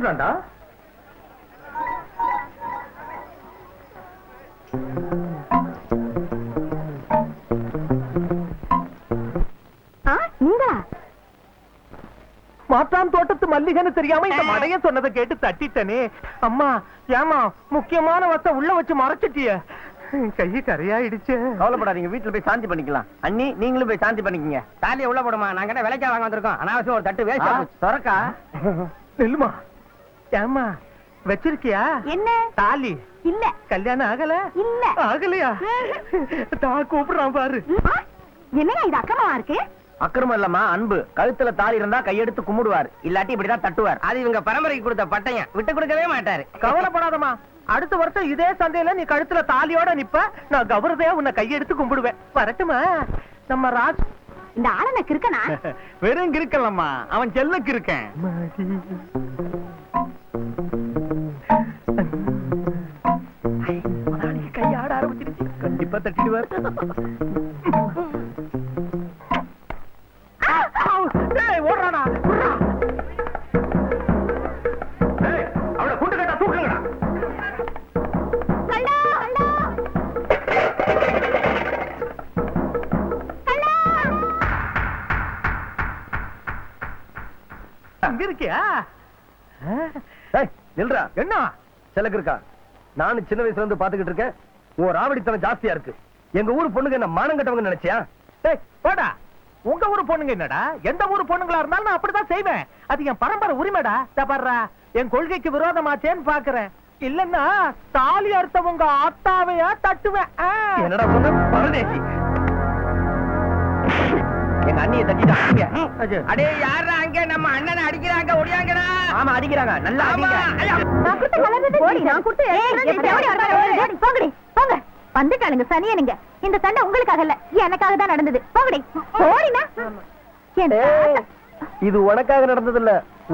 வந்துட்டான்டா. நீங்களா? மாற்றான் தோட்டத்து மல்லிகைன்னு தெரியாம இந்த மடைய சொன்னதை கேட்டு தட்டிட்டனே. அம்மா ஏமா முக்கியமான வசம் உள்ள வச்சு மறைச்சிட்டிய. கையை கரையாயிடுச்சு. கவலைப்படாதீங்க, வீட்டுல போய் சாந்தி பண்ணிக்கலாம். அண்ணி நீங்களும் போய் சாந்தி பண்ணிக்கங்க. தாலியை உள்ள போடுமா, நாங்க என்ன விலைக்கா வாங்க வந்திருக்கோம். அனாவசியம் ஒரு தட்டு வேஸ்டா திறக்கா. நெல்லுமா ஏமா வச்சிருக்கியா? என்ன தாலி? இல்ல. கல்யாணம் ஆகல? இல்ல. ஆகலையா? தான் கூப்பிடுறான் பாரு. என்னங்க இது அக்கறமா இருக்கு? அக்கிரமம் இல்லம்மா, அன்பு. கழுத்துல தாலி இருந்தா கையெடுத்து கும்பிடுவார், இல்லாட்டி இப்படிதான் தட்டுவார். அது இவங்க பரம்பரைக்கு கொடுத்த பட்டயம், விட்டு கொடுக்கவே மாட்டாரு. கவலைப்படாதம்மா, அடுத்த வருஷம் இதே சந்தையில நீ கழுத்துல தாலியோட நிப்ப, நான் கௌரதையா உன்னை கையெடுத்து கும்பிடுவேன். வரட்டுமா? நம்ம ராஜ் இந்த ஆளனுக்கு இருக்கனா? வெறும் கிருக்கலம்மா, அவன் செல்லுக்கு இருக்கேன். கையாட ஆரம்பிச்சிருச்சு. கண்டிப்பா தட்டிடுவார். ஓடுறானா? அவளை கூட்டு கட்டா தூக்குங்கடா. அங்க இருக்கியா? நில்றா. என்ன செலக்கு இருக்கா? நானும் சின்ன வயசுல இருந்து பாத்துக்கிட்டு இருக்கேன். உன் ராவடித்தனம் ஜாஸ்தியா இருக்கு. எங்க ஊர் பொண்ணுங்க என்ன மானம் கட்டவங்க நினைச்சியா? போடா. உங்க ஊரு பொண்ணுங்க என்னடா? எந்த ஊரு பொண்ணுங்களா இருந்தாலும் நான் அப்படிதான் செய்வேன். அது என் பரம்பரை உரிமைடா. தப்பறா என் கொள்கைக்கு விரோதமாச்சேன்னு பாக்குறேன். இல்லன்னா தாலி அறுத்தவங்க ஆத்தாவையா தட்டுவேன். என்னடா சொன்ன? பரதேசி. எங்க அண்ணியை தட்டிட்டாங்க. அடே யாரா அங்க? நம்ம அண்ணனை அடிக்கிறாங்க, ஒடியாங்கடா. ஆமா அடிக்கிறாங்க, நல்லா அடிங்க. போங்க வந்துட்டாளுங்க சனியனுங்க. இந்த சண்டை உங்களுக்காக இல்ல, எனக்காக தான் நடந்தது. போங்கடி போறீனா? இது உனக்காக நடந்தது இல்ல,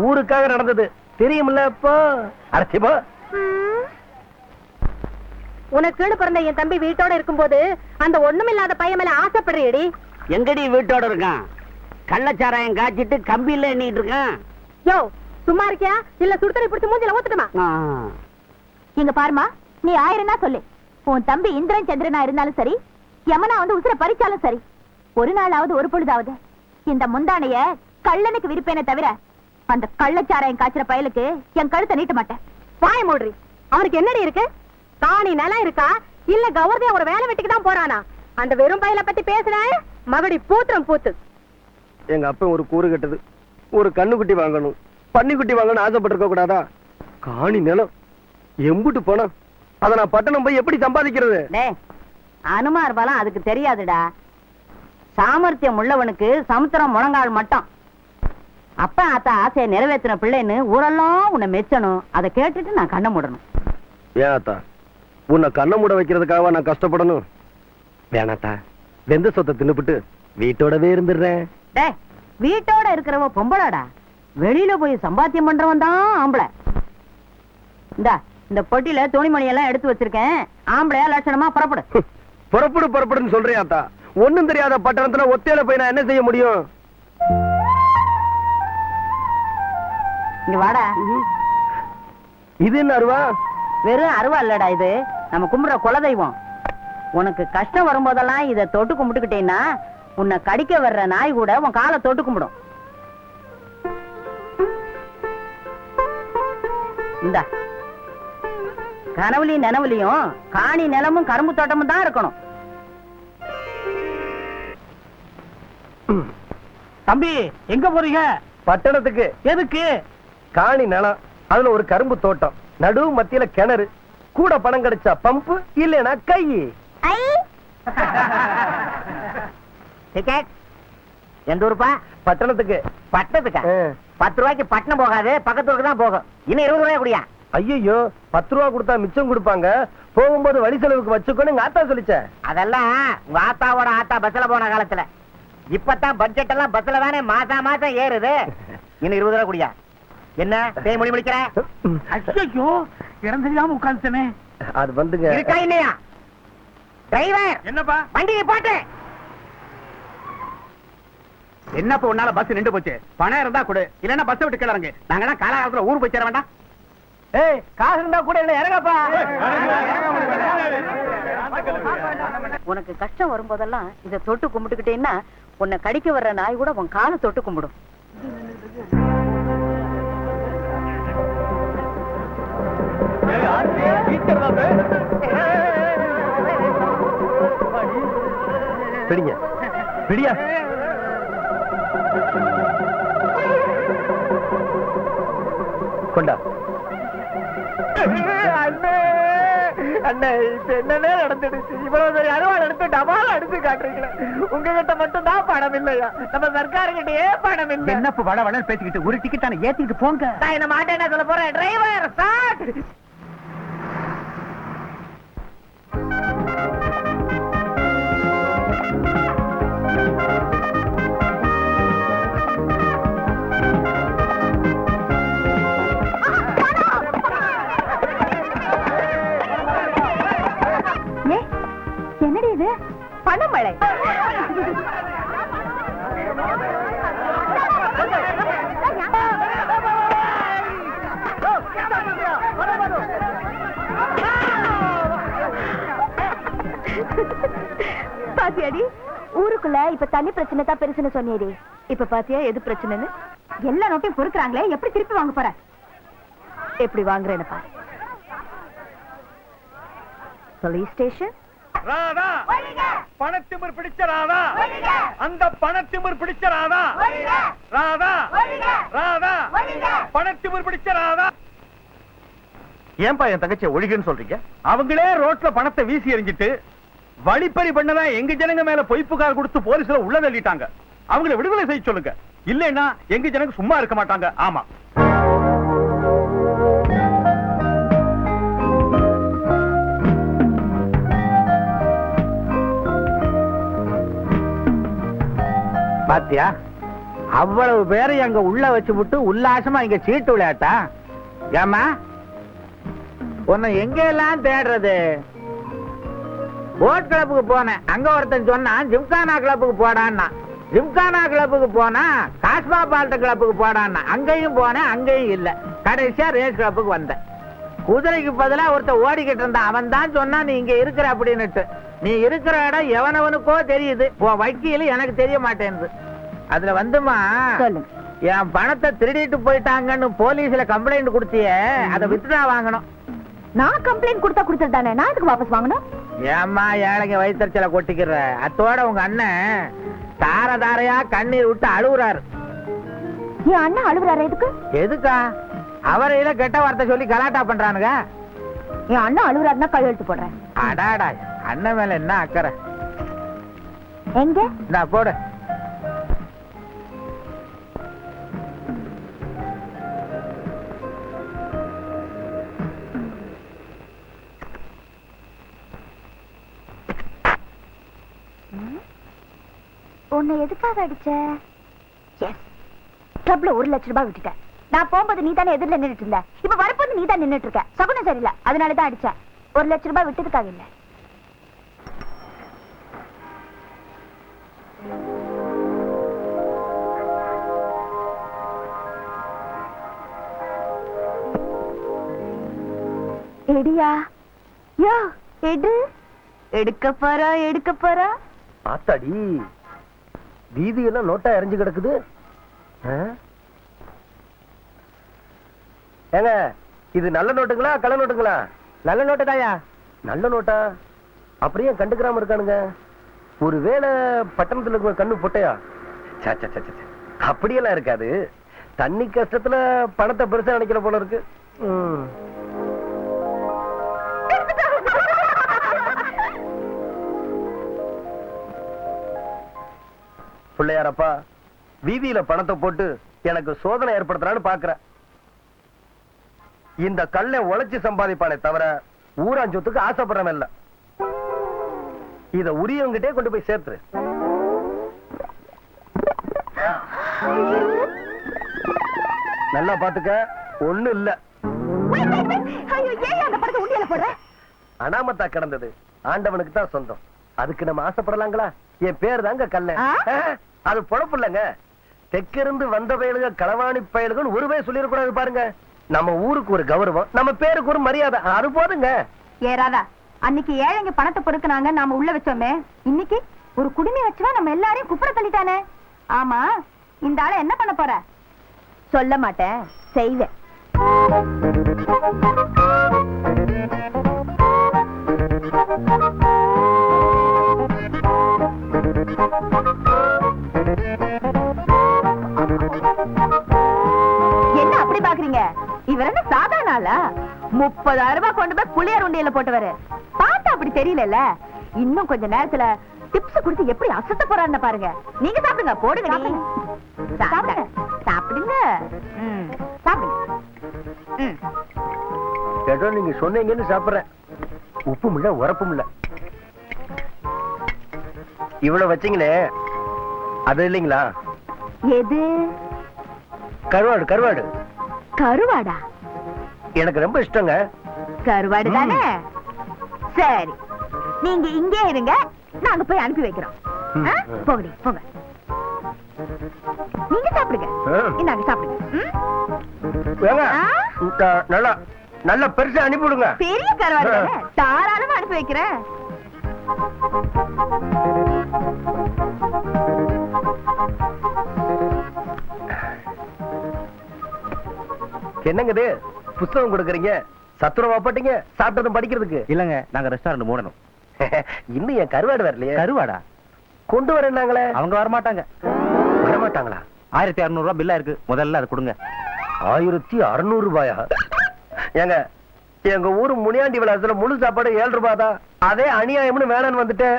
ஊருக்காக நடந்தது. தெரியுமில்ல? இப்போ அரைச்சி போ. உனக்கு பிறந்த என் தம்பி வீட்டோட இருக்கும்போது அந்த ஒண்ணுமில்லாத பையன் மேல ஆசைப்படுறியடி. எங்கடி வீட்டோட இருக்கான்? கள்ளச்சாராயம் காய்ச்சிட்டு கம்பியில எண்ணிட்டு இருக்கான். யோ சும்மா இருக்கியா? இல்ல சுடுதண்ணி பிடிச்சு மூஞ்சில ஊத்துட்டுமா? இங்க பாருமா, நீ 1000 தான் சொல்லு. உன் தம்பி இந்திரன் சந்திரனா இருந்தாலும் சரி, யமனா வந்து உசுர பறிச்சாலும் சரி, ஒரு நாளாவது ஒரு பொழுதாவது இந்த முந்தானைய கள்ளனுக்கு விரிப்பேனே தவிர அந்த கள்ளச்சாராயம் காய்ச்சற பயலுக்கு என் கழுத்தை நீட்ட மாட்டேன். வாய மூடுறி. அவனுக்கு என்னடி இருக்கு? தானி நிலம் இருக்கா இல்ல கௌரதியா ஒரு வேலை வெட்டிக்கு தான் போறானா? அந்த வெறும் பயலை பத்தி பேசுற மகடி பூத்திரம் பூத்து. எங்க அப்பா ஒரு கூறு கட்டது, ஒரு கண்ணுக்குட்டி வாங்கணும், பன்னிக்குட்டி வாங்கணும் ஆசைப்பட்டிருக்க கூடாதா? காணி நிலம் எம்புட்டு போனா அத நான் பட்டணம் போய் எப்படி சம்பாதிக்கிறது? அனுமார் பலம் அதுக்கு தெரியாதுடா. சாமர்த்தியம் உள்ளவனுக்கு சமுத்திரம் முழங்கால் மட்டும். அப்பா ஆத்தா ஆசையை நிறைவேற்றின பிள்ளைன்னு ஊரெல்லாம் உன்னை மெச்சணும். அதை கேட்டுட்டு நான் கண்ணை மூடணும். ஏன் ஆத்தா, உன்னை கண்ணை மூட வைக்கிறதுக்காக நான் கஷ்டப்படணும்? வேணாத்தா, வெந்த சொத்தை தின்னுபிட்டு வீட்டோடவே இருந்துடுறேன். வீட்டோட இருக்கிறவ பொம்பளாடா, வெளியில போய் சம்பாத்தியம் பண்றவன் தான் ஆம்பளை. இந்த பொட்டியில துணிமணி எல்லாம் எடுத்து வச்சிருக்கேன். ஆம்பளையா லட்சணமா புறப்படு. புறப்படுன்னு சொல்றேன் ஆத்தா. ஒண்ணும் தெரியாத பட்டணத்துல ஒத்தையில போய் நான் என்ன செய்ய முடியும்? இங்க வாடா. இது என்ன அருவா? வெறும் அருவா இல்லடா, இது நம்ம கும்பிடுற குலதெய்வம். உனக்கு கஷ்டம் வரும்போதெல்லாம் இதை தொட்டு கும்பிட்டுக்கிட்டேன்னா உன்னை கடிக்க வர்ற நாய் கூட உன் காலை தொட்டு கும்பிடும். இந்த கனவுலையும் நினவுலையும் காணி நிலமும் கரும்பு தோட்டமும் தான் இருக்கணும். தம்பி எங்க போறீங்க? பட்டணத்துக்கு. எதுக்கு? காணி நிலம், அதுல ஒரு கரும்பு தோட்டம், நடு மத்தியில கிணறு, கூட பணம் கிடைச்சா பம்பு, இல்லனா கை. டிக்கெட் எந்த ஊருப்பா? பட்டணத்துக்கு. பட்டணத்துக்கா? 10 ரூபாய்க்கு பட்டணம் போகாது, பக்கத்தூருக்கு தான் போகும். இன்னும் 20 ரூபாய் குடியா? ஐயோ, 10 ரூபா கொடுத்தா மிச்சம் கொடுப்பாங்க, போகும்போது வழி செலவுக்கு வச்சுக்கோன்னு எங்க ஆத்தா சொல்லிச்சேன். அதெல்லாம் உங்க ஆத்தாவோட ஆத்தா பஸ்ல போன காலத்துல. இப்பதான் பட்ஜெட் எல்லாம் பஸ்ல தானே மாசம் ஏறுது. இன்னும் 20 ரூபாய் குடியா? என்ன பேய் மொழி முடிக்கிற? ஐயோ இடம் தெரியாம உட்காந்துட்டேனே. அது வந்துங்க. இருக்கா இல்லையா? டிரைவர் என்னப்பா? வண்டியை போட்டு. என்னப்பா உன்னால பஸ் நின்று போச்சு? பணம் இருந்தா கொடு, இல்லன்னா பஸ் விட்டு கிளறங்க. நாங்கெல்லாம் காலகாலத்துல ஊர் போய் சேர வேண்டாம். ஏய் காசு இருந்தா கூட இல்ல இறங்கப்பா. உனக்கு கஷ்டம் வரும்போதெல்லாம் இதை தொட்டு கும்பிட்டுக்கிட்டேன்னா உன்னை கடிக்க வர்ற நாய் கூட உன் காலை தொட்டு கும்பிடும். பிடிங்க பிடியா. கொண்டா. அண்ணே இப்ப என்னன்னே நடந்துடுச்சு. இவ்வளவு பெரிய அறுவாள் எடுத்து டபால் அடிச்சு காட்டுறீங்களே. உங்ககிட்ட மட்டும் தான் பணம் இல்லையா? நம்ம சர்க்காருகிட்டயே பணம் இல்லை. என்னப்பு வள வளன்னு பேசிக்கிட்டு ஒரு டிக்கெட்டான ஏத்திக்கிட்டு போங்க. நான் என்ன மாட்டேன் என்ன சொல்ல போறேன். Driver start. என்னடி இது? பணமழை. பாத்தியாடி, ஊருக்குள்ள இப்ப தண்ணி பிரச்சனை தான் பெருசுன்னு சொன்னியடி. இப்ப பாத்தியா எது பிரச்சனைன்னு? எல்லா நோட்டையும் பொறுக்குறாங்களே, எப்படி திருப்பி வாங்க போற? எப்படி வாங்குறேன்னு பாரு. Police station. ராதா, பணத்திமிர் பிடிச்ச ராதா, அந்த பணத்திமிர் பிடிச்ச ராதா, ராதா ராதா, பணத்திமிர் பிடிச்ச ராதா. ஏன்பா என் தங்கச்சியை ஒழிகன்னு சொல்றீங்க? அவங்களே ரோட்ல பணத்தை வீசி எறிஞ்சிட்டு வழிப்பறி பண்ணதான் எங்க ஜனங்க மேல பொய் புகார் கொடுத்து போலீஸ்ல உள்ள தள்ளிட்டாங்க. அவங்களை விடுதலை செய்ய சொல்லுங்க. இல்லைன்னா எங்க ஜனங்க சும்மா இருக்க மாட்டாங்க. ஆமா. பாத்தியா, அவ்வளவு பேரை அங்க உள்ள வச்சு விட்டு உல்லாசமா இங்க சீட்டு விளையாட்டா? ஏமா, உன்னை எங்க எல்லாம் தேடுறது? போட் கிளப்புக்கு போனேன், அங்க ஒருத்தன் சொன்னான் ஜிம்கானா கிளப்புக்கு போடான்னா. ஜிம்கானா கிளப்புக்கு போனா காஸ்மா பால்ட்ட கிளப்புக்கு போடான்னா. அங்கேயும் போனேன், அங்கேயும் இல்ல. கடைசியா ரேஸ் கிளப்புக்கு வந்தேன். குதிரைக்கு பதிலா ஒருத்தன் ஓடிக்கிட்டு இருந்தான். அவன் தான் சொன்னா நீ இங்க இருக்கிற அப்படின்னுட்டு. நீ இருக்கிற இடம் எவனவனுக்கோ தெரியுது, உன் வக்கீல் எனக்கு தெரிய மாட்டேங்குது. அதுல வந்துமா, என் பணத்தை திருடிட்டு போயிட்டாங்கன்னு போலீஸ்ல கம்ப்ளைண்ட் கொடுத்தியே, அதை வித்ட்ரா வாங்கணும். நான் கம்ப்ளைண்ட் கொடுத்தா கொடுத்துட்டானே, நான் எதுக்கு வாபஸ் வாங்கணும்? ஏம்மா ஏழைங்க வயிற்றுச்சல கொட்டிக்கிற? அத்தோட உங்க அண்ணன் தார தாரையா கண்ணீர் விட்டு அழுகுறாரு. என் அண்ணன் அழுகுறாரு எதுக்கு? எதுக்கா? அவரையில கெட்ட வார்த்தை சொல்லி கலாட்டா பண்றானுங்க. என் அண்ணன் அழுகுறாருன்னா கையெழுத்து போடுறேன். அடாடா, அண்ணன் மேல என்ன அக்கறை? எங்க நான் போடு. உன்னை எதுக்காக அடிச்ச? கிளப்ல 1 லட்சம் ரூபாய் விட்டுட்டேன். நான் போகும்போது நீ தானே எதிரில் நின்றுட்டு இருந்த. இப்ப வரப்போது நீ தான் நின்றுட்டு இருக்க. சகுனம் சரியில்லை, அதனாலதான் அடிச்சேன். 1 லட்சம் ரூபாய் விட்டதுக்காக இல்ல. எடியா, யோ எடு. எடுக்க போறா. ஆத்தாடி, வீதியெல்லாம் நோட்டா எரிஞ்சு கிடக்குது. ஏங்க, இது நல்ல நோட்டுங்களா கள்ள நோட்டுங்களா? நல்ல நோட்டு தாயா. நல்ல நோட்டா? அப்படியே கண்டுக்கிறாம இருக்கானுங்க. ஒருவேளை பட்டணத்துல இருக்க கண்ணு பொட்டையா? அப்படியெல்லாம் இருக்காது. தண்ணி கஷ்டத்துல பணத்தை பெருசா நினைக்கிற போல இருக்கு. பிள்ளையாரப்பா, வீதியில பணத்தை போட்டு எனக்கு சோதனை ஏற்படுத்தலான்னு பாக்குறேன். இந்த கல்லை உழைச்சு சம்பாதிப்பானே தவிர ஊராஞ்சொத்துக்கு ஆசைப்படுறவன் இல்ல. இத உரியவங்கிட்டே கொண்டு போய் சேர்த்துரு. நல்லா பாத்துக்க, ஒண்ணு இல்ல. அனாமத்தா கிடந்தது ஆண்டவனுக்கு தான் சொந்தம். அதுக்கு நம்ம ஆசைப்படலாங்களா? என் பேர் தாங்க கல்ல. அது பொழப்பு இல்லங்க. தெற்கிருந்து வந்த பயலுக களவாணி பயலுகள் ஒரு பேர் சொல்லிடக்கூடாது பாருங்க. நம்ம ஊருக்கு ஒரு கௌரவம், நம்ம பேருக்கு ஒரு மரியாதை, அது போதுங்க. ஏ ராதா, அன்னைக்கு ஏழைங்க பணத்தை பொறுக்குனாங்க, நாம உள்ள வச்சோமே, இன்னைக்கு ஒரு குடுமி வச்சுவா நம்ம எல்லாரையும் குப்புற தள்ளிட்டானே. ஆமா, இந்த ஆளை என்ன பண்ண போற? சொல்ல மாட்டேன், செய்வேன். என்ன அப்படி பாக்குறீங்க? இவர் என்ன சாதாரண ஆளா? 30,000 ரூபாய் கொண்டு போய் புளியார் உண்டியல போட்டவரு. பார்த்தா அப்படி தெரியல. இன்னும் கொஞ்ச நேரத்துல டிப்ஸ் கொடுத்து எப்படி அசத்த போறான்னு பாருங்க. நீங்க சாப்பிடுங்க, போடுங்க. சாப்பிடுங்க சாப்பிடுங்க. ஏதோ நீங்க சொன்னீங்கன்னு சாப்பிடுறேன். உப்பும் இல்ல உரப்பும் இல்ல. இவ்வளவு வச்சீங்களே, அது இல்லைங்களா? எது? கருவாடு. கருவாடு கருவாடா? எனக்கு ரொம்ப இஷ்டங்க. கருவாடு தானே? சரி, நீங்க இங்கே இருங்க, நாங்க போய் அனுப்பி வைக்கிறோம். போங்க போங்க, நீங்க சாப்பிடுங்க. இந்தாங்க சாப்பிடுங்க. நல்லா நல்ல பெருசா அனுப்பிவிடுங்க. பெரிய கருவாடு தானே, தாராளமா அனுப்பி வைக்கிறேன். என்னங்க இது புத்தகம் கொடுக்குறீங்க? சத்துரவா போட்டீங்க? சாப்பிட்டதும் படிக்கிறதுக்கு இல்லங்க, நாங்க ரெஸ்டாரண்ட் மூடணும். இன்னும் என் கருவாடு வரலையே. கருவாடா? கொண்டு வரேன்னாங்களே. அவங்க வரமாட்டாங்க. வரமாட்டாங்களா? 1600 ரூபாய் பில்லா இருக்கு, முதல்ல அதை கொடுங்க. 1600 ரூபாயா? ஏங்க, எங்க ஊரு முனியாண்டி விலாசத்துல முழு சாப்பாடு 7 ரூபாய் தான். அதே அநியாயம்னு வேணான்னு வந்துட்டேன்.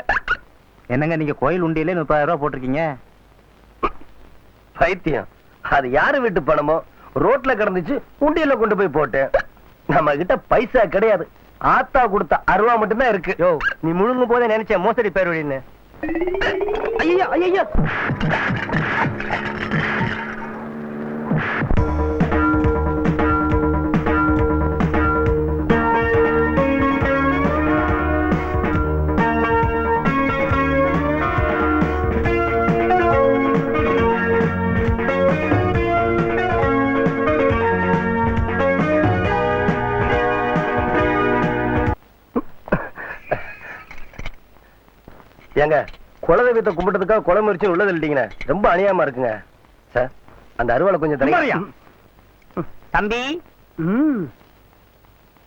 என்னங்க, நீங்க கோயில் உண்டியிலே 30,000 ரூபாய் போட்டிருக்கீங்க. பைத்தியம், அது யாரு வீட்டு பணமோ ரோட்ல கிடந்துச்சு, உண்டியல கொண்டு போய் போட்டேன். நம்ம கிட்ட பைசா கிடையாது. ஆத்தா கொடுத்த அருவா மட்டும்தான் இருக்கு. யோ, நீ முழுங்கும் போதே நினைச்ச மோசடி பேர் வழின்னு. ஐயோ ஐயோ, ஏங்க, குலதெய்வத்தை கும்பிட்டதுக்காக கொலை முயற்சி உள்ளது இல்லீங்க. ரொம்ப அநியாயமா இருக்குங்க. சார், அந்த அருவாளை கொஞ்சம் தரீங்க. தம்பி,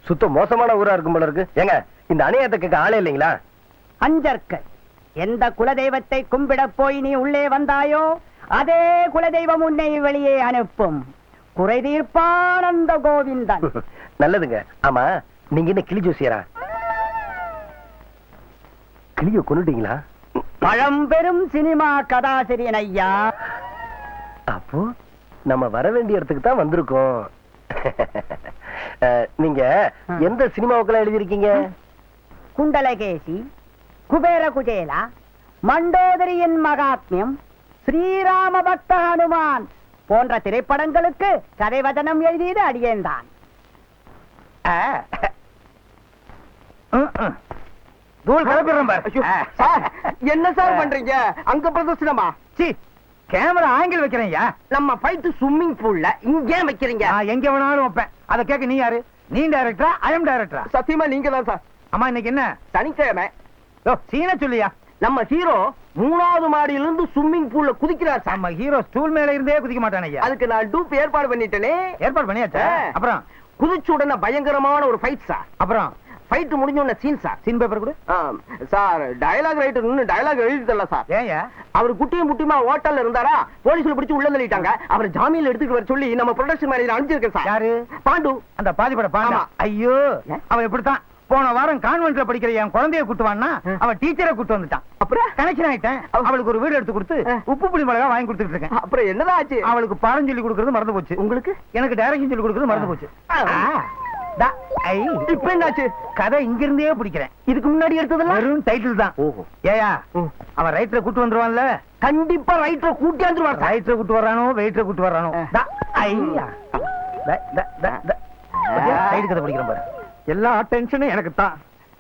சுத்த மோசமான ஊரா இருக்கும் போல இருக்கு. ஏங்க, இந்த அநியாயத்தை கேட்க ஆளே இல்லைங்களா? அஞ்சற்க எந்த குலதெய்வத்தை கும்பிட போய் நீ உள்ளே வந்தாயோ அதே குலதெய்வம் உன்னை வெளியே அனுப்பும். குறை தீர்ப்பானந்த கோவிந்தன். நல்லதுங்க. ஆமா, நீங்க என்ன கிளி ஜோசியரா? கிளிய கொண்டுட்டீங்களா? பழம்பெரும் சினிமா கதாசிரியன் ஐயா. அப்போ நம்ம வர வேண்டிய இடத்துக்கு தான் வந்திருக்கோம். நீங்க எந்த சினிமாவுக்கெல்லாம் எழுதிருக்கீங்க? குண்டலகேசி, குபேர குஜேலா, மண்டோதரியின் மகாத்மியம், ஸ்ரீராம பக்த ஹனுமான் போன்ற திரைப்படங்களுக்கு கதைவதனம் எழுதியது அடியேன்தான். என்ன சார் பண்றீங்க? அங்க பிரதர்சனமா? கேமரா ஆங்கிள் வைக்கிறேன். நம்ம ஃபைட் ஸ்விம்மிங் பூல்ல இங்கே வைக்கிறீங்க. எங்க வேணாலும் வைப்பேன். அதை கேட்க நீ யாரு? நீ டைரக்டரா? ஐ எம் டைரக்டரா? சத்தியமா நீங்க தான் சார். அம்மா, இன்னைக்கு என்ன? சனிக்கிழமை. சீன சொல்லியா? நம்ம ஹீரோ 3வது மாடியிலிருந்து ஸ்விம்மிங் பூல்ல குதிக்கிறார் சார். நம்ம ஹீரோ ஸ்டூல் மேல இருந்தே குதிக்க மாட்டானே. அதுக்கு நான் டூப் ஏற்பாடு பண்ணிட்டேனே. ஏற்பாடு பண்ணியாச்சா? அப்புறம் குதிச்ச உடனே பயங்கரமான ஒரு ஃபைட் சார். அப்புறம் ஃபைட் முடிஞ்ச உடனே சீன் சார். சீன் பேப்பர் கொடு சார். டயலாக் ரைட்டர் இன்னும் டயலாக் எழுதி தரல சார். ஏயா? அவர் குட்டியும் முட்டியுமா ஹோட்டல்ல இருந்தாரா, போலீஸ்ல பிடிச்சு உள்ள தள்ளிட்டாங்க. அவர் ஜாமீன்ல எடுத்துட்டு வர சொல்லி நம்ம ப்ரொடக்ஷன் மேனேஜர் அனுப்பிச்சிருக்கேன் சார். யாரு? பாண்டு. அந்த பாதிப்பட பாண்டா. ஐயோ, அவன் இப்படித்தான். போன வாரம் கான்வென்ட்ல படிக்கிற என் குழந்தைய கூட்டுவான்னா அவன் டீச்சரை கூட்டு வந்துட்டான். அப்புறம் கனெக்ஷன் ஆயிட்டேன். அவளுக்கு ஒரு வீடு எடுத்து கொடுத்து உப்பு புளி மிளகா வாங்கி கொடுத்துட்டு இருக்கேன். அப்புறம் என்னதான் ஆச்சு? அவளுக்கு பாடம் சொல்லி கொடுக்கறது மறந்து போச்சு. உங்களுக்கு? எனக்கு டைரக்ஷன் சொல்லி கொடுக்கறது மறந்து போச்சு. இப்ப என்னாச்சு? கதை இங்க இருந்தே பிடிக்கிறேன். இதுக்கு முன்னாடி எடுத்ததெல்லாம் வெறும் டைட்டில் தான். ஏயா, அவன் ரைட்டரை கூட்டு வந்துருவான்ல? கண்டிப்பா ரைட்டரை கூட்டி வந்துருவான். ரைட்டரை கூட்டு வரானோ வெயிட்டரை கூட்டு வரானோ? கதை பிடிக்கிறேன் பாரு. எல்லா டென்ஷனும் எனக்கு தான்.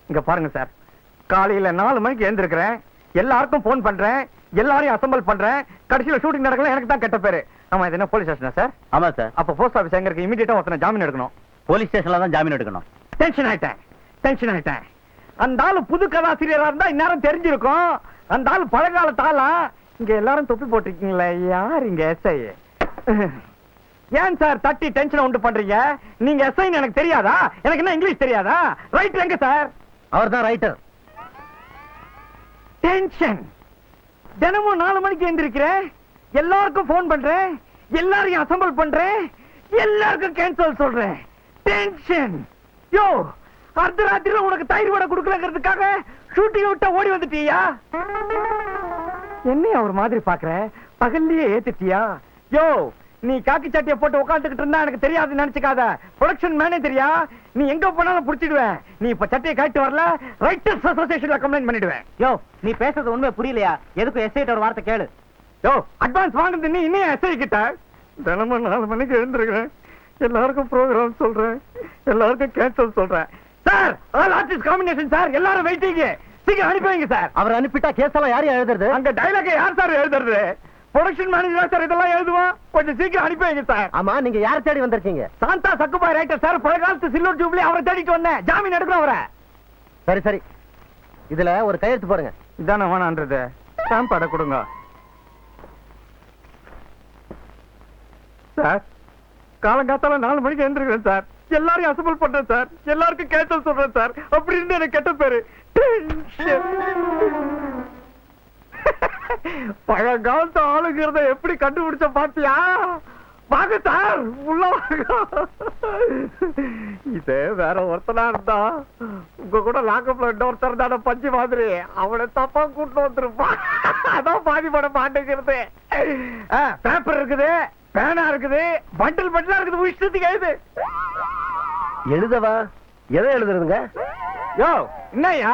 இங்க பாருங்க சார், காலையில 4 மணிக்கு எழுந்திருக்கிறேன், எல்லாருக்கும் போன் பண்றேன், எல்லாரையும் அசம்பிள் பண்றேன். கடைசியில ஷூட்டிங் நடக்கல, எனக்கு தான் கெட்ட பேரு. ஆமா இது என்ன போலீஸ் ஸ்டேஷனா சார்? ஆமா சார். அப்ப போஸ்ட் ஆபீஸ் எங்க இருக்கு? இமிடியேட்டா ஒருத்தனை ஜாமீன் எடுக்கணும். போலீஸ் ஸ்டேஷன்ல தான் ஜாமீன் எடுக்கணும். டென்ஷன் ஆயிட்டேன். அந்த ஆளு புது கதாசிரியரா இருந்தா இந்நேரம் தெரிஞ்சிருக்கும். அந்த ஆளு பழங்காலத்து ஆளா. இங்க எல்லாரும் தொப்பி போட்டிருக்கீங்களே, யார் இங்க எஸ்ஐ? ஏன் சார் தட்டி டென்ஷன் உண்டு பண்றீங்க? நீங்க எஸ்ஐன்னு எனக்கு தெரியாதா? எனக்கு என்ன இங்கிலீஷ் தெரியாதா? ரைட்டர் எங்க சார்? அவர் தான் ரைட்டர். டென்ஷன். தினமும் 4 மணிக்கு எழுந்திருக்கிறேன், எல்லாருக்கும் போன் பண்றேன், எல்லாரையும் அசம்பிள் பண்றேன், எல்லாருக்கும் கேன்சல் சொல்றேன். டென்ஷன். யோ, அர்த்தராத்திரில உனக்கு தயிர் வடை கொடுக்கலங்கிறதுக்காக ஷூட்டிங் விட்டா ஓடி வந்துட்டியா? என்ன ஒரு மாதிரி பாக்குற? பகல்லையே ஏத்துட்டியா? யோ, நீ காக்கி சட்டியை போட்டு உட்காந்துக்கிட்டு இருந்தா எனக்கு தெரியாதுன்னு நினைச்சுக்காத. ப்ரொடக்ஷன் மேனேஜரியா? நீ எங்க போனாலும் புடிச்சிடுவேன். நீ இப்ப சட்டையை காட்டு வரல, ரைட்டர்ஸ் அசோசியேஷன்ல கம்ப்ளைண்ட் பண்ணிடுவேன். யோ, நீ பேசுறது உண்மை புரியலையா? எதுக்கு எஸ்ஐட்ட ஒரு வார்த்தை கேளு. யோ, அட்வான்ஸ் வாங்குறது நீ இன்னும் எஸ்ஐ கிட்ட? தினமும் 4 மணிக்கு எழுந்திருக்கிறேன், எல்லாருக்கும் ப்ரோக்ராம் சொல்றேன், எல்லாருக்கும் கேன்சல் சொல்றேன். Sir, all artist combination sir, எல்லாரும் வெயிட்டிங். சீக்கிரம் அனுப்பி வைங்க சார். அவர் அனுப்பிட்டா கேஸ் எல்லாம் யாரையும் எழுதுறது? அங்க டைலாக் யார் சார் எழுதுறது? ப்ரொடக்ஷன் மேனேஜர் சார் இதெல்லாம் எழுதுவான். கொஞ்சம் சீக்கிரம் அனுப்பி வைங்க சார். ஆமா, நீங்க யார தேடி வந்திருக்கீங்க? சாந்தா சக்குபாய் ரைட்டர் சார், பழங்காலத்து சில்வர் ஜூப்ளி, அவரை தேடிட்டு வந்தேன். ஜாமீன் எடுக்கணும் அவரை. சரி சரி, இதுல ஒரு கையெழுத்து போடுங்க. இதான வேணான்றது. ஸ்டாம்ப் அட கொடுங்க சார். காலங்காத்தால 4 மணிக்கு எழுந்திருக்கிறேன் சார், எல்லாரையும் அசம்பிள் பண்றேன் சார், எல்லாருக்கும் கேன்சல் சொல்றேன் சார். அப்படி இருந்து எனக்கு கெட்ட பேரு. பழங்காலத்து ஆளுங்கிறத எப்படி கண்டுபிடிச்ச பாத்தியா? வாங்க சார், உள்ள வாங்க. இதே வேற ஒருத்தனா இருந்தா, உங்க கூட லாக்கப்ல இன்னொருத்தர் தான பஞ்சு மாதிரி, அவனை தப்பா கூட்டு வந்துருப்பான். அதான் பாதி படம் மாட்டேங்கிறது. பேப்பர் இருக்குது, பேனா இருக்குது, பண்டில் பண்டிலா இருக்குது, இஷ்டத்துக்கு எழுது. எழுதவா? எதை எழுதுறதுங்க? யோ, என்னய்யா,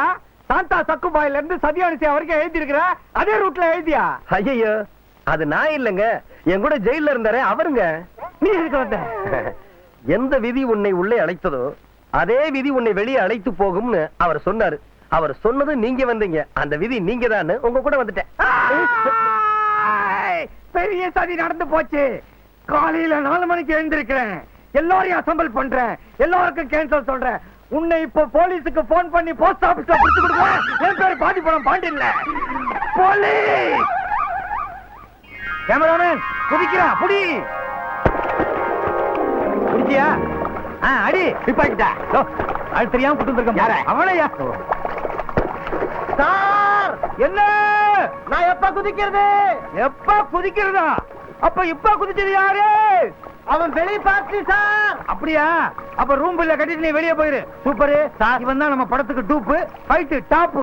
சாந்தா சக்குபாயில இருந்து சதியானிசியா வரைக்கும் எழுதி இருக்கிற, அதே ரூட்ல எழுதியா? ஐயோ, அது நான் இல்லங்க, என் கூட ஜெயில இருந்தாரே அவருங்க. நீ எதுக்கு வந்த? எந்த விதி உன்னை உள்ளே அழைத்ததோ அதே விதி உன்னை வெளியே அழைத்து போகும்னு அவர் சொன்னாரு. அவர் சொன்னது நீங்க வந்தீங்க, அந்த விதி நீங்க தான், உங்க கூட வந்துட்டேன். பெரிய சதி நடந்து போச்சு. காலையில 4 மணிக்கு எழுந்திருக்கிறேன், எல்லாரையும் அசம்பிள் பண்றேன், எல்லாருக்கும் கேன்சல் சொல்றேன். உன்னை இப்ப போலீஸுக்கு போன் பண்ணி போஸ்ட் ஆபீஸ்ல பிடிச்சு கொடுக்குறேன். என் பேரு பாதி பணம் பாண்டில்ல. போலீஸ் கேமராமேன் குதிக்கிறா, புடி. புடிச்சியா? அடி. பிப்பாக்கிட்டா. அது தெரியாம புட்டு இருக்க யார? அவனையா? சார், என்ன? நான் எப்ப குதிக்கிறது? எப்ப குதிக்கிறதா? அப்ப இப்ப குதிச்சது யாரு? அவன் வெளியே பார்த்து சார். அப்படியா? அப்ப ரூம் பில்ல கட்டிட்டு நீ வெளியே போயிரு. சூப்பரு சார், இவன் தான் நம்ம படத்துக்கு டூப்பு, ஃபைட் டாப்.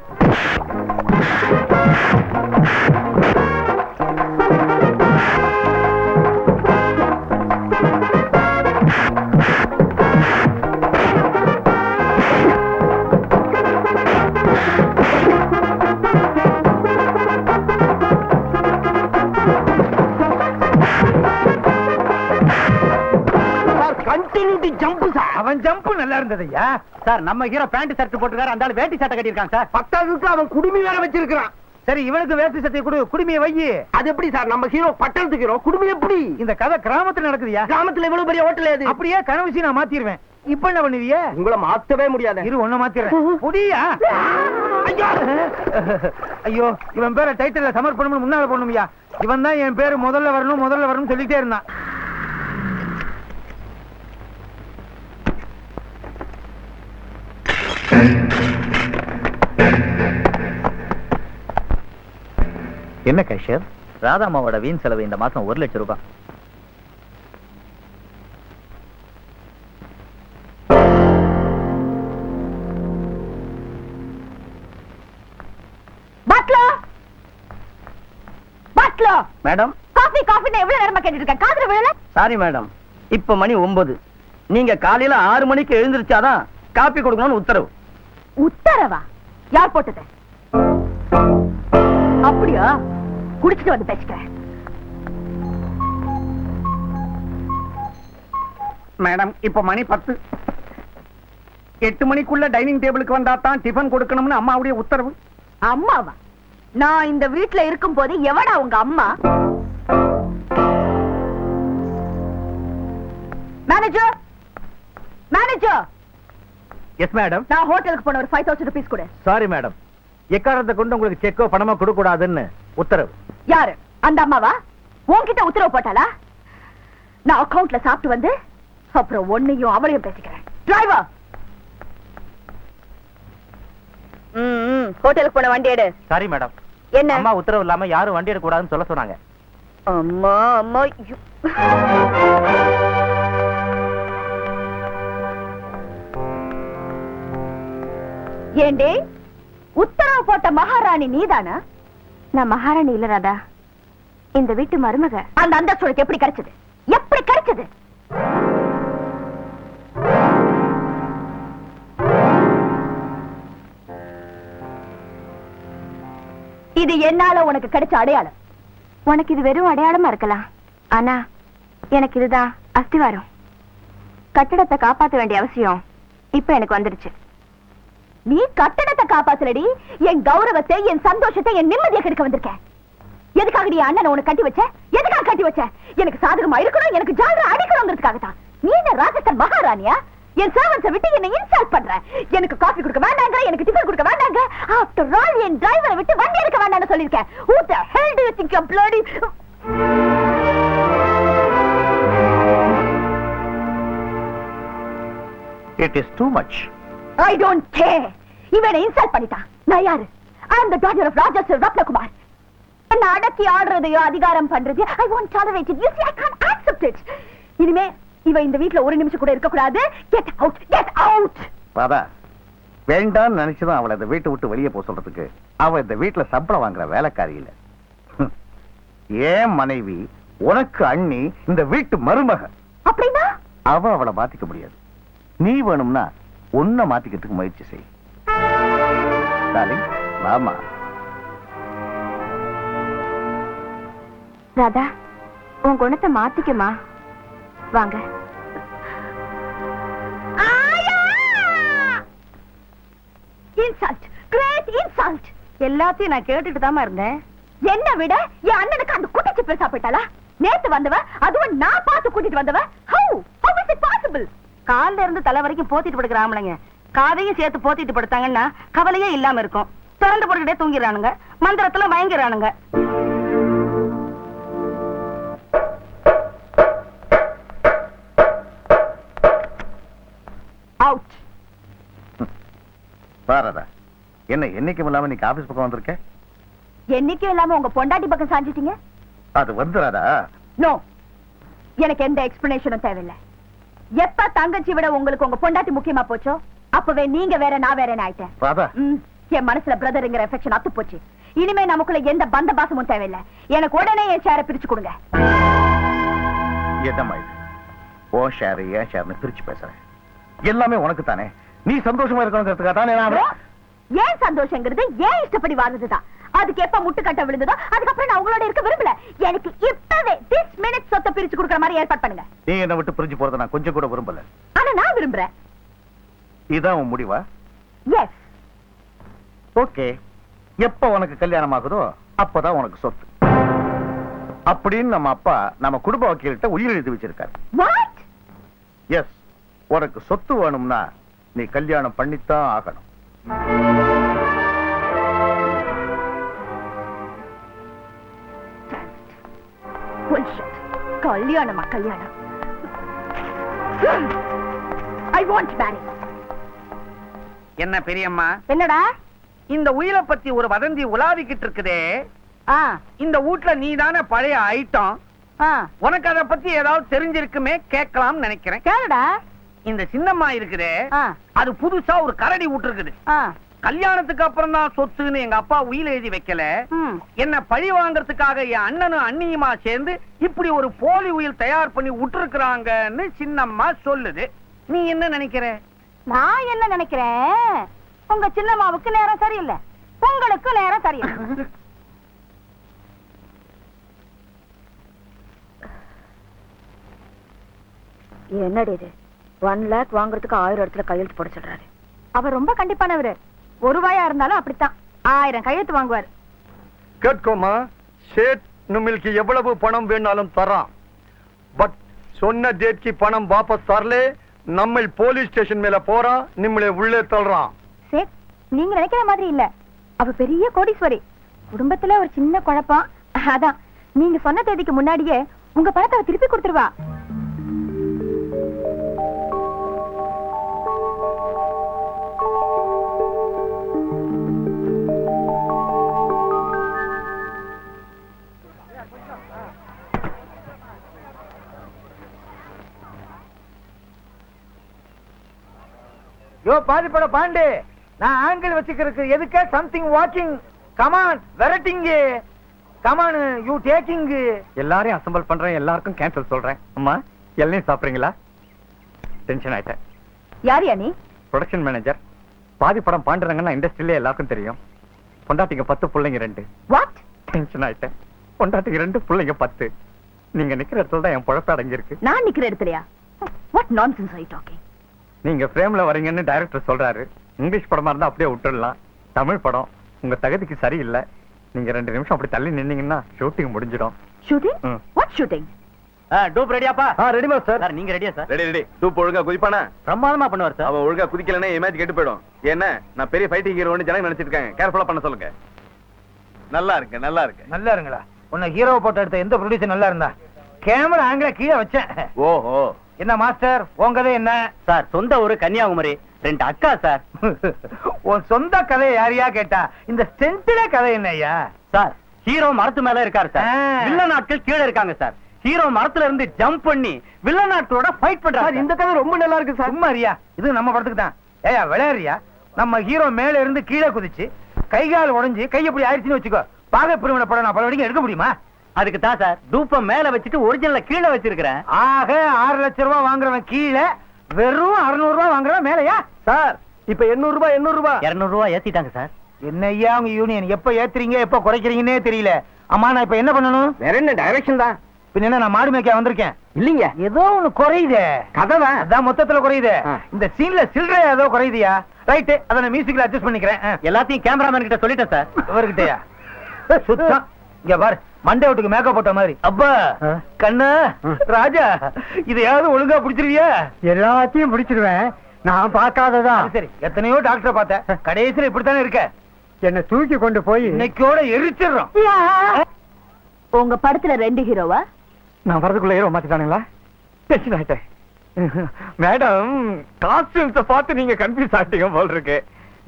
அவன் ஜம்ப் நல்லா இருந்ததையா சார், நம்ம ஹீரோ பேண்ட் ஷர்ட் போட்டுருக்காரு, அந்த ஆளு வேட்டி சட்டை கட்டியிருக்கான் சார். 10வது அவன் குடுமி வேற வச்சிருக்கான். சரி, இவனுக்கு வேட்டி சட்டை கொடு, குடுமியை வை. அது எப்படி சார்? நம்ம ஹீரோ பட்டணத்துக்கு ஹீரோ, குடுமி எப்படி? இந்த கதை கிராமத்துல நடக்குதுயா. கிராமத்துல இவ்வளவு பெரிய ஹோட்டல் ஏது? அப்படியே கனவுசி நான் மாத்திடுவேன். இப்ப என்ன பண்ணுவிய? உங்களை மாத்தவே முடியாது. இரு, ஒண்ணு மாத்திடுறேன். புடியா? ஐயோ, இவன் பேரை டைட்டில்ல சமர்ப்பணம் முன்னால போடணும்யா. இவன் தான் என் பேரு முதல்ல வரணும் சொல்லிட்டே இருந்தான். என்ன கேஷியர்? ராதாமாவோட வீண் செலவு இந்த மாசம் 1 லட்சம் ரூபாய். மேடம், காஃபி காஃபின்னு எவ்வளவு நேரமா கேட்டுட்டு இருக்கேன், காதுல விழல? சாரி மேடம், இப்ப மணி 9. நீங்க காலையில 6 மணிக்கு எழுந்திருச்சாதான் காப்பி கொடுக்கணும்னு உத்தரவு. உத்தரவா? யார் போட்டது? அப்படியா? குடிச்சிட்டு வந்து பேசிக்கிறேன். மேடம், இப்ப மணி 10. 8 மணிக்குள்ள டைனிங் டேபிளுக்கு வந்தா தான் டிபன் கொடுக்கணும்னு அம்மாவுடைய உத்தரவு. அம்மாவா? நான் இந்த வீட்டுல இருக்கும் போது எவடா உங்க அம்மா? Manager, yes madam. நான் ஹோட்டலுக்கு போன ஒரு 5000 rupees கொடு. சாரி மேடம், எக்காரணத்தை கொண்டு உங்களுக்கு செக்கோ பணமோ கொடுக்க கூடாதுன்னு உத்தரவு. யாரு அந்த அம்மாவா? உன்கிட்ட உத்தரவு போட்டாளா? நான் அக்கவுண்ட்ல சாப்பிட்டு வந்து அப்புறம் ஒன்னையும் அவளையும் பேசிக்கிறேன். டிரைவர், ஹோட்டலுக்கு போன வண்டி எடு. சாரி மேடம், என்ன அம்மா உத்தரவு இல்லாம யாரும் வண்டி எடுக்க கூடாதுன்னு சொல்ல சொன்னாங்க. அம்மா அம்மா ஐயோ. ஏண்டே, உத்தரவு போட்ட மகாராணி நீதானா? நான் மகாராணி இல்ல ராதா, இந்த வீட்டு மருமக. அந்த அந்தஸ்து உனக்கு எப்படி கிடைச்சது? எப்படி கிடைச்சது? இது என்னால உனக்கு கிடைச்ச அடையாளம். உனக்கு இது வெறும் அடையாளமா இருக்கலாம், ஆனா எனக்கு இதுதான் அஸ்திவாரம். கட்டடத்தை காப்பாற்ற வேண்டிய அவசியம் இப்ப எனக்கு வந்துருச்சு. நீ கட்டடத்தை காப்பாத்தலடி, என் கௌரவத்தை, என் சந்தோஷத்தை, என் நிம்மதியை கெடுக்க வந்திருக்க. எதுக்காக நீ அண்ணனை உனக்கு கட்டி வச்ச? எதுக்காக கட்டி வச்ச? எனக்கு சாதகமா இருக்கணும், எனக்கு ஜாலரா அடிக்கணும்ங்கிறதுக்காகத்தான். நீ என்ன ராஜஸ்தான் மகாராணியா? என் சர்வன்ஸை விட்டு என்ன இன்சல்ட் பண்ற. எனக்கு காபி கொடுக்க வேண்டாங்க, எனக்கு டிஃபன் கொடுக்க வேண்டாங்க. ஆஃப்டர் ஆல் என் டிரைவரை விட்டு வண்டி எடுக்க வேண்டாம்னு சொல்லிருக்கேன். Who the hell do you think you're bloody? It is too much. I don't care. இவனை இன்சல்ட் பண்ணிட்டான். நான் யாரு? I am the daughter of Raja Sir Ratnakumar. என்ன அடக்கி ஆடுறதையோ அதிகாரம் பண்றதையோ I won't tolerate it. You see, I can't accept it. இனிமே இவ இந்த வீட்ல ஒரு நிமிஷம் கூட இருக்க கூடாது. Get out, get out. Radha, வேண்டான்னு நினைச்சுதான் அவளை இந்த வீட்டை விட்டு வெளியே போக சொல்றதுக்கு. அவ இந்த வீட்டுல சம்பளம் வாங்குற வேலைக்காரி இல்ல. ஏன் மனைவி, உனக்கு அண்ணி, இந்த வீட்டு மருமக. அப்படின்னா அவளை மாத்திக்க முடியாது. நீ வேணும்னா உன்னை மாத்திக்கிறதுக்கு முயற்சி செய். டார்லிங், வாமா. ராதா, உன் குணத்தை மாத்திக்கமா. வாங்க. Insult, great insult. எல்லாத்தையும் நான் கேட்டுட்டு தாமா இருந்தேன். என்ன விட என் அண்ணனுக்கு அந்த குட்டிச்சு பெருசா போயிட்டாளா? நேத்து வந்தவ, அதுவும் நான் பார்த்து கூட்டிட்டு வந்தவ. How is it possible? கால்ல இருந்து தலை வரைக்கும் போத்திட்டு படுக்கிற ஆம்பளைங்க காதையும் சேர்த்து போத்திட்டு படுத்தாங்கன்னா கவலையே இல்லாம இருக்கும். திறந்து போட்டுக்கிட்டே தூங்கிடுறானுங்க, மந்திரத்துல மயங்கிறானுங்க. அவுட். பாரதா, என்ன என்னைக்கும் இல்லாம நீ ஆபீஸ் பக்கம் வந்திருக்க? என்னைக்கும் இல்லாம உங்க பொண்டாட்டி பக்கம் சாஞ்சிட்டீங்க. அது வந்துராதா? நோ, எனக்கு எந்த எக்ஸ்பிளனேஷனும் தேவையில்லை. எப்ப தங்கச்சி விட உங்களுக்கு உங்க பொண்டாட்டி முக்கியமா போச்சோ அப்பவே நீங்க வேற, நான் வேற ஆயிட்டேன். ராதா, என் மனசுல பிரதர்ங்கிற எஃபெக்ஷன் அத்து போச்சு. இனிமே நமக்குள்ள எந்த பந்த பாசமும் தேவையில்லை. எனக்கு உடனே என் ஷேரை பிரிச்சு கொடுங்க. என்னம்மா இது? ஓ ஷேர் ஏன் ஷேர்னு பிரிச்சு பேசுறேன். எல்லாமே உனக்கு தானே. நீ சந்தோஷமா இருக்கணுங்கிறதுக்காக தானே நான். ஏன் சந்தோஷங்கிறது ஏன் இஷ்டப்படி வாழ்ந்ததுதான். அதுக்கு எப்ப முட்டுக்கட்ட விழுந்ததோ அதுக்கப்புறம் நான் உங்களோட இருக்க விரும்பல. எனக்கு இப்பவே this minute சொத்தை பிரிச்சு கொடுக்கிற மாதிரி ஏற்பாடு பண்ணுங்க. நீ என்ன விட்டு பிரிஞ்சு போறத நான் கொஞ்சம் கூட விரும்பல. ஆனா நான் விரும்புறேன். இதான் உன் முடிவா? எஸ். ஓகே, எப்ப உனக்கு கல்யாணம் ஆகுதோ அப்பதான் உனக்கு சொத்து அப்படின்னு நம்ம அப்பா நம்ம குடும்ப வக்கீல்கிட்ட உயிர் எழுதி வச்சிருக்காரு. வாட்? எஸ், உனக்கு சொத்து வேணும்னா நீ கல்யாணம் பண்ணித்தான் ஆகணும். கல்யாணமா? கல்யாணம்? I want marry. என்ன பெரியம்மா, என்னடா? இந்த உயிரை பத்தி ஒரு வதந்தி உலாவிக்கிட்டு இருக்குதே. இந்த வீட்ல நீதானே பழைய ஐட்டம். உனக்கு அத பத்தி ஏதாவது தெரிஞ்சிருக்குமே, கேட்கலாம் நினைக்கிறேன். கேளுடா. இந்த சின்னம்மா இருக்குதே, அது புதுசா ஒரு கரடி விட்டுருக்குது. கல்யாணத்துக்கு அப்புறம் தான் சொத்துன்னு எங்க அப்பா உயிர் எழுதி வைக்கல. என்ன பழி வாங்கறதுக்காக என் அண்ணனும் அண்ணியுமா சேர்ந்து இப்படி ஒரு போலி உயில் தயார் பண்ணி விட்டுருக்காங்கன்னு சின்னம்மா சொல்லுது. நீ என்ன நினைக்கிற? நான் என்ன நினைக்கிறேன், உங்க சின்னம்மாவுக்கு நேரம் சரியில்லை, உங்களுக்கு நேரம் சரியில்லை. என்னடி இது? 1 lakh வாங்குறதுக்கு 1000 இடத்துல கையெழுத்து போட சொல்றாரு. அவர் ரொம்ப கண்டிப்பானவரு. ஒரு ரூபாயா இருந்தாலும் அப்படித்தான் 1000 கையெழுத்து வாங்குவார். கேட்கோமா, சேட் நம்மளுக்கு எவ்வளவு பணம் வேணாலும் தரான். பட் சொன்ன டேட்க்கு பணம் வாபஸ் தரலே நம்ம போலீஸ் ஸ்டேஷன் மேல போறான், நம்மளை உள்ளே தள்ளுறான். சேட், நீங்க நினைக்கிற மாதிரி இல்ல. அவ பெரிய கோடீஸ்வரி. குடும்பத்துல ஒரு சின்ன குழப்பம். அதான் நீங்க சொன்ன தேதிக்கு முன்னாடியே உங்க பணத்தை அவ திருப்பி கொடுத்துருவா. யோ பாதிப்பட பாண்டு, நான் ஆங்கிள் வச்சுக்கிறதுக்கு எதுக்கு சம்திங் வாக்கிங். கமான் வெரைட்டிங், கமான் யூ டேக்கிங். எல்லாரையும் அசம்பிள் பண்றேன், எல்லாருக்கும் கேன்சல் சொல்றேன். அம்மா எல்லாம் சாப்பிடுறீங்களா? டென்ஷன் ஆயிட்டேன். யார் நீ? Production manager. பாதி படம் பாண்டுறாங்கன்னா இண்டஸ்ட்ரியிலே எல்லாருக்கும் தெரியும். பொண்டாட்டிங்க 10, பிள்ளைங்க 2. வாட்? டென்ஷன் ஆயிட்டேன். பொண்டாட்டிங்க 2, பிள்ளைங்க 10. நீங்க நிக்கிற இடத்துல தான் என் பொழப்பு அடங்கி இருக்கு. நான் நிக்கிற இடத்துலயா? What nonsense are you talking? நீங்க ஃப்ரேம்ல வரீங்கன்னு டைரக்டர் சொல்றாரு. இங்கிலீஷ் படமா இருந்தா அப்படியே விட்டுடலாம். தமிழ் படம் உங்க தகுதிக்கு சரியில்லை. நீங்க 2 நிமிஷம் அப்படி தள்ளி நின்னீங்கன்னா ஷூட்டிங் முடிஞ்சிடும். ஷூட்டிங்? What shooting? டூப் ரெடியாப்பா? Ready master. சார் நீங்க ரெடியா சார்? Ready ready. டூப் ஒழுங்கா குதிப்பானா? பிரமாதமா பண்ணுவார் சார். அவன் ஒழுங்கா குதிக்கலன்னா மேட்ச் கெட்டு போயிடும். ஏன்னா நான் பெரிய ஃபைட்டிங் ஹீரோன்னு ஜனங்க நினைச்சிட்டு இருக்காங்க. கேர்ஃபுல்லா பண்ண சொல்லுங்க. நல்லா இருக்கு, நல்லா இருக்கு. நல்லா இருங்களா? உன்னை ஹீரோ போட்டோ எடுத்த எந்த ப்ரொடியூசர் நல்லா இருந்தா? கேமரா ஆங்கில கீழே வச்சேன். ஓஹோ. என்ன மாஸ்டர் உன் கதை என்ன? சார் சொந்த ஊரு கன்னியாகுமரி, 2 அக்கா சார். உன் சொந்த கதையை யாரையா கேட்டா? இந்த ஸ்டென்ட்ல கதை என்னய்யா? சார் ஹீரோ மரத்து மேல இருக்காரு சார். வில்லன் நாட்கள் கீழே இருக்காங்க சார். ஹீரோ மரத்துல இருந்து ஜம்ப் பண்ணி வில்லன் நாட்களோட ஃபைட் பண்றாரு. இந்த கதை ரொம்ப நல்லா இருக்கு சார். சும்மா அறியா, இது நம்ம படத்துக்கு தான். ஏயா விளையாடுறியா? நம்ம ஹீரோ மேல இருந்து கீழே குதிச்சு கை கால் உடைஞ்சு கை எப்படி ஆயிடுச்சுன்னு வச்சுக்கோ. பாக பிரிவின படம் நான் பல வரைக்கும் எடுக்க முடியுமா? அதுக்கு தான் சார் டூப்ப மேல வச்சுட்டு ஒரிஜினல கீழே வச்சிருக்கிறேன். ஆக 6 லட்சம் ரூபாய் வாங்குறவன் கீழே, வெறும் 600 ரூபாய் வாங்குறவன் மேலையா? சார் இப்ப 800 ரூபாய் 800 ரூபாய் 200 ரூபாய் ஏத்திட்டாங்க சார். என்னய்யா உங்க யூனியன்? எப்ப ஏத்துறீங்க எப்ப குறைக்கிறீங்கன்னே தெரியல. அம்மா நான் இப்ப என்ன பண்ணணும்? வேற என்ன டைரக்ஷன் தான். பின்ன என்ன, நான் மாடு மேய்க்க வந்திருக்கேன் இல்லீங்க, ஏதோ ஒண்ணு குறையுதே. கதை தான். அதான் மொத்தத்துல குறையுது. ஆ. இந்த சீன்ல சில்லறை ஏதோ குறையுதுயா. ரைட், அத நான் மியூசிக்ல அட்ஜஸ்ட் பண்ணிக்கிறேன். எல்லாத்தையும் கேமராமேன் கிட்ட சொல்லிட்டேன் சார். இவர்கிட்டயா? சுத்தம். இங்க பாரு, மண்டே விட்டுக்கு மேக்கப் போட்ட மாதிரி. அப்பா கண்ணா ராஜா, இதையாவது ஒழுங்கா பிடிச்சிருவியா? எல்லாத்தையும் பிடிச்சிருவேன். நான் பார்க்காததா? சரி, எத்தனையோ டாக்டர் பார்த்தேன், கடைசியில இப்படித்தானே இருக்க. என்ன தூக்கி கொண்டு போய் இன்னைக்கோட எரிச்சிடுறோம். உங்க படத்துல 2 ஹீரோவா? நான் வரதுக்குள்ள ஹீரோ மாத்திட்டானுங்களா? டென்ஷன் ஆயிட்டேன். மேடம் காஸ்டியூம்ஸ பார்த்து நீங்க கன்ஃபியூஸ் ஆயிட்டீங்க போல் இருக்கு.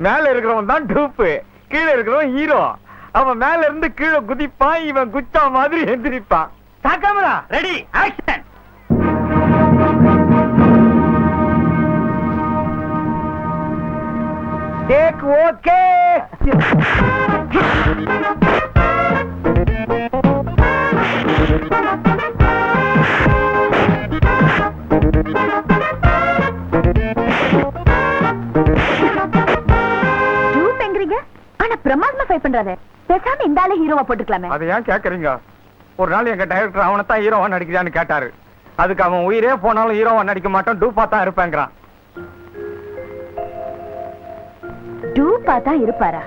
மேல இருக்கிறவன் தான் டூப்பு, கீழே இருக்கிறவன் ஹீரோ. அவன் மேல இருந்து கீழே குதிப்பான், இவன் குச்சா மாதிரி எந்திரிப்பான். Camera ready action. Take okay. ஆனா பிரமாதமா ஃபைட் பண்றாரு. பேசாம இந்த ஆளு ஹீரோவா போட்டுக்கலாமே. அதை ஏன் கேக்குறீங்க? ஒரு நாள் எங்க டைரக்டர் அவனைத்தான் ஹீரோவா நடிக்கிறான்னு கேட்டாரு. அதுக்கு அவன் உயிரே போனாலும் ஹீரோவா நடிக்க மாட்டான், டூப்பா தான் இருப்பேங்கிறான். டூப்பா தான் இருப்பாரா?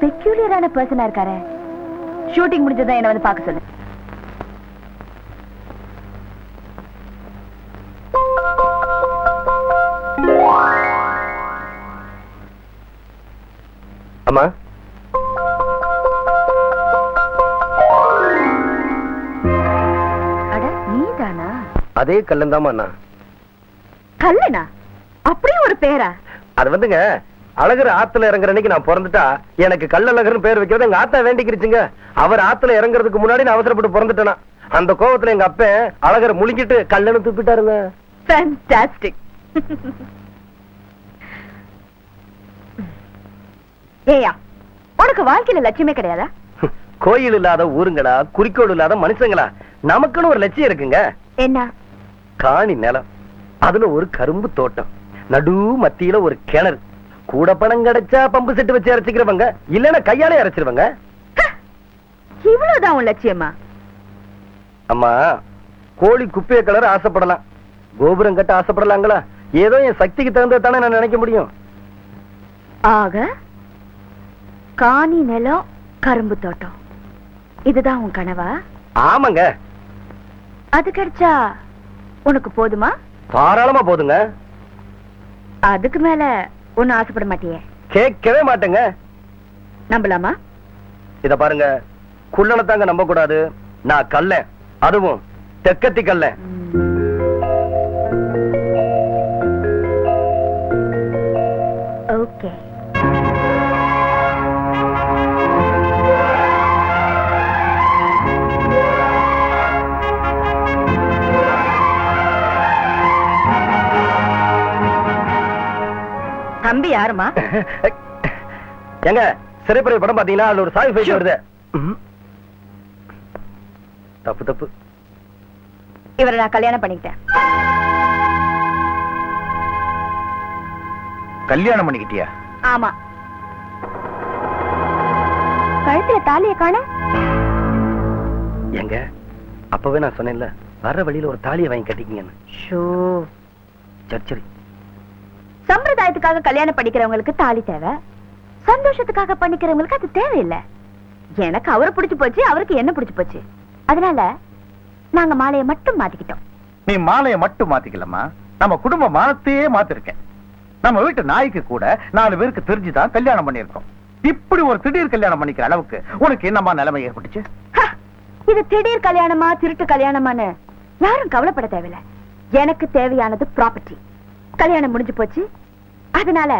பெக்யூலியரான பர்சனா இருக்காரு. ஷூட்டிங் முடிஞ்சதான் என்ன வந்து பார்க்க சொல்லு. அம்மா அட நீதானா? அதே கல்லந்தாமா அண்ணா. கல்லனா? அப்படியே ஒரு பேரா? அது வந்துங்க, அழகர் ஆத்துல இறங்குற அன்னைக்கு நான் பிறந்துட்டா எனக்கு கல்லழகர்னு பேர் வைக்கிறது எங்க ஆத்தா வேண்டிக்கிருச்சுங்க. அவர் ஆத்துல இறங்குறதுக்கு முன்னாடி நான் அவசரப்பட்டு பிறந்துட்டேனா. அந்த கோவத்துல எங்க அப்ப அழகரை முழுங்கிட்டு கல்லணு தூப்பிட்டாருங்க. ஃபேன்டாஸ்டிக். ஏயா, உனக்கு வாழ்க்கையில லட்சியமே கிடையாதா? கோயில் இல்லாத ஊருங்களா, குறிக்கோள் இல்லாத மனுஷங்களா? நமக்குன்னு ஒரு லட்சியம் இருக்குங்க. என்ன? காணி நிலம், அதுல ஒரு கரும்பு தோட்டம், நடு மத்தியில ஒரு கிணறு. கூட பணம் கிடைச்சா பம்பு செட்டு வச்சு அரைச்சிக்கிறவங்க, இல்லன்னா கையாலே அரைச்சிருவாங்க. இவ்வளவுதான் உன் லட்சியமா? அம்மா, கோழி குப்பைய கலர் ஆசைப்படலாம், கோபுரம் கட்ட ஆசைப்படலாங்களா? ஏதோ என் சக்திக்கு தகுந்தது தானே நான் நினைக்க முடியும். ஆக காணி நிலம், கரும்பு தோட்டம், இதுதான் உன் கனவா? ஆமாங்க. அது கிடைச்சா உனக்கு போதுமா? தாராளமா போதுங்க. அதுக்கு மேல ஒன்னும் ஆசைப்பட மாட்டியே? கேட்கவே மாட்டேங்க. நம்பலாமா? இத பாருங்க, குள்ளனை தாங்க நம்ப கூடாது. நான் கள்ளன், அதுவும் தெக்கத்தி கள்ளன். ஓகே. தம்பி யாருமா? எங்க சிறைப்படை படம் பாத்தீங்கன்னா அதுல ஒரு சாமி ஃபைட் வருது. தப்பு தப்பு. இவரை நான் கல்யாணம் பண்ணிக்கிட்டேன். கல்யாணம் பண்ணிக்கிட்டியா? ஆமா. கழுத்துல தாலியை காண? எங்க அப்பவே நான் சொன்னேன்ல, வர வழியில ஒரு தாலியை வாங்கி கட்டிக்கிங்கன்னு. சரி சரி. சம்பிரதாயத்துக்காக கல்யாணம் பண்ணிக்கிறவங்களுக்கு தாலி தேவை, சந்தோஷத்துக்காக பண்ணிக்கிறவங்களுக்கு அது தேவையில்லை. எனக்கு அவரை பிடிச்சு போச்சு, அவருக்கு என்ன பிடிச்சு போச்சு. அதனால நாங்க மாலையை மட்டும் மாத்திக்கிட்டோம். நீ மாலையை மட்டும் மாத்திக்கலமா, நம்ம குடும்ப மானத்தையே மாத்திருக்கேன். நம்ம வீட்டு நாய்க்கு கூட 4 பேருக்கு தெரிஞ்சுதான் கல்யாணம் பண்ணிருக்கோம். இப்படி ஒரு திடீர் கல்யாணம் பண்ணிக்கிற அளவுக்கு உனக்கு என்னமா நிலைமை ஏற்பட்டுச்சு? இது திடீர் கல்யாணமா திருட்டு கல்யாணமான்னு யாரும் கவலைப்பட தேவையில்லை. எனக்கு தேவையானது ப்ராப்பர்ட்டி. கல்யாணம் முடிஞ்சு போச்சு, அதனால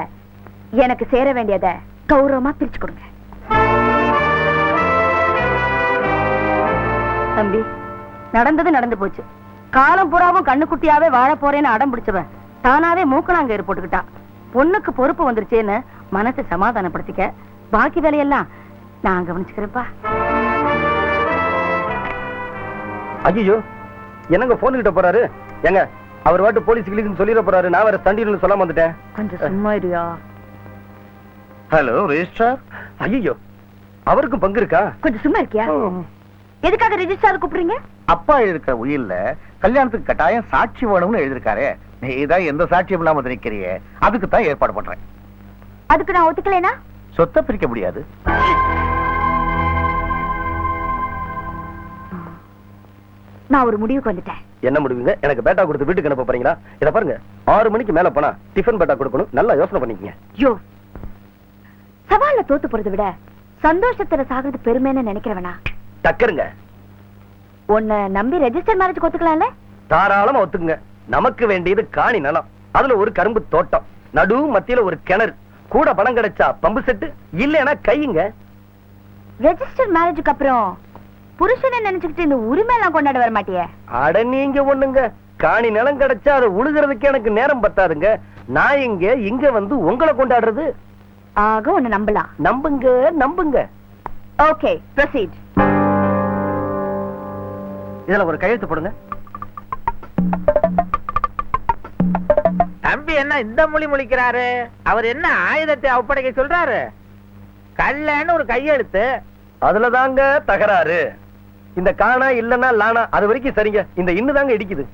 எனக்கு சேர வேண்டியதை கௌரவமா பிரிச்சு கொடுங்க. தம்பி, நடந்தது நடந்து போச்சு. காலம் புறாவும் கண்ணுக்குட்டியாவே வாழ போறேன்னு அடம் பிடிச்சவன் தானாவே மூக்கணாங்கயிறு போட்டுக்கிட்டான். பொண்ணுக்கு பொறுப்பு வந்துருச்சேன்னு மனசை சமாதானப்படுத்திக்க. பாக்கி வேலையெல்லாம் நான் கவனிச்சுக்கிறேன்ப்பா. ஐயோ, என்னங்க போன் கிட்ட போறாரு? எங்க அவர் வாட்டு போலீஸ் கிளீஸ்னு சொல்லிட போறாரு. நான் வேற தண்டின்னு சொல்லாம வந்துட்டேன். கொஞ்சம் சும்மா இருயா. Hello registrar. ஐயோ, அவருக்கும் பங்கு இருக்கா? கொஞ்சம் சும்மா இருக்கியா? எதுக்காக ரெஜிஸ்ட்ரார் கூப்பிடுறீங்க? அப்பா எழுதிருக்கிற உயில்ல கல்யாணத்துக்கு கட்டாயம் சாட்சி வேணும்னு எழுதிருக்காரு. நீதான் எந்த சாட்சியும் இல்லாம நிக்கிறியே, அதுக்கு தான் ஏற்பாடு பண்றேன். அதுக்கு நான் ஒத்துக்கலைனா சொத்தை பிரிக்க முடியாது. நான் ஒரு முடிவுக்கு வந்துட்டேன். என்ன முடிவுங்க? எனக்கு பேட்டா கொடுத்து வீட்டுக்கு அனுப்ப போறீங்களா? இத பாருங்க, 6 மணிக்கு மேல போனா டிஃபன் பேட்டா கொடுக்கணும். நல்லா யோசனை பண்ணிக்கங்க. யோ, சவால்ல தோத்து போறதை விட சந்தோஷத்துல சாகிறது பெருமைன்னு நினைக்கிறவனா? டக்கருங்க. உன்னை நம்பி ரெஜிஸ்டர் மேரேஜ் ஒத்துக்கலாம்ல? தாராளமா ஒத்துக்குங்க. நமக்கு வேண்டியது காணி நிலம், அதுல ஒரு கரும்பு தோட்டம், நடு மத்தியில ஒரு கிணறு, கூட பணம் கிடைச்சா பம்பு செட்டு, இல்லைன்னா கையுங்க. ரெஜிஸ்டர் மேரேஜுக்கு அப்புறம் புருஷனை நினைச்சுக்கிட்டு இந்த உரிமை எல்லாம் கொண்டாட வர மாட்டியே? அட நீங்க ஒண்ணுங்க, காணி நிலம் கிடைச்சா அதை உழுகிறதுக்கு எனக்கு நேரம் பத்தாதுங்க. நான் இங்க வந்து உங்களை கொண்டாடுறது. ஆக உன்னை நம்பலாம். நம்புங்க நம்புங்க. Okay, proceed. இதுல ஒரு கையெழுத்து போடுங்க. தம்பி என்ன இந்த மொழி முழிக்கிறாரு? அவர் என்ன ஆயுதத்தை ஒப்படைக்க சொல்றாரு? கல்லன்னு ஒரு கையெழுத்து. அதுலதாங்க தகராறு. இந்த காணா இல்லன்னா லானா அது வரைக்கும் சரிங்க. இந்த இன்னு தாங்க இடிக்குது.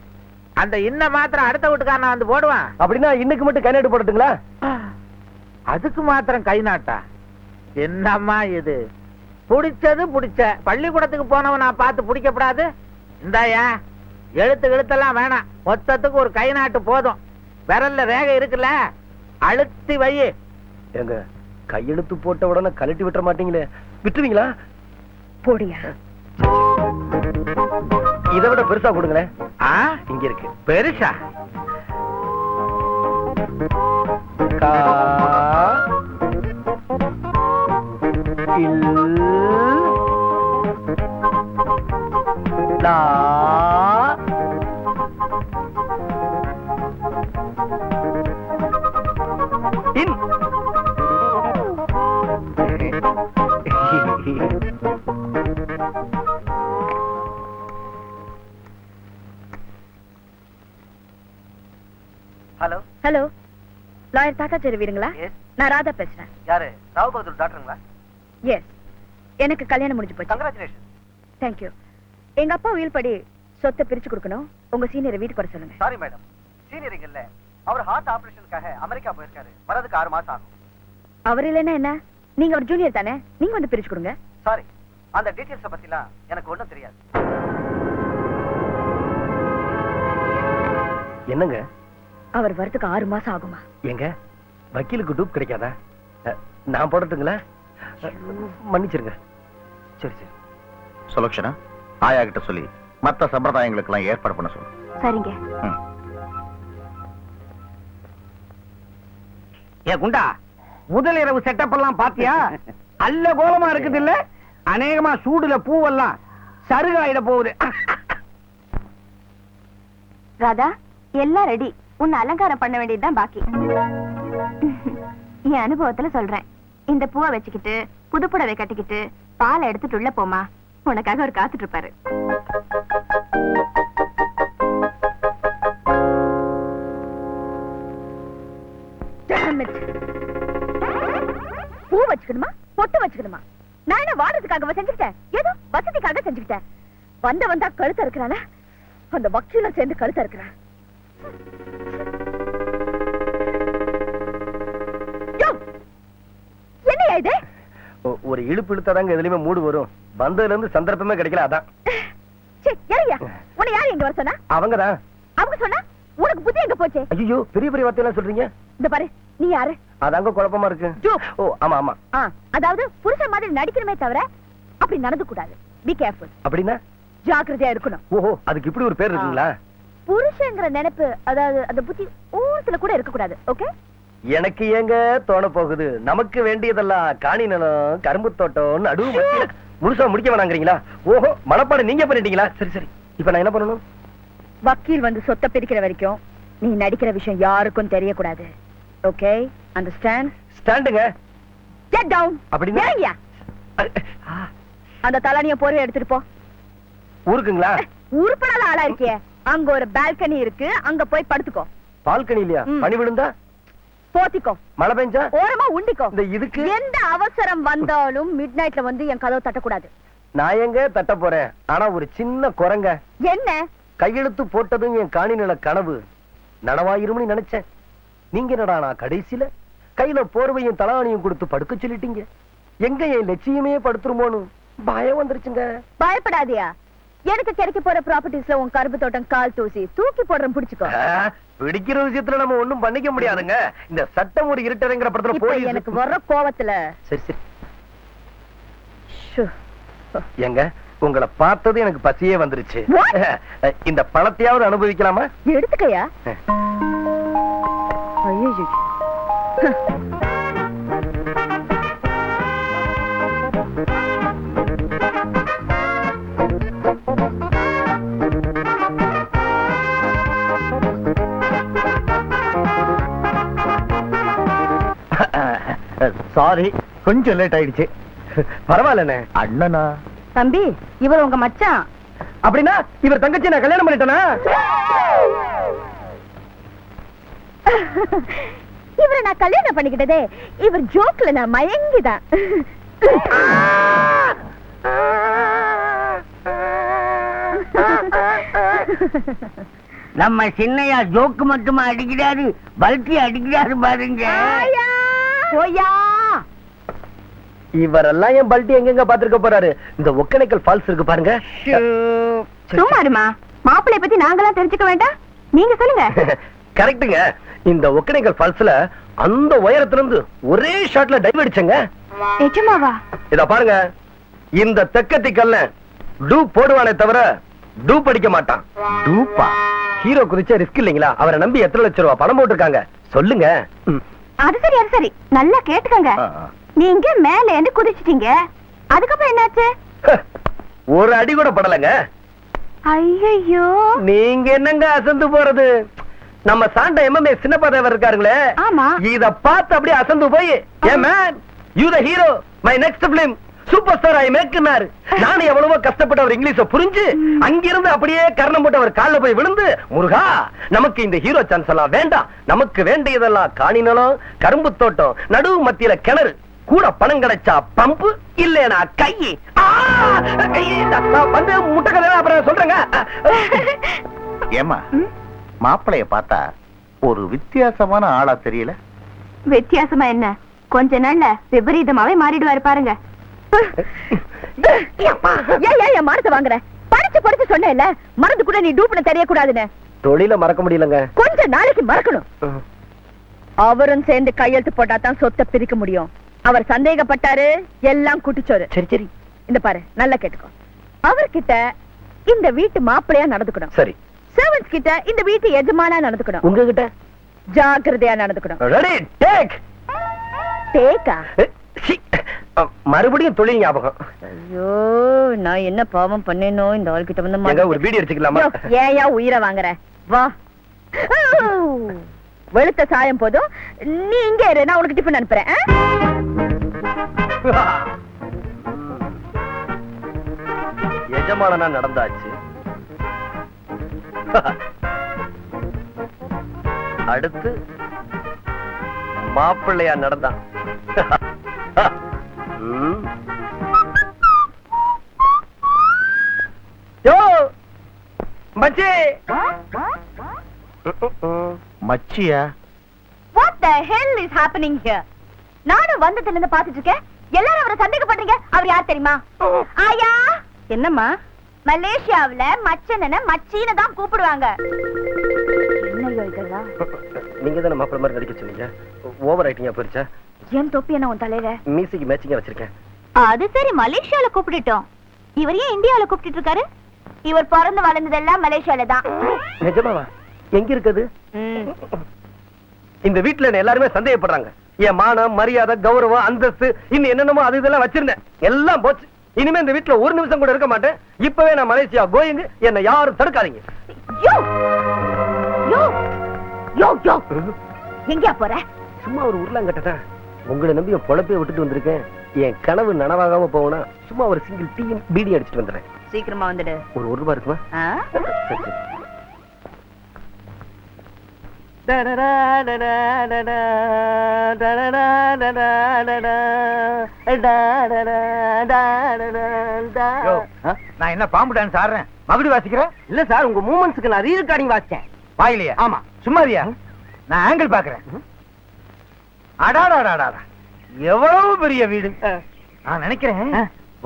அந்த இன்ன மாத்திரம் அடுத்த வீட்டுக்காரன் வந்து போடுவான். அப்படின்னா இன்னைக்கு மட்டும் கை நாட்டு போடட்டுங்களா? அதுக்கு மாத்திரம் கை நாட்டா? என்னம்மா இது? புடிச்சது புடிச்ச பள்ளிக்கூடத்துக்கு போனவன் நான் பார்த்து பிடிக்கப்படாது. இந்தாயா, எழுத்தெல்லாம் வேணாம், மொத்தத்துக்கு ஒரு கை நாட்டு போதும். விரல்ல ரேகை இருக்குல்ல, அழுத்தி வை. எங்க கையெழுத்து போட்ட உடனே கழட்டி விட்டுற மாட்டீங்களே, விட்டுவீங்களா? போடியா. இதை விட பெருசா கொடுங்களேன். இங்க இருக்கு பெருசா. கா இல் லா இன். ஹலோ ஹலோ, லாயர் தாத்தாச்சாரி வீடுங்களா? நான் ராதா பேசுறேன். யாரு? ராவ் பகதூர் டாக்டருங்களா? எஸ், எனக்கு கல்யாணம் முடிஞ்சு போச்சு. கங்க்ராச்சுலேஷன். தேங்க்யூ. எங்க அப்பா உயில் படி சொத்தை பிரிச்சு கொடுக்கணும். உங்க சீனியரை வீட்டுக்கு வர சொல்லுங்க. சாரி மேடம், சீனியர் இல்ல. அவர் ஹார்ட் ஆபரேஷனுக்காக அமெரிக்கா போயிருக்காரு. வரதுக்கு 6 மாசம் ஆகும். அவர் இல்லைன்னா என்ன? நீங்க ஒரு ஜூனியர் தானே, நீங்க வந்து பிரிச்சு கொடுங்க. சாரி, அந்த டீடைல்ஸ் பத்திலாம் எனக்கு ஒண்ணும் தெரியாது. என்னங்க? அவர் வரதுக்கு 6 மாசம் ஆகுமா? எங்க வக்கீலுக்கு டூப் கிடைக்காதா? நான் போடட்டுங்களா? மன்னிச்சிருங்க. சரி சரி. சுலக்ஷனா, ஆயா கிட்ட சொல்லி மத்த சம்பிரதாயங்களுக்கு எல்லாம் ஏற்பாடு பண்ண சொல்லு. சரிங்க. ஏ குண்டா, முதல் இரவு செட்டப் எல்லாம் பாத்தியா? அல்ல கோலமா இருக்குது இல்ல? அநேகமா சூடுல பூவெல்லாம் சருகாயிட போகுது. ராதா, எல்லாம் ரெடி. உன்னை அலங்காரம் பண்ண வேண்டியதுதான் பாக்கி. என் அனுபவத்துல சொல்றேன். இந்த பூவை வச்சுக்கிட்டு புதுப்புடவை கட்டிக்கிட்டு பாலை எடுத்துட்டு உள்ள போமா. உனக்காக ஒரு காத்துட்டு இருப்பாரு. பூ வச்சுக்கணுமா பொட்டு வச்சுக்கணுமா? நான் என்ன வாடுறதுக்காக செஞ்சுக்கிட்டேன்? ஏதோ வசதிக்காக செஞ்சுக்கிட்டேன். வந்தா கழுத்த இருக்கிறான அந்த வக்கீல சேர்ந்து கழுத்த இருக்கிறான். என்னையா இது? ஒரு இழுப்பு இழுத்தாதாங்க எதுலயுமே மூடு வரும். வந்ததுல இருந்து சந்தர்ப்பமே கிடைக்கல. அதான் உன்னை யாரு எங்க வர சொன்னா? அவங்கதான். அவங்க சொன்னா உனக்கு புத்தி எங்க போச்சு? ஐயோ, பெரிய பெரிய வார்த்தையெல்லாம் சொல்றீங்க. இந்த பாரு, நீ யாரு? அதாங்க குழப்பமா இருக்கு. ஓ ஆமா ஆமா. அதாவது புருஷன் மாதிரி நடிக்கணுமே தவிர அப்படி நடந்து கூடாது. Be careful. அப்படின்னா ஜாக்கிரதையா இருக்கணும். ஓஹோ, அதுக்கு இப்படி ஒரு பேர் இருக்குங்களா? புருஷங்கிற நினைப்பு, அதாவது அந்த புத்தி ஊர்ல கூட இருக்க கூடாது. ஓகே? எனக்கு ஏங்க தோண போகுது? நமக்கு வேண்டியதெல்லாம் காணி நிலம், கரும்பு தோட்டம், நடுவு மத்தியில முழுசா முடிக்க வேணாங்கிறீங்களா? ஓஹோ, மனப்பாடம் நீங்க பண்ணிட்டீங்களா? சரி சரி, இப்ப நான் என்ன பண்ணணும்? வக்கீல் வந்து சொத்தை பிரிக்கிற வரைக்கும் நீ நடிக்கிற விஷயம் யாருக்கும் தெரியக்கூடாது. ஓகே? அண்டர்ஸ்டாண்ட்? ஸ்டாண்டுங்க. Get down. அப்படின்னா இறங்கியா? அந்த தலானிய போர்வை எடுத்துட்டு போ. ஊருக்குங்களா? உருப்படாத ஆளா இருக்கியே. அங்க ஒரு பால்கனி இருக்கு, அங்க போய் படுத்துக்கோ. பால்கனி இல்லையா? பனி விழுந்தா? போத்திக்கோ. மழை பெஞ்சா? ஓரமா உண்டிக்கோ. இந்த இதுக்கு எந்த அவசரம் வந்தாலும் மிட் நைட்ல வந்து என் கதவை தட்டக்கூடாது. நான் எங்க தட்ட போறேன்? ஆனா ஒரு சின்ன குரங்க. என்ன? கையெழுத்து போட்டதும் என் காணி நில கனவு நனவாயிரும்னு நினைச்சேன். நீங்க என்னடா நான் கடைசியில கையில போர்வையும் தலானியும் கொடுத்து படுக்க சொல்லிட்டீங்க. எங்க என் லட்சியமே படுத்துருமோன்னு பயம் வந்துருச்சுங்க. பயப்படாதியா, எனக்கு கிடைக்க போற ப்ராப்பர்ட்டிஸ்ல உன் கரும்பு தோட்டம் கால் தூசி தூக்கி போடுறேன், பிடிச்சுக்கோ. பிடிக்கிற விஷயத்துல நம்ம ஒண்ணும் பண்ணிக்க முடியாதுங்க. இந்த சட்டம் ஒரு இருட்டரைங்கிற படத்துல இப்ப போய் எனக்கு வர்ற கோவத்துல. சரி சரி. எங்க உங்களை பார்த்தது எனக்கு பசியே வந்துருச்சு. இந்த பழத்தையாவது அனுபவிக்கலாமா? எடுத்துக்கையா. ஐயோ, சாரி, கொஞ்சம் லேட் ஆயிடுச்சு. பரவாயில்லண்ணே. அண்ணனா? தம்பி, இவர் உங்க மச்சான். அப்படின்னா இவர் தங்கச்சி நான் கல்யாணம் பண்ணிட்டேனா? இவரை நான் கல்யாணம் பண்ணிக்கிட்டதே இவர் ஜோக்ல நான் மயங்கிதான். நம்ம சின்னையா ஜோக்கு மட்டுமா அடிக்கிறாரு, பல்கி அடிக்கிறாரு பாருங்க. இவரெல்லாம் என் பல்ட்டி எங்கெங்க பாத்துருக்க போறாரு? இந்த ஒக்கனைக்கல் ஃபால்ஸ் இருக்கு பாருங்க. சும்மாருமா, மாப்பிள்ளைய பத்தி நாங்கெல்லாம் தெரிஞ்சுக்க வேண்டாம், நீங்க சொல்லுங்க. கரெக்டுங்க. இந்த ஒக்கனைக்கல் ஃபால்ஸ்ல அந்த உயரத்துல இருந்து ஒரே ஷாட்ல டைவ் அடிச்சங்க. நிஜமாவா? இத பாருங்க, இந்த தெக்கத்தி கல்ல டூப் போடுவானே தவிர டூப் அடிக்க மாட்டான். டூப்பா? ஹீரோ குதிச்ச ரிஸ்க் இல்லீங்களா? அவரை நம்பி எத்தனை லட்சம் ரூபாய் பணம் போட்டிருக்காங்க சொல்லுங்க. அது சரி, அது சரி, நல்லா கேட்டுக்கங்க. நீங்க மேல இருந்து குதிச்சிட்டீங்க, அதுக்கப்புறம் என்னாச்சு? ஒரு அடி கூட படலங்க. ஐயோ, நீங்க என்னங்க அசந்து போறது? நம்ம சாண்ட எம்எம்ஏ சின்னப்பாதவர் இருக்காருங்களே, ஆமா, இத பார்த்து அப்படியே அசந்து போய், hey man, you the hero, my next film, super star I மேக்னாரு. நானும் எவ்வளவோ கஷ்டப்பட்டு அவர் இங்கிலீஷ புரிஞ்சு அங்கிருந்து அப்படியே கர்ணம் போட்டு அவர் கால்ல போய் விழுந்து, முருகா நமக்கு இந்த ஹீரோ சான்ஸ் எல்லாம் வேண்டாம், நமக்கு வேண்டியதெல்லாம் காணி நிலம், கரும்பு தோட்டம், நடுவு மத்தியில கிணறு, கூட பணம் கிடைச்சா பம்பு, இல்லனா கை. வந்து முட்டை கதை அப்புறம் சொல்றேங்க. ஏமா, மாப்பிளைய பார்த்தா ஒரு வித்தியாசமான ஆளா தெரியல? வித்தியாசமா என்ன, கொஞ்ச நாள்ல விபரீதமாவே மாறிடுவாரு பாருங்க. ஏன் மானத்தை வாங்குற? படிச்சு படிச்சு சொன்ன இல்ல, மறந்து கூட நீ டூப்னு தெரியக்கூடாதுன்னு. தொழில மறக்க முடியலங்க. கொஞ்ச நாளைக்கு மறக்கணும். அவரும் சேர்ந்து கையெழுத்து போட்டா தான் சொத்தை பிரிக்க முடியும். அவர் சந்தேகப்பட்டாரு, எல்லாம் குட்டிச்சோறு. சரி சரி, இந்த பாரு, நல்லா கேட்டுக்கோ. அவர்கிட்ட இந்த வீட்டு மாப்பிள்ளையா நடந்துக்கணும். சரி. சர்வன்ஸ் கிட்ட இந்த வீட்டு எஜமானா நடந்துக்கணும். உங்ககிட்ட ஜாக்கிரதையா நடந்துக்கணும். Ready take. டேக்கா? மறுபடியும் தொழில் ஞாபகம். ஐயோ, நான் என்ன பாவம் பண்ணேனோ இந்த ஆள்கிட்ட வந்து. எங்க ஒரு பீடி அடிச்சுக்கலாமா? ஏயா உயிரை வாங்குற? வா. வெளுத்த சாயம் போதும், நீ இங்க இரு, நான் உனக்கு டிஃபன் அனுப்புறேன். எஜமானனா நடந்தாச்சு. அடுத்து மாப்பிள்ளையா நடந்தான். யோ மச்சி. மச்சியா? What the hell is happening here? நானும் வந்ததுல இருந்து பாத்துட்டு இருக்கேன். எல்லாரும் அவரை சந்தேகப்படுறீங்க. அவர் யார் தெரியுமா? ஆயா. என்னம்மா? மலேசியாவுல மச்சனன மச்சீன தான் கூப்பிடுவாங்க. என்ன இதெல்லாம்? நீங்க தான மாப்பிள்ளை மாதிரி நடிக்க சொன்னீங்க. ஓவர் ரைட்டிங்கா போயிருச்சா? ஏன் தொப்பி என்ன உன் தலையில? மீசிக்கு மேட்சிங்கா வச்சிருக்கேன். அது சரி, மலேசியால கூப்பிட்டுட்டோம். இவர் ஏன் இந்தியாவுல கூப்பிட்டு இருக்காரு? இவர் பிறந்து வளர்ந்ததெல்லாம் மலேசியால தான். நிஜமாவா? எங்க இருக்குது? இந்த வீட்டுல எல்லாருமே சந்தேகப்படுறாங்க. என் மானம், மரியாதை, கௌரவம், அந்தஸ்து, இன்னும் என்னென்னமோ அது இதெல்லாம் வச்சிருந்தேன். எல்லாம் போச்சு. இனிமே இந்த வீட்டுல ஒரு நிமிஷம் கூட இருக்க மாட்டேன். இப்பவே நான் மலேசியா கோயிங். என்ன யாரும் தடுக்காதீங்க. யோ யோ யோ யோ, எங்கயா போற? சும்மா ஒரு உருளாங்கட்டதான். உங்களை நம்பி என் பொழப்பைய விட்டுட்டு வந்திருக்கேன். என் கனவு நனவாகாம போகணும். சும்மா ஒரு சிங்கிள் டீயும் பீடி அடிச்சுட்டு வந்துடுறேன். சீக்கிரமா வந்துடு. ஒரு ரூபாய் இருக்குமா? சரி சரி. நான் என்ன பாம்பு டான்ஸ் ஆடுறேன்? மகுடி வாசிக்கிறேன்? இல்ல சார், உங்க மூமெண்ட்ஸ்க்கு நான் ரீரெக்கார்டிங் வாசிச்சேன். வாயிலையா? ஆமா. சும்மாரியா? நான் ஆங்கிள் பாக்குறேன். அடாடாடாடா, எவ்வளவு பெரிய வீடு. நான் நினைக்கிறேன்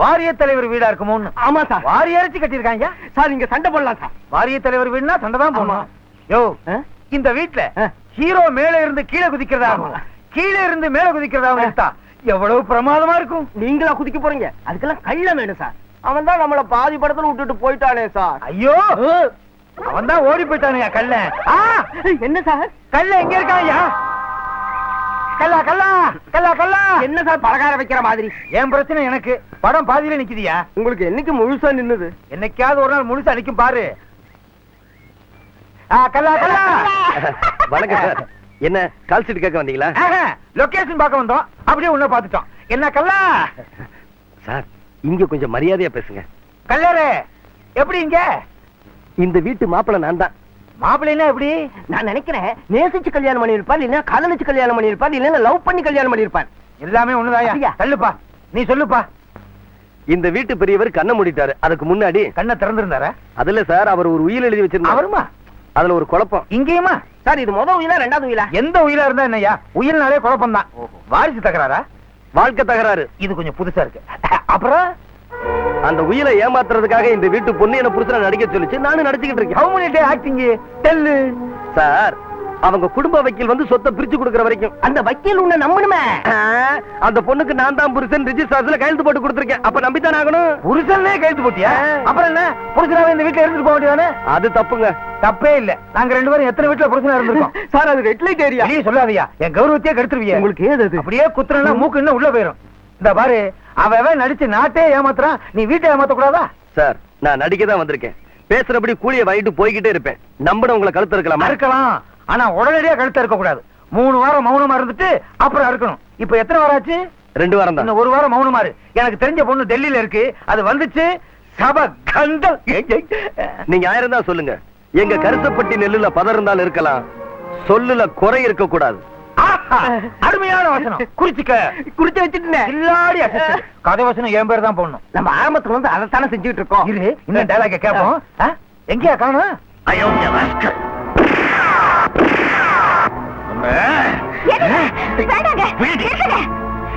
வாரிய தலைவர் வீடா இருக்குமோன்னு. ஆமா சார். வாரி அரைச்சு கட்டிருக்காங்க சார், இங்க சண்டை போடலாம் சார். வாரிய தலைவர் வீடுனா சண்டை தான் போடணும். யோ, இந்த வீட்டுல ஹீரோ மேல இருந்து கீழே குதிக்கிறதாகும், கீழே இருந்து மேல குதிக்கிறதாகும் எடுத்தா எவ்வளவு பிரமாதமா இருக்கும். நீங்களா குதிக்க போறீங்க? அதுக்கெல்லாம் கள்ள வேணும் சார். அவன் தான் நம்மள பாதி படத்துல விட்டுட்டு போயிட்டானே சார். ஐயோ, அவன் தான் ஓடி போயிட்டானுயா கள்ள. என்ன சார்? கள்ள எங்க இருக்காயா? கல்லா கல்லா கல்லா கல்லா. என்ன சார் பலகார வைக்கிற மாதிரி? என் பிரச்சனை எனக்கு. படம் பாதியில நிக்குதியா? உங்களுக்கு என்னைக்கு முழுசா நின்னுது? என்னைக்காவது ஒரு நாள் முழுசா நிக்கும் பாரு. கல்லா கல்லா. வணக்கம் சார். என்ன கால் சீட் கேட்க வந்தீங்களா? லொகேஷன் பார்க்க வந்தோம், அப்படியே உன்ன பாத்துட்டோம். என்ன கல்லா? சார், இங்க கொஞ்சம் மரியாதையா பேசுங்க. கல்லரே, எப்படி இங்க? இந்த வீட்டு மாப்பிள்ளை நான் தான். மாப்பிள்ளைன்னா எப்படி? நான் நினைக்கிறேன் நேசிச்சு கல்யாணம் பண்ணி இருப்பார், இல்ல காதலிச்சு கல்யாணம் பண்ணி இருப்பார், இல்ல லவ் பண்ணி கல்யாணம் பண்ணி இருப்பார். எல்லாமே ஒண்ணுதாயா? தள்ளுப்பா, நீ சொல்லுப்பா. இந்த வீட்டு பெரியவர் கண்ணை மூடிட்டாரு. அதுக்கு முன்னாடி கண்ணை திறந்திருந்தாரா? அதுல சார் அவர் ஒரு உயில் எழுதி வச்சிருந்தாரு. அவருமா? அதுல ஒரு குழப்பம். இங்கேயுமா? சார், இது முதல் உயிலா ரெண்டாவது உயிலா? எந்த உயிலா இருந்தா என்னையா? உயில்னாலே குழப்பம் தான். வாரிசு தகராறா? வாழ்க்கை தகராறு. இது கொஞ்சம் புதுசா இருக்கு. அப்புறம் அந்த உயிலை ஏமாத்துறதுக்காக இந்த வீட்டு பொண்ணு என்ன புருஷனை நடிக்க சொல்லிச்சு. நானும் நடிச்சுக்கிட்டு இருக்கேன். how many day acting tell sir, அவங்க குடும்ப வக்கீல் வந்து சொத்தை பிரிச்சு கொடுக்கிற வரைக்கும் அந்த வக்கீல் உன்னை நம்பணுமே. அந்த பொண்ணுக்கு நான் தான் புருஷன் ரிஜிஸ்டர்ல கையெழுத்து போட்டு கொடுத்திருக்கேன். அப்ப நம்பித்தான் ஆகணும். புருஷனே கையெழுத்து போட்டியா? அப்புறம் என்ன, புருஷனாவே இந்த வீட்டுல இருந்துட்டு போக வேண்டியதானே? அது தப்புங்க. தப்பே இல்ல. நாங்க ரெண்டு பேரும் எத்தனை வீட்டுல புருஷனா இருந்திருக்கோம். சார், அது ரெட் லைட் ஏரியா. நீ சொல்லாதயா, என் கௌரவத்தையே கெடுத்துருவியா. உங்களுக்கு ஏது அது? அப்படியே குத்துறா மூக்கு இன்னும் உள்ள போயிரும். இந்த பாரு, அவன் நடிச்சு நாட்டே ஏமாத்துறான், நீ வீட்டை ஏமாத்த கூடாதா? சார், நான் நடிக்க தான் வந்திருக்கேன். பேசுறபடி கூலிய வாங்கிட்டு போய்கிட்டே இருப்பேன். நம்பட உங்களை கழுத்து இருக்கலாமா? இருக்கலாம், ஆனா உடனடியா கழுத்த இருக்க கூடாது. 3 வாரம் மௌனமா இருந்துட்டு அப்புறம் இருக்கணும். இப்ப எத்தனை வாரம் ஆச்சு? 2 வாரம் தான். இன்னும் 1 வாரம் மௌனமா இரு. எனக்கு தெரிஞ்ச பொண்ணு டெல்லியில இருக்கு, அது வந்துச்சு. சப கந்தல். நீங்க ஆயிரம் தான் சொல்லுங்க. எங்க கருத்தப்பட்டி நெல்லுல பதம் இருந்தாலும் இருக்கலாம், சொல்லுல குறை இருக்க கூடாது. அருமையான வசனம். குறிச்சுக்க. குறிச்சு வச்சுட்டேன். இல்லாடி கதை வசனம் என் பேர் தான் போடணும். நம்ம ஆரம்பத்துல வந்து அதைத்தானே செஞ்சுட்டு இருக்கோம். இரு, இந்த டைலாக கேட்போம். எங்கேயா காணும்?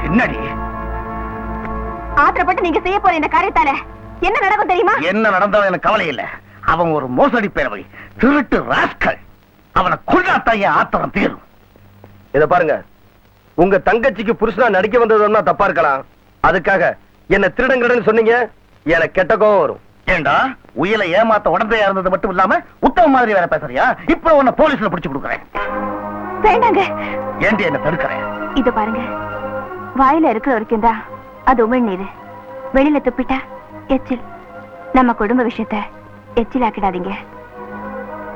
என்னடி ஆத்திரப்பட்டு நீங்க செய்ய போற இந்த காரியத்தால என்ன நடக்கும் தெரியுமா? என்ன நடந்தாலும் எனக்கு கவலை இல்ல. அவன் ஒரு மோசடி பேரவை, திருட்டு ராஸ்கல். அவனை கொண்டாத்தான் என் ஆத்திரம் தீரும். இத பாருங்க, உங்க தங்கச்சிக்கு புருஷனா நடிக்க வந்ததுன்னா தப்பா இருக்கலாம். அதுக்காக என்ன திருடங்கடன்னு சொன்னீங்க, எனக்கு கெட்ட கோவம் வரும். ஏண்டா உயிரை ஏமாத்த உடந்தையா இருந்தது மட்டும் இல்லாம உத்தம மாதிரி வேற பேசுறியா? இப்ப உன்னை போலீஸ்ல பிடிச்சு கொடுக்குறேன். வேண்டாங்க. ஏண்டி என்ன தடுக்கிறேன்? இது பாருங்க, வாயில இருக்கிற வரைக்கும் தான் அது உமிழ்நீர், வெளியில துப்பிட்டா எச்சில். நம்ம குடும்ப விஷயத்த எச்சில் ஆக்கிடாதீங்க.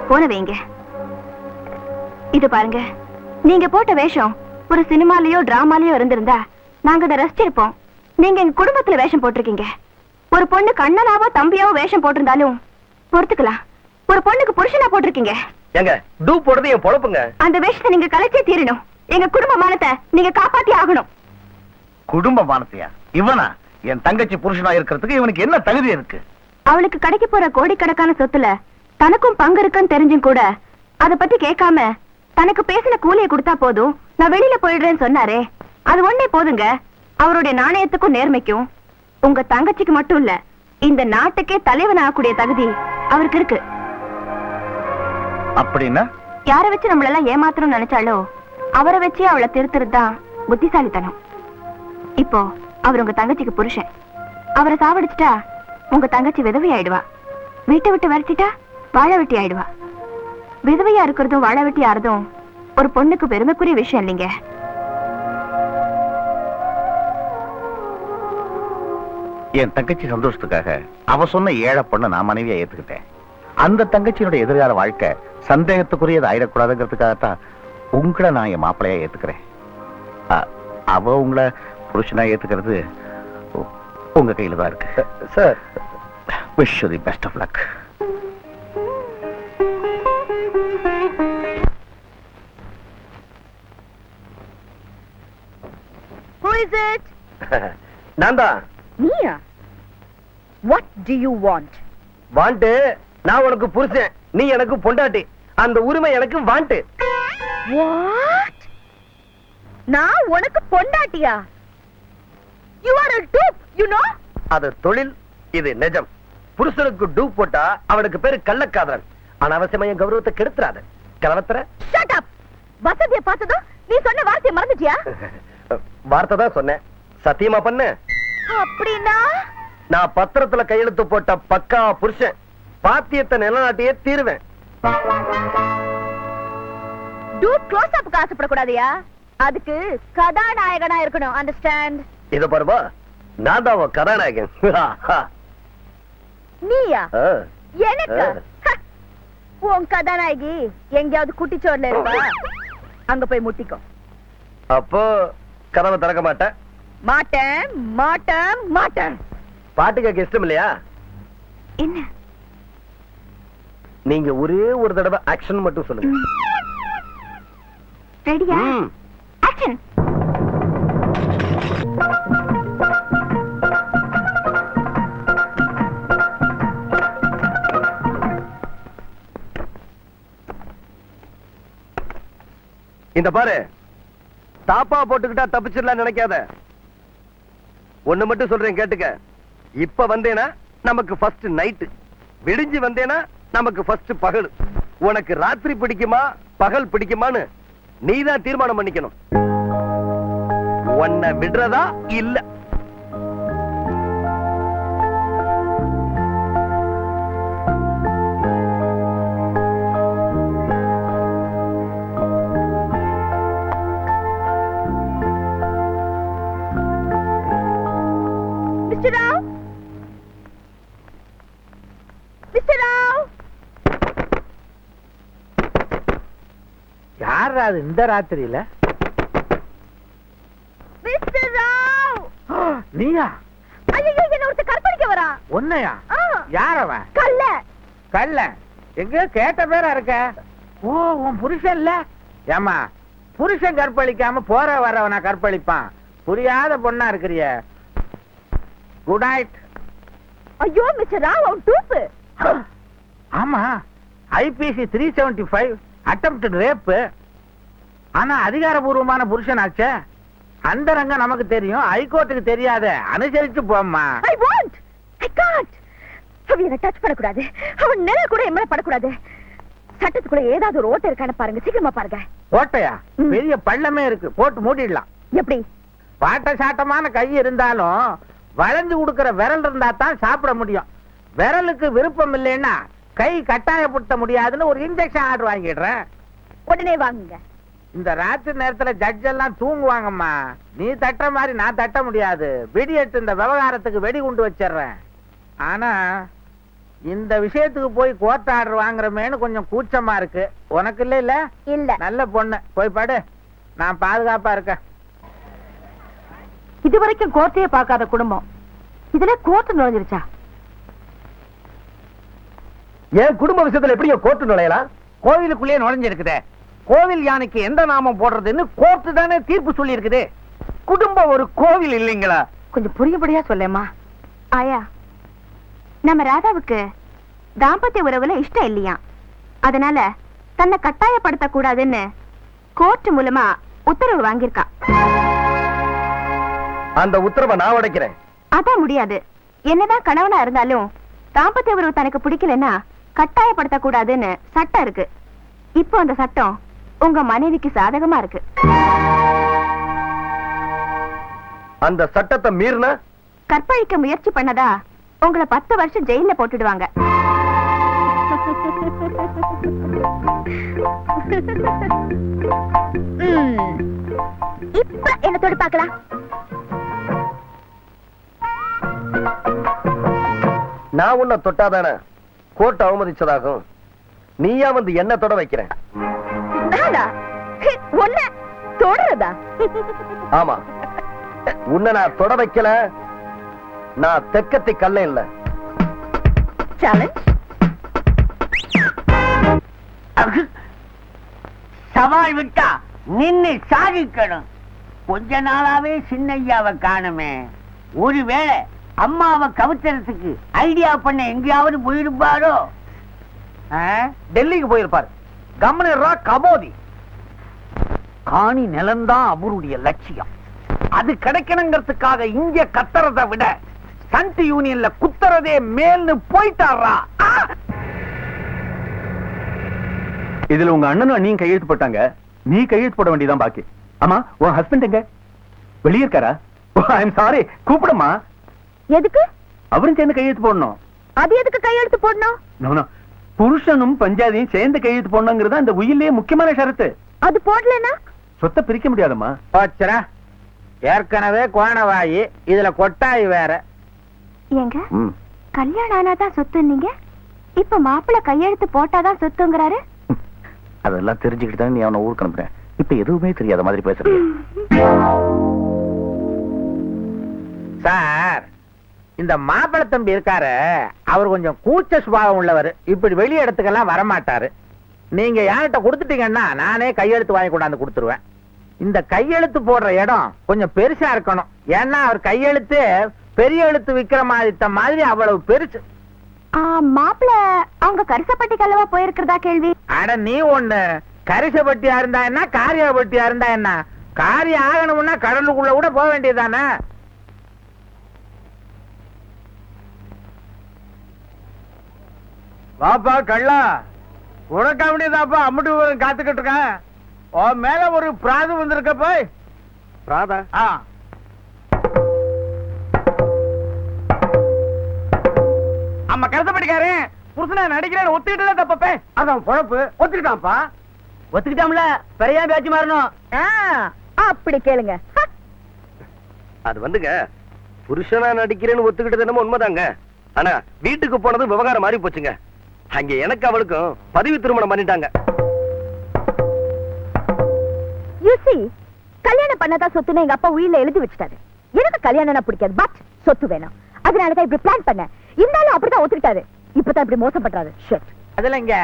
போன வைங்க. இது பாருங்க, நீங்க போட்ட வேஷம் ஒரு சினிமாலயோ டிராமாலயோ இருந்திருந்தா நாங்க அதை ரசிச்சிருப்போம். நீங்க எங்க குடும்பத்துல வேஷம் போட்டிருக்கீங்க. ஒரு பொண்ணு கண்ணனாவோ தம்பியாவோ வேஷம் போட்டிருந்தாலும் பொறுத்துக்கலாம். ஒரு பொண்ணுக்கு புருஷனா போட்டிருக்கீங்க. எங்க டூ போடுறது என் பொழப்புங்க. அந்த வேஷத்தை நீங்க கலைச்சே தீரணும். எங்க குடும்ப மானத்தை நீங்க காப்பாத்தி ஆகணும். குடும்ப மானத்தையா? இவனா என் தங்கச்சி புருஷனா இருக்கிறதுக்கு இவனுக்கு என்ன தகுதி இருக்கு? அவளுக்கு கிடைக்க போற கோடிக்கணக்கான சொத்துல தனக்கும் பங்கு இருக்குன்னு தெரிஞ்சும் கூட அத பத்தி கேட்காம தனக்கு பேசின கூலியை கொடுத்தா போதும், நான் வெளியில போயிடுறேன்னு சொன்னாரே, அது ஒண்ணே போதுங்க. அவருடைய நாணயத்துக்கும் நேர்மைக்கும் உங்க தங்கச்சிக்கு மட்டும் இல்ல, இந்த நாட்டுக்கே தலைவன் ஆகக்கூடிய தகுதி அவருக்கு இருக்கு. அப்படின்னா யார வச்சு நம்மளெல்லாம் ஏமாத்தணும்னு நினைச்சாலோ அவரை வச்சு அவளை திருத்துறதுதான் புத்திசாலித்தனம். இப்போ அவர் உங்க தங்கச்சிக்கு புருஷன். அவரை சாவடிச்சுட்டா உங்க தங்கச்சி விதவை ஆயிடுவா. வீட்டை விட்டு விரட்டிட்டா வாழ வெட்டி ஆயிடுவா. விதவையா இருக்கிறதும் வாழ வெட்டி ஆறதும் ஒரு பொண்ணுக்கு பெருமைக்குரிய விஷயம் இல்லைங்க. என் தங்கச்சி சந்தோஷத்துக்காக அவ சொன்ன ஏழை பொண்ணு நான் மனைவியா ஏத்துக்கிட்டேன். அந்த தங்கச்சியினுடைய எதிர்கால வாழ்க்கை சந்தேகத்துக்குரியது ஆயிடக்கூடாதுங்கிறதுக்காகத்தான் உங்களை நான் என் மாப்பிள்ளையா ஏத்துக்கிறேன். அவ உங்களை புருஷனா ஏத்துக்கிறது உங்க கையில தான் இருக்கு. Sir, wish you the best of luck. Who is it? நான் தான். நீயா? What do you want? வாண்டு, நான் உனக்கு புருஷன், நீ எனக்கு பொண்டாட்டி. அந்த உரிமை எனக்கு வாண்டு. What? நான் உனக்கு பொண்டாட்டியா? You are a dupe, you know? அது தொழில், இது நிஜம். புருஷனுக்கு டூ போட்டா அவனுக்கு பேரு கள்ளக்காதலன். அனாவசியமா என் கௌரவத்தை கெடுத்துறாத. கலவத்துற. Shut up. வசதியை பார்த்ததும் நீ சொன்ன வார்த்தையை மறந்துட்டியா? வார்த்தை தான் சொன்னேன். சத்தியமா பண்ணு. அப்படின்னா நான் பத்திரத்துல கையெழுத்து போட்ட பக்கா புருஷன். பாத்தியத்தை நிலநாட்டியே தீருவேன். டூட் க்ளோஸ் அப்க்கு ஆசைப்படக்கூடாதியா? அதுக்கு கதாநாயகனா இருக்கணும். அண்டர்ஸ்டாண்ட்? இத பாருமா, நான் தான் உன் கதாநாயகன். நீயா? எனக்கு உன் கதாநாயகி எங்கேயாவது குட்டிச்சோர்ல இருப்பா. அங்க போய் முட்டிக்கோ. அப்போ கதவை திறக்க மாட்டேன். மாட்டேன் மாட்டேன் மாட்டேன். பாட்டு கேட்க இஷ்டம் இல்லையா? என்ன? நீங்க ஒரே ஒரு தடவை ஆக்ஷன் மட்டும் சொல்லுங்க. ரெடியா? ஆக்ஷன். இந்த பாரு, தாப்பா போட்டுக்கிட்டா தப்பிச்சிடலாம் நினைக்காத. ஒண்ணு மட்டும் சொல்றேன் கேட்டுக்க. இப்ப வந்தேனா நமக்கு ஃபர்ஸ்ட் நைட், விடிஞ்சு வந்தேனா நமக்கு ஃபர்ஸ்ட் பகல். உனக்கு ராத்திரி பிடிக்குமா பகல் பிடிக்குமான்னு நீதான் தீர்மானம் பண்ணிக்கணும். உன்னை விடுறதா இல்ல. Mister Rao, mister Rao. யார் அது இந்த ராத்திரியில? மிஸ்டர் ராவ். நீயா? ஐயோ, என்ன ஒருத்த கற்பழிக்க வரா. உன்னையா? யார் அவன்? கல்ல. கல்ல? எங்க கேட்ட பேரா இருக்க? ஓ, உன் புருஷன் இல்ல? ஏமா, புருஷன் கற்பழிக்காம போற வரவனா கற்பழிப்பான்? புரியாத பொண்ணா இருக்கிறிய. Good night. ஐயோ மிஸ்டர் ராவ், அவன் டூப்பு. ஆமா, ஐபிசி 375 அட்டெம்ப்டட் ரேப். ஆனா அதிகாரபூர்வமான புருஷனாச்சே. அந்த ரங்கம் நமக்கு தெரியும், ஹைகோர்ட்டுக்கு தெரியாத. அனுசரிச்சு போம்மா. I won't. I can't. அவன் என்ன டச் பண்ணக்கூடாது, அவன் நிழல் கூட என் மேல படக்கூடாது. சட்டத்துக்குள்ள ஏதாவது ஒரு ஓட்டை இருக்கான்னு பாருங்க, சீக்கிரமா பாருங்க. ஓட்டையா? பெரிய பள்ளமே இருக்கு, போட்டு மூடிடலாம். எப்படி? பாட்ட சாட்டமான கை இருந்தாலும் வளைஞ்சு கொடுக்கிற விரல் இருந்தா தான் சாப்பிட முடியும். விரலுக்கு விருப்பம் இல்லைன்னா கை கட்டாயப்படுத்த முடியாதுன்னு ஒரு இன்ஜெக்ஷன் ஆர்டர் வாங்கிடுறேன். உடனே வாங்குங்க. இந்த ராத்திரி நேரத்துல ஜட்ஜ் எல்லாம் தூங்குவாங்கம்மா. நீ தட்டுற மாதிரி நான் தட்ட முடியாது. வெடியெட்டு இந்த விவகாரத்துக்கு வெடி கொண்டு வச்சிடுறேன். ஆனா இந்த விஷயத்துக்கு போய் கோர்ட் ஆர்டர் வாங்குறமேன்னு கொஞ்சம் கூச்சமா இருக்கு. உனக்கு இல்ல? இல்ல இல்ல. நல்ல பொண்ணு, போய் படு, நான் பாதுகாப்பா இருக்கேன். இது வரைக்கும் கோர்ட்டையே பார்க்காத குடும்பம் இதுல கோர்ட் நுழைஞ்சிருச்சா? என் குடும்ப விஷயத்துல எப்படியோ கோர்ட்டு நுழையலாம்? கோவிலுக்குள்ளே நுழைஞ்சிருக்குதே. கோவில் யானைக்கு எந்த நாமம் போடுறதுன்னு கோர்ட்டு தானே தீர்ப்பு சொல்லி இருக்குது. குடும்பம் ஒரு கோவில் இல்லைங்களா? கொஞ்சம் புரியும்படியா சொல்லேம்மா. ஆயா, நம்ம ராதாவுக்கு தாம்பத்திய உறவுல இஷ்டம் இல்லையா, அதனால தன்னை கட்டாயப்படுத்த கூடாதுன்னு கோர்ட் மூலமா உத்தரவு வாங்கியிருக்கா. அந்த உத்தரவை நான் உடைக்கிறேன். அதான் முடியாது. என்னதான் கணவனா இருந்தாலும் தாம்பத்திய உறவு தனக்கு பிடிக்கலன்னா கட்டாயப்படுத்த கூடாதுன்னு சட்டம் இருக்கு. இப்போ அந்த சட்டம் உங்க மனைவிக்கு சாதகமா இருக்கு. அந்த சட்டத்தை மீறின கற்பழிக்க முயற்சி பண்ணதா உங்களை 10 வருஷம் ஜெயில போட்டுடுவாங்க. இப்ப என்னத்தோட பார்க்கலாம். நான் உன்னை தொட்டாதானே கோர்ட் அவமதிச்சதாகும். நீயா வந்து என்ன தொட வைக்கிறேன்? ஒன்ன தொடரதா? ஆமா, உன்னை நான் தொட வைக்கல. நான் தெக்கத்தி கல்ல இல்ல. சேலஞ்ச். சவால் விட்டா நின்னு சாதிக்கணும். கொஞ்ச நாளாவே சின்னையாவை காணுமே. ஒருவேளை அம்மாவை கவுத்துறதுக்கு ஐடியா பண்ண எங்கேயாவது போயிருப்பாரோ? டெல்லிக்கு போயிருப்பாரு. கவர்னரா கபோதி. காணி நிலம்தான் அவருடைய லட்சியம். அது கிடைக்கணுங்கிறதுக்காக இங்க கத்துறதை விட சன்ட் யூனியன்ல குத்துறதே மேல்னு போயிட்டாரா. இதுல உங்க அண்ணனும் அண்ணியும் கையெழுத்து போட்டாங்க. நீ கையெழுத்து போட வேண்டியதான் பாக்கி. ஆமா, உன் ஹஸ்பண்ட் எங்க? வெளியே இருக்காரா? ஐம் சாரி, கூப்பிடுமா. எதுக்கு? அவரும் சேர்ந்து கையெழுத்து போடணும். அது எதுக்கு கையெழுத்து போடணும்? புருஷனும் பஞ்சாதியும் சேர்ந்து கையெழுத்து போடணுங்கிறது அந்த உயிரிலேயே முக்கியமான ஷரத்து. அது போடலனா சொத்தை பிரிக்க முடியாதம்மா. போச்சுரா, ஏற்கனவே கோணவாயி, இதுல கொட்டாய் வேற. ஏங்க, கல்யாணம் ஆனாதான் சொத்துன்னீங்க, இப்ப மாப்பிள்ளை கையெழுத்து போட்டாதான் சொத்துங்கிறாரு. அதெல்லாம் தெரிஞ்சுக்கிட்டு தான் நீ அவனை ஊருக்கு அனுப்புறேன். இப்ப எதுவுமே தெரியாத மாதிரி பேசுறீங்க. சார், இந்த மாப்பிள்ளை தம்பி இருக்காரு, அவர் கொஞ்சம் கூச்ச சுபாவம் உள்ளவர். இப்படி வெளி இடத்துக்கெல்லாம் வரமாட்டாரு. நீங்க யார்கிட்ட கொடுத்துட்டீங்கன்னா நானே கையெழுத்து வாங்கி கொண்டாந்து கொடுத்துருவேன். இந்த கையெழுத்து போடுற இடம் கொஞ்சம் பெருசா இருக்கணும். ஏன்னா அவர் கையெழுத்து பெரிய எழுத்து விக்ரமாதித்த மாதிரி அவ்வளவு பெருசு. மாப்பிள்ள அவங்க கரிசப்பட்டி கல்லவா போயிருக்கிறதா கேள்வி. அட நீ ஒண்ணு, கரிசப்பட்டியா இருந்தா என்ன, காரியப்பட்டியா இருந்தா என்ன? காரியம் ஆகணும்னா கடலுக்குள்ள கூட போக வேண்டியதானே. வாப்பா கள்ளா, உனக்கு அப்படிதாப்பா அம்முட்டு காத்துக்கிட்டு இருக்கேன். உன் மேல ஒரு பிராது வந்திருக்க போய். ராதா, அம்மா கருத்தப்பட்டிக்காரு புருஷனை நடிக்கிறேன்னு ஒத்துக்கிட்டு தப்பப்பே. அதான் பொழப்பு. ஒத்துக்கிட்டான்ப்பா. ஒத்துக்கிட்டாம்ல, பெரிய பேச்சு மாறணும். அப்படி கேளுங்க. அது வந்துங்க, புருஷனா நடிக்கிறேன்னு ஒத்துக்கிட்டது என்னமோ உண்மைதாங்க. ஆனா வீட்டுக்கு போனது விவகாரம் மாறி போச்சுங்க. அங்க எனக்கு அவளுக்கும் பதிவு திருமணம் பண்ணிட்டாங்க. கல்யாணம் பண்ணாதான் சொத்துன்னு எங்க அப்பா உயிரில எழுதி வச்சுட்டாரு. எனக்கு கல்யாணம் பிடிக்காது, பட் சொத்து வேணும். அதனாலதான் இப்படி பிளான் பண்ண. இருந்தாலும் அப்படிதான் ஒத்துக்கிட்டாரு. இப்பதான் இப்படி மோசம் பண்றாரு. அதுல இங்க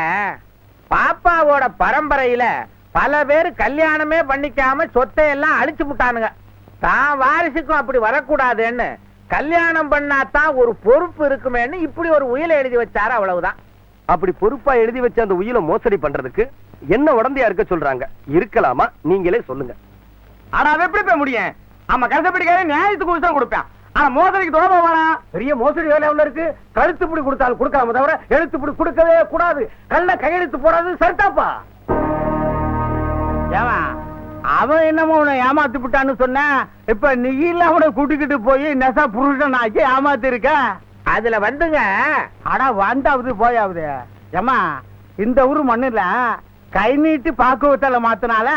பாப்பாவோட பரம்பரையில பல பேர் கல்யாணமே பண்ணிக்காம சொத்தை எல்லாம் அழிச்சு விட்டானுங்க. தான் வாரிசுக்கும் அப்படி வரக்கூடாதுன்னு கல்யாணம் பண்ணாதான் ஒரு பொறுப்பு இருக்குமேன்னு இப்படி ஒரு உயிலை எழுதி வச்சாரு, அவ்வளவுதான். அப்படி பொறுப்பா எழுதி வச்ச அந்த உயிரை மோசடி பண்றதுக்கு என்ன உடந்தையா இருக்க சொல்றாங்க? இருக்கலாமா? நீங்களே சொல்லுங்க. ஆனா அவ எப்படி போய் முடியும்? ஆமா கருத்தப்பட்டிக்காரு நியாயத்துக்கு உத்தரவு கொடுப்பேன். ஆனா மோசடிக்கு தொடர்பு வேணாம். பெரிய மோசடி வேலை உள்ள இருக்கு. கழுத்துப்படி கொடுத்தாலும் கொடுக்காம தவிர எழுத்துப்படி கொடுக்கவே கூடாது. கல்ல கையெழுத்து போடாது சரிதாப்பா. ஏவா அவன் என்னமோ உன்னை ஏமாத்தி விட்டான்னு சொன்ன. இப்ப நீ இல்ல அவனை கூட்டிக்கிட்டு போய் நெசா புருஷன் ஆக்கி ஏமாத்தி இருக்க. அதுல வந்துங்க. ஆனா வந்தாவது போயாவது. ஏமா இந்த ஊரு மண்ணுல கை நீட்டி பாக்குவத்தால மாத்தினால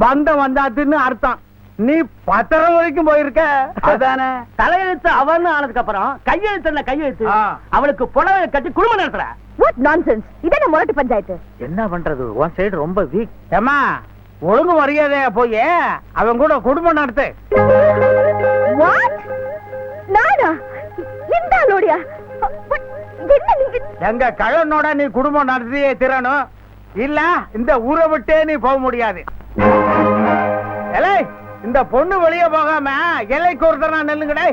பந்தம் வந்தாத்துன்னு அர்த்தம். நீ பத்திரம் வரைக்கும் போயிருக்க. அதானே. தலையெழுத்து அவன்னு ஆனதுக்கு அப்புறம் கையெழுத்து கையெழுத்து அவளுக்கு புடவை கட்டி குடும்பம் நடத்துற. What nonsense. இதென்ன முரட்டு பஞ்சாயத்து? என்ன பண்றது, உன் சைடு ரொம்ப வீக். ஏமா ஒழுங்கு மரியாதையா போய் அவன் கூட குடும்பம் நடத்து. வாட்? நானா? இந்த ஆளோடியா? என்ன நீங்க? எங்க கழனோட நீ குடும்பம் நடத்தியே திறனும் இல்ல இந்த ஊரை விட்டே நீ போக முடியாது. எலை இந்த பொண்ணு வெளியே போகாம எல்லைக்கு ஒருத்தர் நான் நெல்லுங்கடே.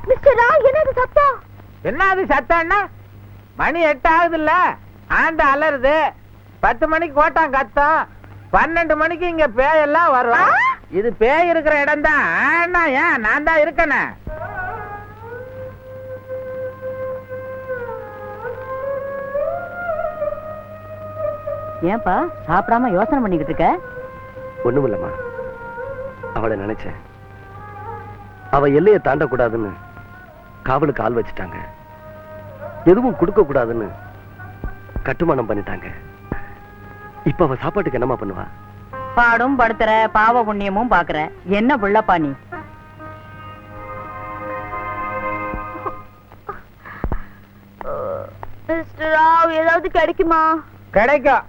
மிஸ்டர் ராவ், என்னது சத்தம்? என்ன அது சத்தம்னா? மணி 8 ஆகுது இல்ல, ஆண்ட அலருது. 10 மணிக்கு கோட்டான் கத்தம், 12 மணிக்கு இங்க பேயெல்லாம் வரும். இது பேய் இருக்கிற இடம் தான். ஏன் நான் தான் இருக்கனே. ஏன்பா சாப்பிடாம யோசனை பண்ணிக்கிட்டு இருக்க? ஒண்ணுமில்லம்மா, அவளை நினைச்சேன். அவ எல்லையை தாண்டக்கூடாதுன்னு காவலுக்கு ஆள் வச்சுட்டாங்க. எதுவும் கொடுக்க கூடாதுன்னு கட்டுமானம் பண்ணிட்டாங்க. இப்ப அவ சாப்பாட்டுக்கு என்னமா பண்ணுவா? பாடும் படுத்துற, பாவ புண்ணியமும் பாக்குற. என்ன புள்ளப்பா நீ? மிஸ்டர் ராவ், ஏதாவது கிடைக்குமா? கிடைக்கும்.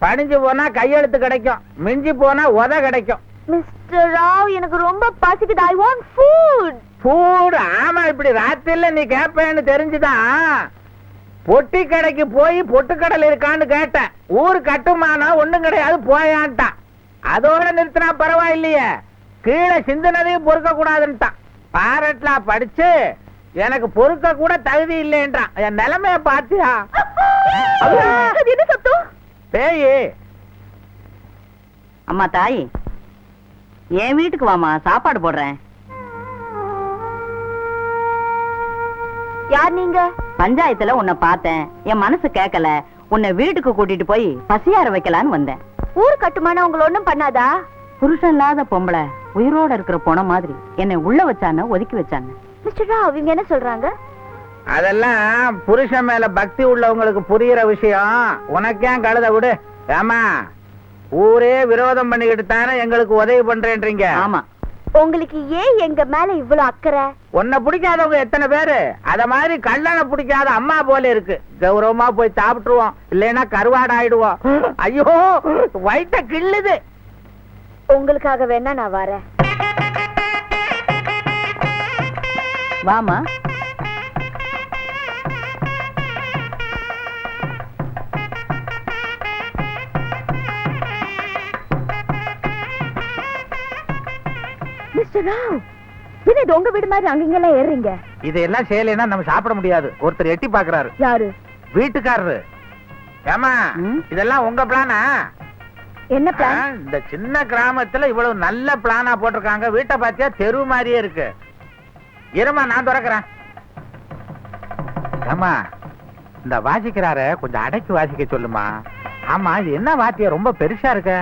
பணிஞ்சு போனா கையெழுத்து கிடைக்கும், மிஞ்சி போனா உத கிடைக்கும். மிஸ்டர் ராவ், எனக்கு ரொம்ப பசிக்குது. I want food. ஃபுட்? ஆமா, இப்படி ராத்திரில நீ கேட்பேன்னு தெரிஞ்சுதான் பொட்டி கடைக்கு போய் பொட்டுக்கடல் இருக்கான்னு கேட்டேன். ஊரு கட்டுமானம் ஒண்ணும் கிடையாது போயான்ட்டான். அதோட நிறுத்தினா பரவாயில்லையே, கீழே சிந்தனதையும் பொறுக்க கூடாதுன்ட்டான். பாரட்லா படிச்சு எனக்கு பொறுக்க கூட தகுதி இல்லைன்றான். என் நிலைமைய பாத்தியா? அது என்ன சத்தம்? பேயி. அம்மா தாய், என் வீட்டுக்கு வாமா, சாப்பாடு போடுறேன். யார் நீங்க? பஞ்சாயத்துல உன்னை பார்த்தேன், என் மனசு கேட்கல. உன்னை வீட்டுக்கு கூட்டிட்டு போய் பசியார வைக்கலான்னு வந்தேன். ஊர் கட்டுமானம் உங்களை ஒண்ணும் பண்ணாதா? புருஷன் இல்லாத பொம்பளை உயிரோட இருக்கிற பொண மாதிரி என்னை உள்ள வச்சான, ஒதுக்கி வச்சாங்க. மிஸ்டர் ராவ், இவங்க என்ன சொல்றாங்க? அதெல்லாம் புருஷன் மேல பக்தி உள்ளவங்களுக்கு புரியுற விஷயம். உனக்கே கழுத விடு. ஆமா, ஊரே விரோதம் பண்ணிக்கிட்டு தானே எங்களுக்கு உதவி பண்றேன்றீங்க. ஆமா, உங்களுக்கு ஏன் எங்க மேல இவ்வளவு அக்கறை? உன்னை பிடிக்காதவங்க எத்தனை பேரு? அத மாதிரி கல்லணை பிடிக்காத அம்மா போல இருக்கு. கௌரவமா போய் சாப்பிட்டுருவோம், இல்லைன்னா கருவாடு ஆயிடுவோம். ஐயோ, வயித்த கிள்ளுது. உங்களுக்காக வேணா நான் வரேன். வாமா. மிஸ்டர் ராவ், இது உங்க வீடு மாதிரி அங்கெல்லாம் ஏறுறீங்க? இதெல்லாம் செய்யலைன்னா நம்ம சாப்பிட முடியாது. ஒருத்தர் எட்டி பாக்குறாரு. யாரு? வீட்டுக்காரரு. ஏமா, இதெல்லாம் உங்க பிளானா? என்ன பிளான்? இந்த சின்ன கிராமத்துல இவ்வளவு நல்ல பிளானா போட்டிருக்காங்க. வீட்டை பாத்தியா தெரு மாதிரியே இருக்கு. இருமா, நான் திறக்கிறேன். ஏமா, இந்த வாசிக்கிறார கொஞ்சம் அடக்கி வாசிக்க சொல்லுமா. ஆமா, இது என்ன வாத்தியம் ரொம்ப பெருசா இருக்க?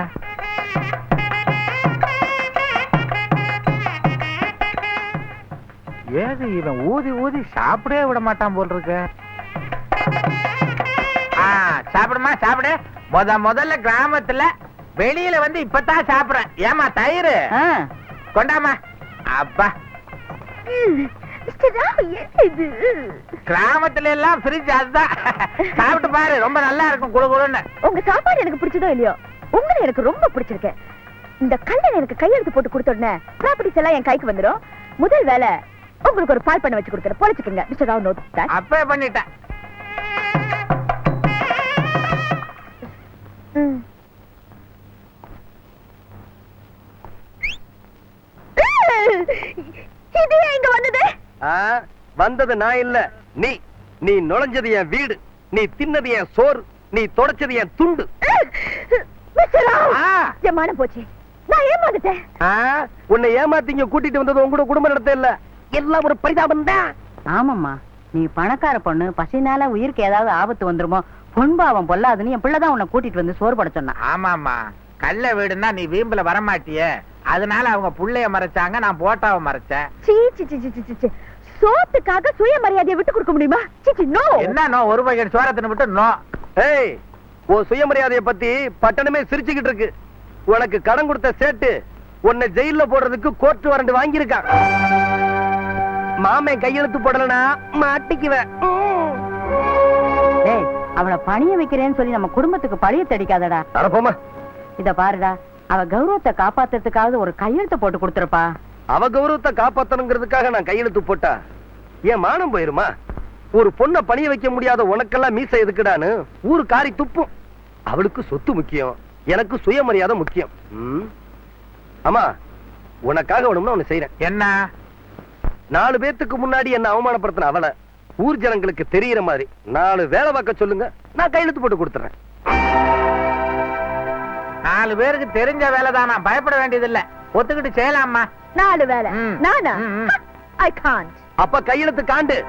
ஏது இவன் ஊதி ஊதி சாப்பிடவே விட மாட்டான் போல் இருக்கு. சாப்பிடுமா, சாப்பிடு. முதல்ல கிராமத்துல வெளியில வந்து இப்பதான் சாப்பிடுறேன். ஏமா தயிர் கொண்டாமா. அப்பா, கிராமத்துல எல்லாம் ஃப்ரிட்ஜ் அதுதான். சாப்பிட்டு பாரு, ரொம்ப நல்லா இருக்கும், குளு குளுன்னு. உங்க சாப்பாடு எனக்கு பிடிச்சதோ இல்லையோ, உங்களை எனக்கு ரொம்ப பிடிச்சிருக்கு. இந்த கல்லை எனக்கு கையெழுத்து போட்டு கொடுத்த உடனே ப்ராப்பர்ட்டிஸ் எல்லாம் என் கைக்கு வந்துடும். முதல் வேலை உங்களுக்கு ஒரு பால் பண்ண வச்சு கொடுக்குறேன். பொழைச்சுக்கங்க மிஸ்டர் ராவ். Note that. அப்பவே பண்ணிட்டேன். இது எங்க வந்தது? வந்தது நான் இல்ல, நீ. நீ நுழைஞ்சது என் வீடு, நீ தின்னது என் சோறு, நீ தொடச்சது என் துண்டு. என் மானம் போச்சு. நான் ஏமாந்துட்டேன். உன்னை ஏமாத்திங்க கூட்டிட்டு வந்தது உங்களோட குடும்ப நடத்த இல்ல, எல்லாம் ஒரு பரிதாபம் தான். ஆமாம்மா, நீ பணக்கார பொண்ணு, பசினால உயிருக்கு ஏதாவது ஆபத்து வந்துருமோ, பொன்பாவம் பொல்லாதுன்னு என் பிள்ளைதான் உன்னை கூட்டிட்டு வந்து சோறு போட சொன்னான். ஆமாமா, கள்ள வீடுன்னா நீ வீம்புல வரமாட்டியே, அதனால அவங்க புள்ளைய மறைச்சாங்க, நான் போட்டாவை மறைச்சேன். சோத்துக்காக சுயமரியாதையை விட்டு கொடுக்க முடியுமா? நோ. என்ன நோ? ஒரு பக்கெட் சோரத்தின விட்டு நோ. ஏய், உன் சுயமரியாதையை பத்தி பட்டணமே சிரிச்சுக்கிட்டு இருக்கு. உனக்கு கடன் கொடுத்த சேட்டு உன்னை ஜெயில போடுறதுக்கு கோர்ட் வாரண்ட் வாங்கியிருக்கான். மாமே கையெழுத்து போடலனா மாட்டிக்குவேன். டேய், அவளை பணிய வைக்கிறேன்னு சொல்லி நம்ம குடும்பத்துக்கு பழிய தடிக்காதடா. அரப்போமா, இத பாருடா, அவ கௌரவத்தை காப்பாத்துறதுக்காவது ஒரு கையெழுத்து போட்டு கொடுத்துருப்பா. அவ கௌரவத்தை காப்பாத்தணுங்கிறதுக்காக நான் கையெழுத்து போட்டா என் மானம் போயிருமா? ஒரு பொண்ணை பணிய வைக்க முடியாத உனக்கெல்லாம் மீசை எதுக்குடான்னு ஊரு காரி துப்பும். அவளுக்கு சொத்து முக்கியம், எனக்கு சுயமரியாதை முக்கியம். ஆமா, உனக்காக வேணும்னா ஒண்ணு செய்யறேன். என்ன? 4 பேத்துக்கு முன்னாடி என்ன அவமானப்படுத்தின அவளை ஊர் ஜனங்களுக்கு தெரியற மாதிரி 4 வேலை பார்க்க சொல்லுங்க, நான் கையெழுத்து போட்டு கொடுத்துறேன். 4 பேருக்கு தெரிஞ்ச வேலை தானா, பயப்பட வேண்டியதில்லை, ஒத்துக்கிட்டு செய்யலாமா? 4 வேலை நானா? I can't. அப்ப கையெழுத்து காண்டு.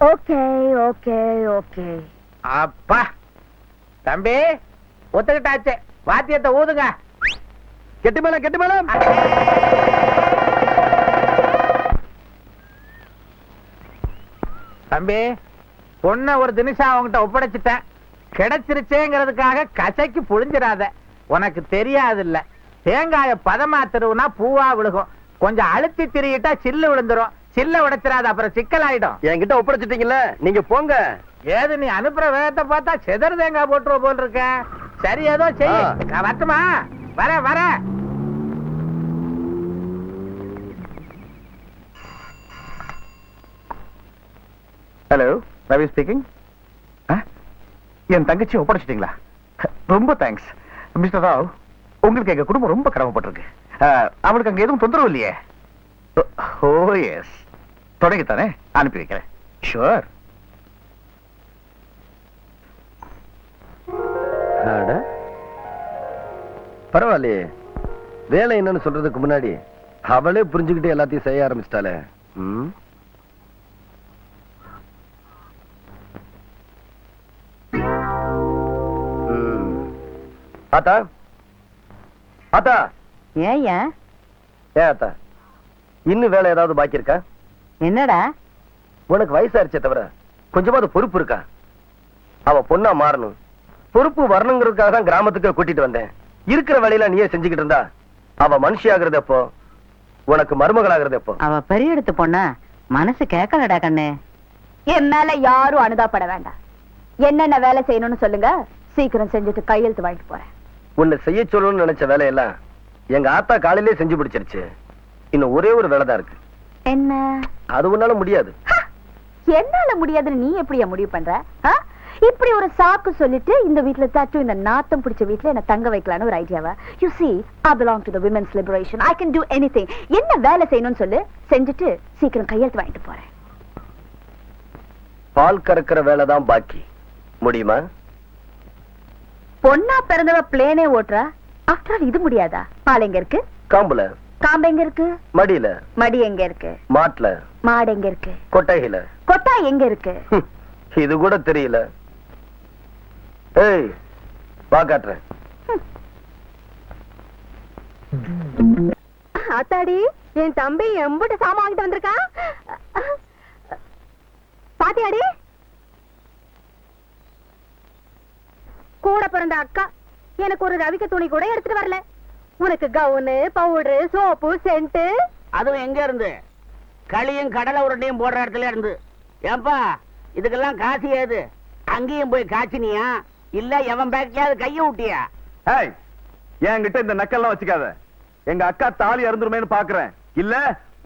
Okay okay okay. அப்பா தம்பி ஒத்துக்கிட்டாச்சு, வாத்தியத்தை ஊதுங்க. கெட்டு மேளம், கெட்டு மேளம். தம்பி, பொண்ண ஒரு தினிஷா அவங்கிட்ட ஒப்படைச்சிட்டேன். கிடைச்சிருச்சேங்கிறதுக்காக கசைக்கு புழிஞ்சிடாத, உனக்கு தெரியாது இல்ல. தேங்காய பதமா திருவுனா பூவா விழுகும், கொஞ்சம் அழுத்தி திரியிட்டா சில்லு விழுந்துரும். சில்ல உடைச்சிடாத, அப்புறம் சிக்கலாயிடும். என்கிட்ட ஒப்படைச்சிட்டீங்கல்ல, நீங்க போங்க. ஏது நீ அனுப்புற வேகத்தை பார்த்தா செதறு தேங்காய் போட்டுருவ போல் இருக்க. சரி, ஏதோ செய்ய. நான் வரட்டுமா? வர. Hello, Ravi speaking. என் தங்கச்சி ஒப்படைச்சிட்டீங்களா? ரொம்ப தேங்க்ஸ் மிஸ்டர் ராவ். உங்களுக்கு எங்க குடும்பம் ரொம்ப கடமைப்பட்டிருக்கு. அவளுக்கு அங்க எதுவும் தொந்தரவு இல்லையே? ஓ எஸ், தொடங்கித்தானே, அனுப்பி வைக்கிறேன். ஷுவர். பரவாயில்லையே, வேலை என்னன்னு சொல்றதுக்கு முன்னாடி அவளே புரிஞ்சுக்கிட்டு எல்லாத்தையும் செய்ய ஆரம்பிச்சிட்டாளே. ஆத்தா, ஆத்தா. ஏயா? ஏன் ஆத்தா, இன்னும் வேலை ஏதாவது பாக்கி இருக்கா? என்னடா? உனக்கு வயசாயிருச்சே தவிர கொஞ்சமாவது பொறுப்பு இருக்கா? அவ பொண்ணா மாறணும், பொறுப்பு வரணுங்கிறதுக்காக தான் கிராமத்துக்கு கூட்டிட்டு வந்தேன். இருக்கிற வேலையில நீயே செஞ்சுக்கிட்டு இருந்தா அவ மனுஷி ஆகுறது எப்போ, உனக்கு மருமகள் ஆகுறது எப்போ? அவ பெரிய எடுத்து பொண்ணா, மனசு கேட்கலடா கண்ணு. என் மேல யாரும் அனுதாபப்பட வேண்டாம். என்னென்ன வேலை செய்யணும்னு சொல்லுங்க, சீக்கிரம் செஞ்சுட்டு கையெழுத்து வாங்கிட்டு போறேன். உன்னை செய்ய சொல்லணும்னு நினைச்ச வேலையெல்லாம் எங்க ஆத்தா காலையிலே செஞ்சு பிடிச்சிருச்சு. இன்னும் ஒரே ஒரு வேலை தான் இருக்கு. என்ன? அது உன்னால முடியாது. என்னால முடியாதுன்னு நீ எப்படியா முடிவு பண்ற? இப்படி ஒரு சாக்கு சொல்லிட்டு இந்த வீட்ல தட்டு, இந்த நாத்தம் பிடிச்ச வீட்ல என்ன தங்க வைக்கலான்னு ஒரு ஐடியாவா? You see, I belong to the women's liberation. I can do anything. என்ன வேலை செய்யணும்னு சொல்லு, செஞ்சுட்டு சீக்கிரம் கையெழுத்து வாங்கிட்டு போறேன். பால் கறக்கிற வேலை தான் பாக்கி, முடியுமா? பொண்ணா பிறந்தவ பிளேனே ஓட்டுறா, ஆஃப்டர் ஆல் இது முடியாதா? பால் எங்க இருக்கு? காம்புல. காம்பு எங்க இருக்கு? மடியில. மடி எங்க இருக்கு? மாட்டுல. மாடு எங்க இருக்கு? கொட்டையில. கொட்டா எங்க இருக்கு? இது கூட தெரியல. ஏய், வா காட்டுறேன். ஆத்தாடி, என் தம்பி எம்புட்டு சாமான் வாங்கிட்டு வந்திருக்கான். பாத்தியாடி? கூட பிறந்த அக்கா எனக்கு ஒரு ரவிக்க துணி கூட எடுத்துட்டு வரல. உனக்கு கவுனு, பவுடர், சோப்பு, சென்ட். அதுவும் எங்க இருந்து? களியும் கடலை உருண்டையும் போடுற இடத்துல இருந்து. ஏன்பா, இதுக்கெல்லாம் காசு ஏது? அங்கேயும் போய் காய்ச்சினியா, இல்ல எவன் பேக்கையாவது கைய விட்டியா? ஏய், என்கிட்ட இந்த நக்கெல்லாம் வச்சுக்காத. எங்க அக்கா தாலி அருந்துருமேன்னு பாக்குறேன், இல்ல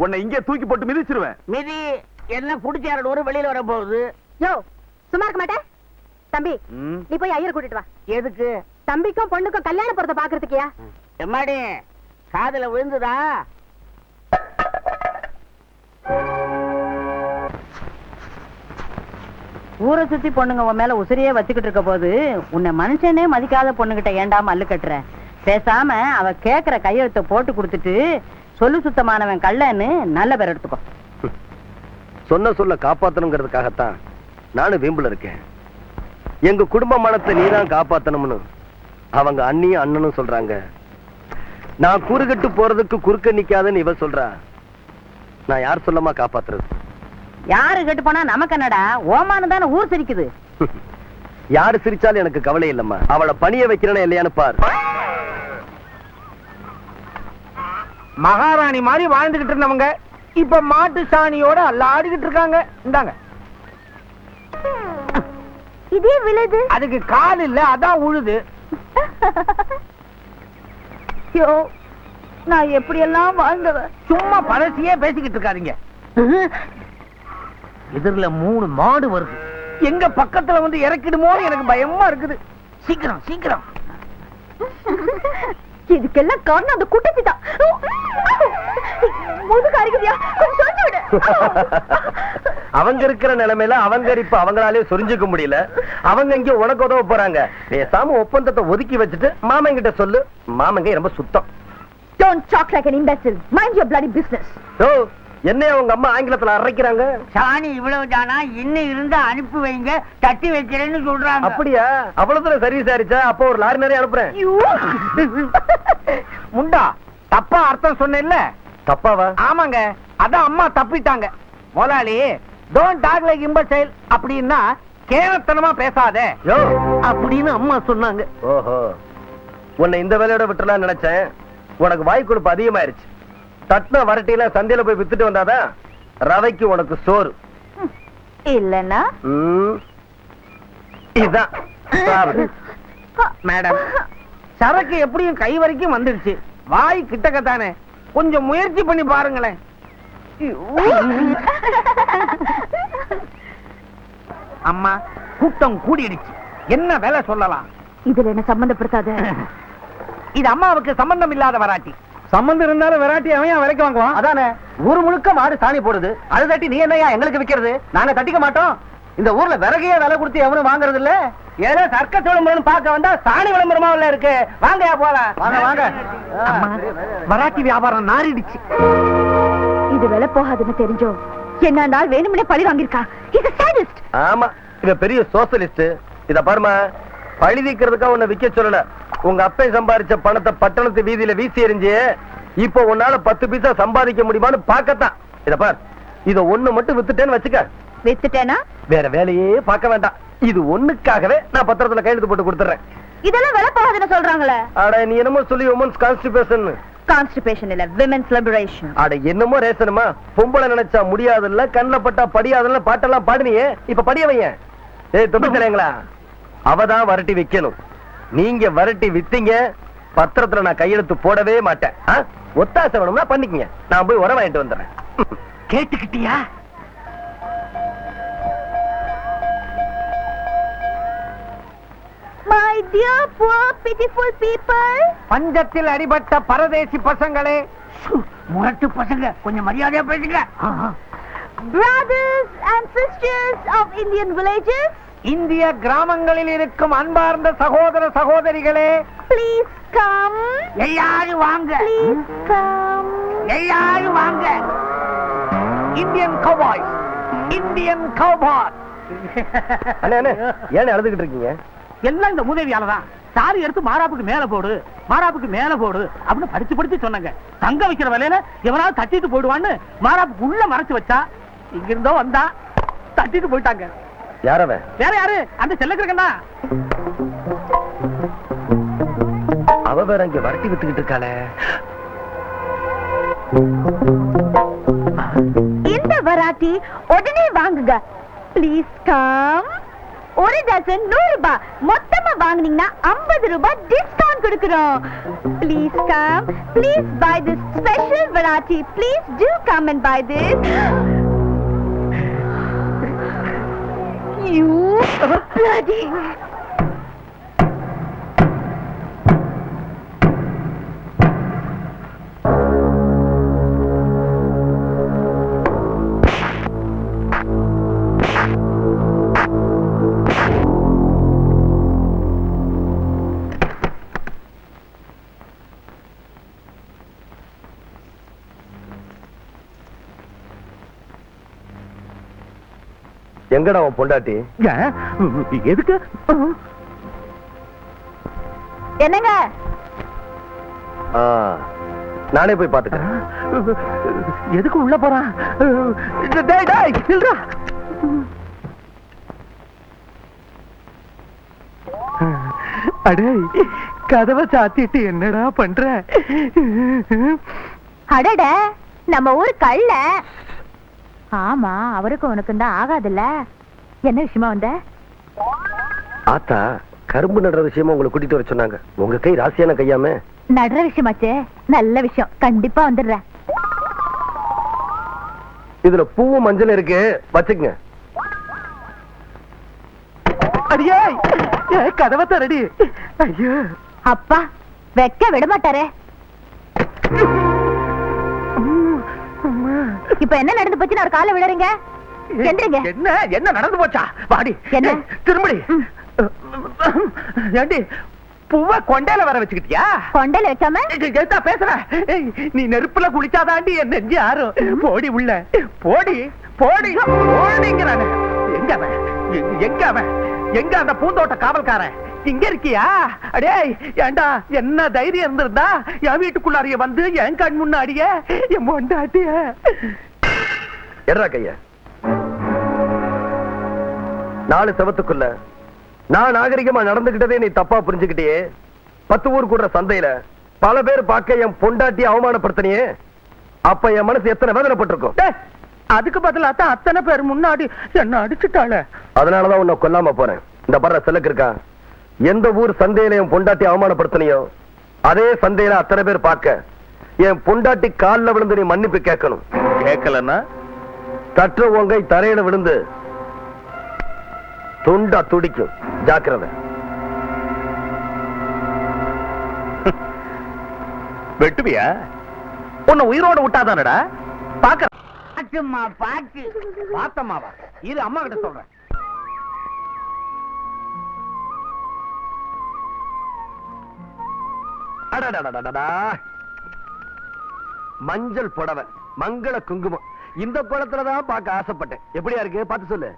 உன்னை இங்கே தூக்கி போட்டு மிதிச்சிருவேன். மிதி என்ன குடிச்சாரோட வெளியில வர போகுது. யோ, சும்மா இருக்க மாட்டே. தம்பி, நீ போய் ஐயர் கூட்டிட்டு வா. எதுக்கு? தம்பிக்கும் பொண்ணுக்கும் கல்யாண பொறுத்த பாக்குறதுக்கியா? எம்மாடி காதுல விழுந்துதா? ஊரை சுத்தி பொண்ணுங்க உன் மேல உசிரியே வச்சுக்கிட்டு இருக்க போது உன்னை மனுஷனே மதிக்காத பொண்ணுகிட்ட ஏண்டா மல்லு கட்டுற? பேசாம அவ கேக்குற கையெழுத்த போட்டு கொடுத்துட்டு சொல்லு சுத்தமானவன் கள்ளன்னு நல்ல பேர் எடுத்துக்கோ. சொன்ன சொல்ல காப்பாத்தணுங்கிறதுக்காகத்தான் நானும் வீம்புல இருக்கேன். எங்க குடும்ப மானத்தை நீதான் காப்பாத்தணும்னு அவங்க அண்ணியும் அண்ணனும் சொல்றாங்க. நான் கூறுகட்டு போறதுக்கு குறுக்க நிக்காதுன்னு இவ சொல்றா. நான் யார் சொல்லமா காப்பாத்துறது? யாரு கேட்டு போனா நமக்கு என்னடா? ஓமானு தானே ஊர் சிரிக்குது. யாரு சிரிச்சாலும் எனக்கு கவலை இல்லம்மா. அவளை பணிய வைக்கிறேன்னு இல்லையான்னு பாரு. மகாராணி மாதிரி வாழ்ந்துகிட்டு இருந்தவங்க இப்ப மாட்டு சாணியோட அல்லாடிக்கிட்டு இருக்காங்க. இந்தாங்க. இதே விழுது. அதுக்கு கால் இல்ல, அதான் உழுது. ஐயோ, நான் எப்படி எல்லாம் வாழ்ந்தவ. சும்மா பழசியே பேசிக்கிட்டு இருக்காதீங்க. எதிரில 3 மாடு வருது. எங்க பக்கத்துல வந்து இறக்கிடுமோ எனக்கு பயமா இருக்குது. சீக்கிரம் சீக்கிரம். இதுக்கெல்லாம் காரணம் அந்த குட்டச்சி தான். முதுகு அரிக்குதியா? கொஞ்சம் சொல்லி விடு. அவங்க இருக்கிற நிலைமையில அவங்க இப்ப அவங்களாலே சொரிஞ்சுக்க முடியல. அவங்க இங்க உனக்கு உதவ போறாங்க. பேசாம ஒப்பந்தத்தை ஒதுக்கி வச்சுட்டு மாமன் கிட்ட சொல்லு. மாமங்க ரொம்ப சுத்தம். Don't talk like an imbecile. Mind your bloody business. ஓ, என்ன அவங்க அம்மா ஆங்கிலத்துல அரைக்கிறாங்க? சாணி இவ்வளவு தானா? இன்னும் இருந்தா அனுப்பி வைங்க, தட்டி வைக்கிறேன்னு சொல்றாங்க. அப்படியா? அவ்வளவு தூரம் சர்வீஸ் ஆயிடுச்சா? அப்போ ஒரு லாரி நிறைய அனுப்புறேன். முண்டா, தப்பா அர்த்தம் சொன்னேன்ல? தப்பாவா? ஆமாங்க, அதான் அம்மா தப்பிட்டாங்க. முதலாளி, டோன்ட் டாக் லைக் இம்பசைல் அப்படின்னா கேவலத்தனமா பேசாதே யோ அப்படின்னு அம்மா சொன்னாங்க. ஓஹோ, உன்னை இந்த வேலையோட விட்டுலாம் நினைச்சேன். உனக்கு வாய் கொழுப்பு அதிகமாயிருச்சு. தட்டின வரட்டியில சந்தையில போய் வித்துட்டு வந்தாதான் ரவைக்கு உனக்கு சோறு. இல்லன்னா இதான் சாப்பிடு. மேடம், சரக்கு எப்படியும் கை வரைக்கும் வந்துடுச்சு. வாய் கிட்டக்கத்தானே, கொஞ்சம் முயற்சி பண்ணி பாருங்களேன். அம்மா, கூட்டம் கூடிடுச்சு. என்ன வேலை சொல்லலாம்? இதுல என்ன சம்பந்தப்படுத்தாத. இது அம்மாவுக்கு சம்பந்தம் இல்லாத வராட்டி. சம்பந்தம் இருந்தாலும் வெராட்டி அவன் விலைக்கு வாங்குவான். அதானே, ஊரு முழுக்க மாடு சாணி போடுது. அது தட்டி நீ என்னையா எங்களுக்கு விக்கிறது? நாங்க தட்டிக்க மாட்டோம். இந்த ஊர்ல விறகையே விலை கொடுத்து எவனும் வாங்குறது இல்ல. ஏதோ சர்க்கஸ் விளம்பரம் பார்க்க வந்தா சாணி விளம்பரமா உள்ள இருக்கு. வாங்கயா போலாம். வாங்க வாங்க. வராட்டி வியாபாரம் நாரிடுச்சு. இது விலை போகாதுன்னு தெரிஞ்சோ என்ன நாள் வேணும்னே பழி வாங்கிருக்கான். He's a sadist. ஆமா, இவ பெரிய சோசியலிஸ்ட். இத பாருமா, பழி தீக்கிறதுக்கா உன்னை விக்க சொல்லல. உங்க அப்பை சம்பாதிச்ச பணத்தை பட்டணத்து வீதியில வீசி எறிஞ்சு இப்போ உன்னால 10 பைசா சம்பாதிக்க முடியுமான்னு பாக்கத்தான். இத பார், இத ஒண்ணு மட்டும் வித்துட்டேன்னு வச்சுக்க. வித்துட்டேனா? வேற வேலையே பார்க்க வேண்டாம். இது ஒண்ணுக்காகவே நான் பத்திரத்துல கையெழுத்து போட்டு கொடுத்துறேன். இதெல்லாம் விலை போகாதுன்னு சொல்றாங்களே. அட, நீ என்னமோ சொல்லி உமன்ஸ் கான்ஸ்டிபேஷன். கான்ஸ்டிபேஷன் இல்ல, விமென்ஸ் லிபரேஷன். அட, என்னமோ ரேசனுமா? பொம்பளை நினைச்சா முடியாதுல்ல, கண்ணில் பட்டா படியாதுல்ல பாட்டெல்லாம் பாடுனியே, இப்ப படியவைய. ஏய் தொப்பி தரீங்களா? அவதான் வரட்டி வைக்கணும். நீங்க வரட்டி வித்தீங்க, பத்திரத்துல நான் கையெழுத்து போடவே மாட்டேன். ஒத்தாசை வேணும்னா பண்ணிக்கங்க. நான் போய் உரம் வாங்கிட்டு வந்துடுறேன். கேட்டுக்கிட்டியா? My dear poor pitiful people. பஞ்சத்தில் அடிபட்ட பரதேசி பசங்களே. முரட்டு பசங்க, கொஞ்சம் மரியாதையா பேசுங்க. Brothers and sisters of Indian villages. இந்திய கிராமங்களில் இருக்கும் அன்பார்ந்த சகோதர சகோதரிகளே, Please come. எல்லாரும் வாங்க, Please come. எல்லாரும் வாங்க. Indian cowboys, Indian cowboy. அண்ணே அண்ணே, ஏன்னு அழுதுகிட்டு இருக்கீங்க? எல்லாம் இந்த மூதேவியாலதான். சாரி எடுத்து மாராப்புக்கு மேல போடு, மாராப்புக்கு மேல போடு அப்படின்னு படிச்சு படிச்சு சொன்னாங்க. தங்க வைக்கிற வேலையில எவனாவது தட்டிட்டு போயிடுவான்னு மாராப்புக்கு உள்ள மறைச்சு வச்சா, இங்க இருந்தோ வந்தா தட்டிட்டு போயிட்டாங்க. யாரவன்? வேற யாரு? அந்த செல்லக்கிறக்கண்ணா. அவ வேற இங்க வரட்டி வித்துக்கிட்டு இருக்காளே. இந்த வராட்டி உடனே வாங்குங்க. Please come. ஒரு டசன் 100 ரூபாய், மொத்தமா வாங்குனீங்கன்னா 50 ரூபாய் டிஸ்கவுண்ட் கொடுக்கிறோம். Please come. Please buy this special variety. Please do come and buy this. You bloody. எங்கடா உன் பொண்டாட்டி? எதுக்கு? என்னங்க? நானே போய் பாத்துக்கிறேன். எதுக்கு உள்ள போறான்? டேய் டேய் நில்றா. அடே கதவை சாத்திட்டு என்னடா பண்ற? அடட நம்ம ஊர் கள்ள. ஆமா, அவருக்கு உனக்கு தான் ஆகாதுல்ல. என்ன விஷயமா வந்த? ஆத்தா கரும்பு நடுற விஷயமா உங்களை கூட்டிட்டு வர சொன்னாங்க. உங்க கை ராசியான கையாம. நடுற விஷயமாச்சே, நல்ல விஷயம், கண்டிப்பா வந்துடுறேன். இதுல பூவும் மஞ்சள் இருக்கு, வச்சுக்கங்க. அடியே கதவை தரடி. ஐயோ அப்பா வெக்க விட மாட்டாரே. இப்ப என்ன நடந்து போச்சுன்னு ஒரு காலை விடுறீங்க? எந்திரிங்க. என்ன என்ன நடந்து போச்சா? வாடி. என்ன? திரும்படி. ஏண்டி பூவை கொண்டையில வர வச்சுக்கிட்டியா? கொண்டையில வைக்காம எதா பேசுற? நீ நெருப்புல குளிச்சாதாண்டி என் நெஞ்சு யாரும். போடி உள்ள போடி போடி போடிங்கிறானே. எங்க அவன்? எங்க அவன்? எங்க அந்த பூந்தோட்ட காவல்காரன்? இங்க இருக்கியா? அடே ஏண்டா என்ன தைரியம் இருந்திருந்தா என் வீட்டுக்குள்ளாரிய வந்து என் கண் முன்னாடியே என் பொண்டாட்டிய. எட்ரா கைய. 4 செவத்துக்குள்ள நான் நாகரிகமா நடந்துகிட்டதே நீ தப்பா புரிஞ்சுக்கிட்டே. 10 ஊர் கூடுற சந்தையில பல பேர் பார்க்க என் பொண்டாட்டி அவமானப்படுத்தினியே. அப்ப என் மனசு எத்தனை வேதனைப்பட்டிருக்கும். அதுக்கு பதிலா தான் அத்தனை பேர் முன்னாடி என்ன அடிச்சுட்டாள. அதனாலதான் உன்னை கொல்லாம போறேன். இந்த பர்ற செலக்கு இருக்கா? எந்த ஊர் சந்தையில என் பொண்டாட்டி அவமானப்படுத்தினியோ அதே சந்தையில அத்தனை பேர் பார்க்க என் பொண்டாட்டி கால்ல விழுந்து நீ மன்னிப்பு கேட்கணும். கேட்கலன்னா தற்ற உங்கை தரையில விழுந்து துண்டா துடிக்கும். ஜாக்கிரதை. வெட்டுவியா? உன்னை உயிரோட விட்டாதானடா பாக்க. பாட்டுமா பாட்டு. பாத்தம்மாவா? இரு அம்மா கிட்ட சொல்றேன். அடடடடடடா. மஞ்சள் புடவை, மங்கள குங்குமம். இந்த குளத்துலதான் பார்க்க ஆசைப்பட்டேன். எப்படியா இருக்கு பார்த்து சொல்லு.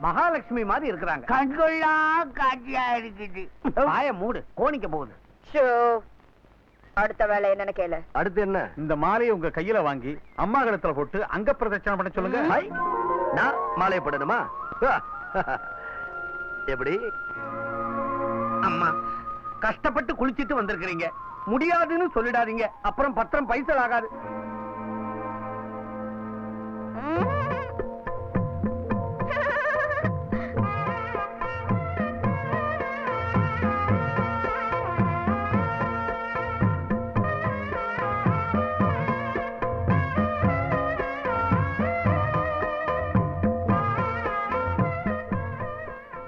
மகாலட்சுமி மாதிரி இருக்கிறாங்க. கண்கொள்ளா காட்சியா இருக்குது. வாய மூடு, கோணிக்க போகுது. அடுத்த வேலை என்னன்னு கேளு. அடுத்து என்ன? இந்த மாலையை உங்க கையில வாங்கி அம்மா கழுத்துல போட்டு அங்க பிரதட்சணம் பண்ண சொல்லுங்க. ஹை, நான் மாலையை போடணுமா? எப்படி? அம்மா கஷ்டப்பட்டு குளிச்சிட்டு வந்திருக்கிறீங்க, முடியாதுன்னு சொல்லிடாதீங்க. அப்புறம் பத்திரம் பைசல் ஆகாது.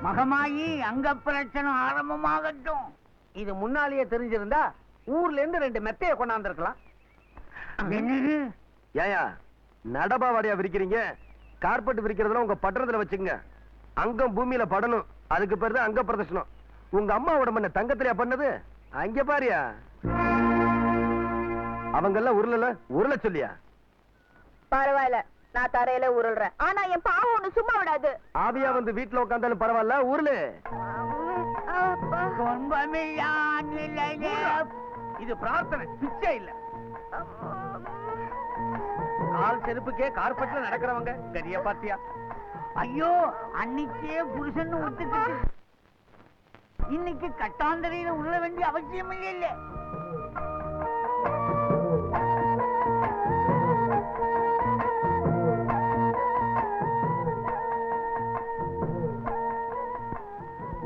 மகமாயி அங்க பிரச்சனை ஆரம்பமாகட்டும். இது முன்னாலேயே தெரிஞ்சிருந்தா ஊர்ல இருந்து 2 மெத்தைய கொண்டாந்துருக்கலாம். ஏயா நடபாவாடியா விரிக்கிறீங்க? கார்பெட் விரிக்கிறதுல உங்க பட்டணத்துல வச்சுங்க. அங்கம் பூமியில படணும், அதுக்கு பேரு தான் அங்க பிரதர்ஷனம். உங்க அம்மாவோட மண்ண தங்கத்திலையா பண்ணது? அங்க பாரியா. அவங்க எல்லாம் உருள சொல்லியா? பரவாயில்ல, நான் தரையில உருள்றேன். ஆனா என் பாவம் ஒண்ணு சும்மா விடாது. ஆவியா வந்து வீட்டுல உட்காந்தாலும் பரவாயில்ல, உருளு. இது பிரார்த்தனை, பிச்சை இல்ல. கால் செருப்புக்கே கார்பெட்ல நடக்கிறவங்க கரிய பாத்தியா? ஐயோ, அன்னைக்கே புருஷன் ஒத்துக்கிட்டு இன்னைக்கு கட்டாந்தரையில உள்ள வேண்டிய அவசியம் இல்ல.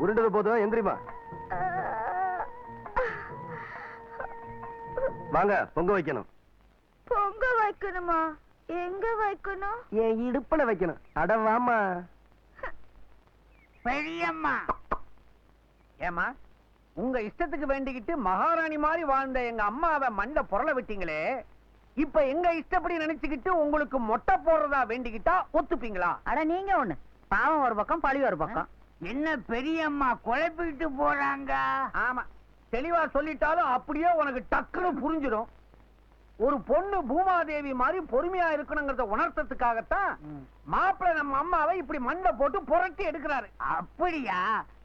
உருண்டது போதும், எந்திரிமா. வாங்க, பொங்க வைக்கணும். பொங்க வைக்கணுமா? எங்க வைக்கணும்? என் இடுப்புல வைக்கணும். அட வாமா. பெரியம்மா, ஏமா உங்க இஷ்டத்துக்கு வேண்டிக்கிட்டு மகாராணி மாதிரி வாழ்ந்த எங்க அம்மாவை மண்ட பொருளை விட்டீங்களே, இப்ப எங்க இஷ்டப்படி நினைச்சுக்கிட்டு உங்களுக்கு மொட்டை போடுறதா வேண்டிக்கிட்டா ஒத்துப்பீங்களா? அட நீங்க ஒண்ணு, பாவம் ஒரு பக்கம் பழி ஒரு பக்கம். என்ன பெரியம்மா குழப்பிட்டு போறாங்க? ஆமா, தெளிவா சொல்லிட்டாலும் அப்படியே உனக்கு டக்குன்னு புரிஞ்சிடும். ஒரு பொண்ணு பூமாதேவி மாதிரி பொறுமையா இருக்கணுங்கிறத உணர்த்ததுக்காகத்தான் மாப்பிள்ளை நம்ம அம்மாவை இப்படி மண்டை போட்டு புரட்டி எடுக்கிறாரு. அப்படியா?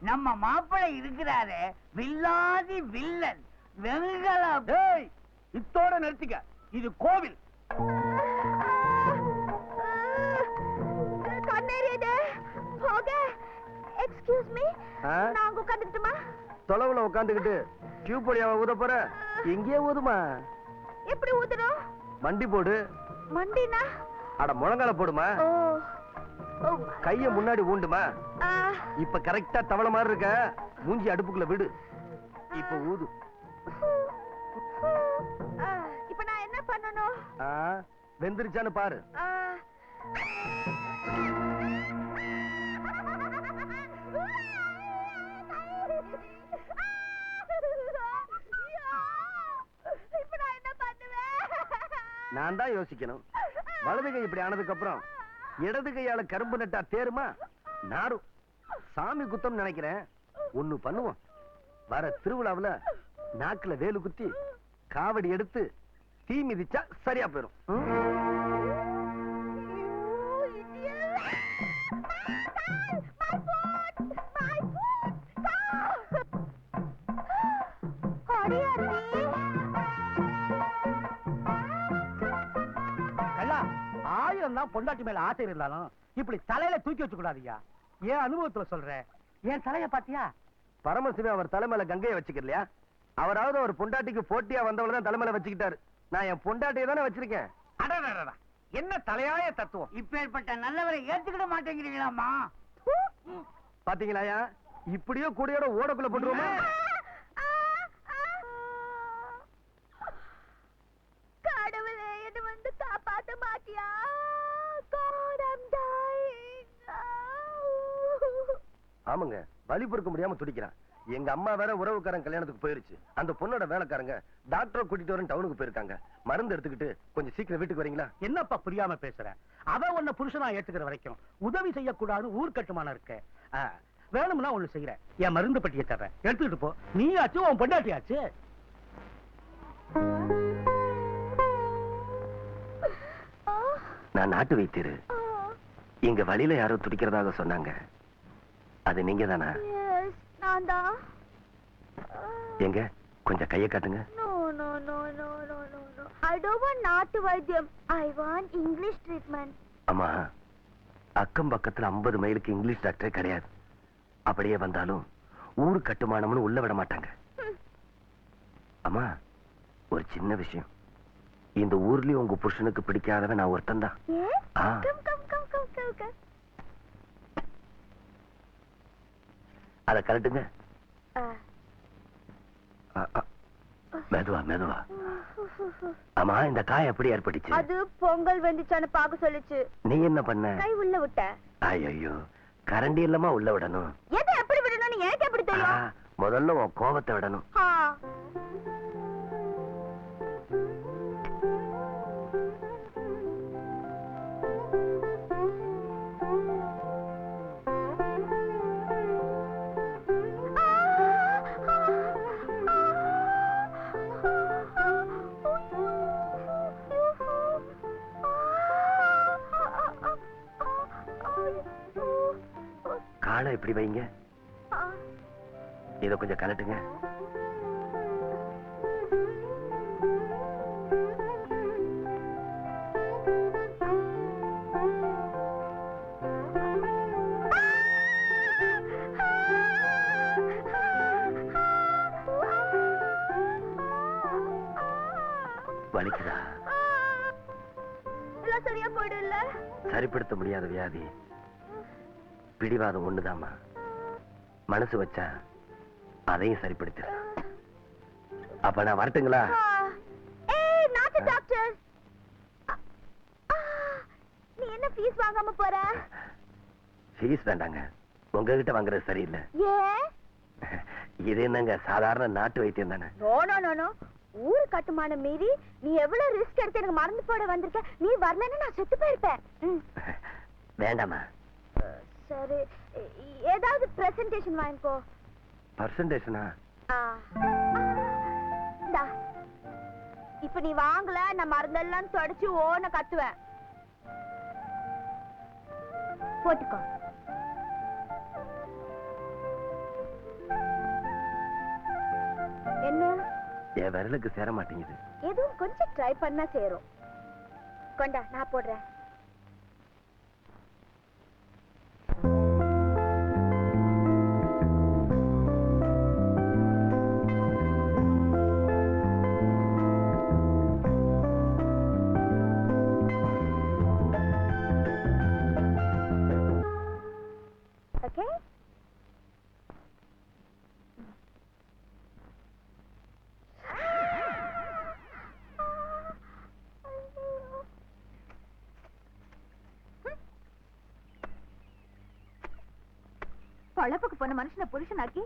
நம்ம மாப்பிள்ளை இருக்கிறாரு வில்லாதி வில்லன் வெங்கல. ஏய், இத்தோட நிறுத்திக்க. இது கோவில். கண்ணேறியது. ஓகே, எக்ஸ்கியூஸ் மீ, நான் உட்கார்ந்துட்டுமா? தொலைவுல உட்காந்துக்கிட்டு டியூப் வழியாவ ஊத போற? எங்கேயே ஊதுமா? எப்படி ஊதணும்? மண்டி போடு. மண்டினா? அட முழங்கால போடுமா. கைய முன்னாடி ஊண்டுமா. இப்ப கரெக்டா தவளை மாதிரி இருக்க. மூஞ்சி அடுப்புக்குள்ள விடு. இப்ப ஊது. இப்ப நான் என்ன பண்ணணும்? வெந்திருச்சான்னு பாரு. நான் தான் யோசிக்கணும். வலது கை இப்படி ஆனதுக்கு அப்புறம் இடது கையால கரும்பு நட்டா தேருமா? நாரும். சாமி குத்தம் நினைக்கிறேன். ஒண்ணு பண்ணுவோம். வர திருவிழாவுல நாக்குல வேலு குத்தி காவடி எடுத்து தீ மிதிச்சா சரியா போயிரும். ஆயிரம் தான் பொண்டாட்டி மேல ஆசை இருந்தாலும் இப்படி தலையில தூக்கி வச்சு கூடாதுயா. ஏன் அனுபவத்துல சொல்றேன். என் தலைய பாத்தியா? பரமசிவன் அவர் தலைமையில கங்கையை வச்சுக்கலையா? அவராவது ஒரு பொண்டாட்டிக்கு போட்டியா வந்தவங்க தான் தலைமையில வச்சுக்கிட்டாரு. நான் என் பொண்டாட்டியை தானே வச்சிருக்கேன். அடடடடா, என்ன தலையாய தத்துவம். இப்பேற்பட்ட நல்லவரை ஏத்துக்கிட மாட்டேங்கிறீங்களாமா? பாத்தீங்களாயா? இப்படியோ கூடையோட ஓடக்குள்ள போட்டுருவோமா? கடவுளே, என்ன வந்து காப்பாத்த மாட்டியா? ஆமாங்க, வலி பொறுக்க முடியாம துடிக்கிறான். எங்க அம்மா வேற உறவுக்காரன் கல்யாணத்துக்கு போயிருச்சு. அந்த பொண்ணோட வேலைக்காரங்க டாக்டரை கூட்டிட்டு வரேன் டவுனுக்கு போயிருக்காங்க. மருந்து எடுத்துக்கிட்டு கொஞ்சம் சீக்கிரம் வீட்டுக்கு வரீங்களா? என்னப்பா புரியாம பேசுற? அவ உன்ன புருஷனா ஏத்துக்கிற வரைக்கும் உதவி செய்யக்கூடாது ஊர் கட்டுமானம் இருக்கு. வேணும்னா ஒண்ணு செய்யறேன். என் மருந்து பட்டியை தர்றேன், எடுத்துக்கிட்டு போ. நீ ஆச்சு, உன் பொண்டாட்டியாச்சு. நான் நாட்டு வைத்தியரு. இங்க வழியில யாரோ துடிக்கிறதாக சொன்னாங்க. அது நீங்க தானா? நான் தான். எங்க கொஞ்சம் கையை காட்டுங்க. I don't want நாட்டு வைத்தியம். I want English treatment. அம்மா, அக்கம் பக்கத்துல 50 மைலுக்கு இங்கிலீஷ் டாக்டரே கிடையாது. அப்படியே வந்தாலும் ஊரு கட்டுமானம்னு உள்ள விட மாட்டாங்க. அம்மா, ஒரு சின்ன விஷயம். இந்த ஊர்லயும் உங்க புருஷனுக்கு பிடிக்காதவன் நான் ஒருத்தன் தான். அத கலட்டுங்க. மெதுவா மெதுவா. ஆமா, இந்த காய் எப்படி ஏற்பட்டுச்சு? அது பொங்கல் வந்துச்சான்னு பாக்க சொல்லுச்சு. நீ என்ன பண்ண? கை உள்ள விட்ட. ஐயோ, கரண்டி இல்லமா உள்ள விடணும். எதை எப்படி விடணும்னு எனக்கு எப்படி தெரியும்? முதல்ல உன் கோபத்தை விடணும். காலை இப்படி வைங்க. இத கொஞ்சம் கலட்டுங்க. வலிக்குதா? சரியா போயிடும்ல? சரிப்படுத்த முடியாத வியாதி. பிடிவாதம் ஒண்ணுதாமா. மனசு வச்சா அதையும் சரிப்படுத்திடலாம். அப்ப நான் வரட்டுங்களா? நாட்டு டாக்டர், நீ என்ன ஃபீஸ் வாங்காம போற? ஃபீஸ் வேண்டாங்க, உங்ககிட்ட வாங்குறது சரியில்லை. ஏன்? இது என்னங்க சாதாரண நாட்டு வைத்தியம் தானே. நோ, ஊரு கட்டுமானம் மீறி நீ எவ்வளவு ரிஸ்க் எடுத்து எனக்கு மருந்து போட வந்திருக்க. நீ வரலன்னு நான் செத்து போயிருப்பேன். வேண்டாமா? சரி, ஏதாவது பிரசன்டேஷன் வாங்கிக்கோ. பர்சன்டேஷனா? இப்ப நீ வாங்கல நான் மருந்தெல்லாம் தொடச்சு ஓன கத்துவேன். போட்டுக்கோ. என்ன என் விரலுக்கு சேர மாட்டேங்குது. எதுவும் கொஞ்சம் ட்ரை பண்ணா சேரும். கொண்டா நான் போடுறேன். ஓகே. பொழப்புக்கு போன மனுஷனை புருஷனாக்கி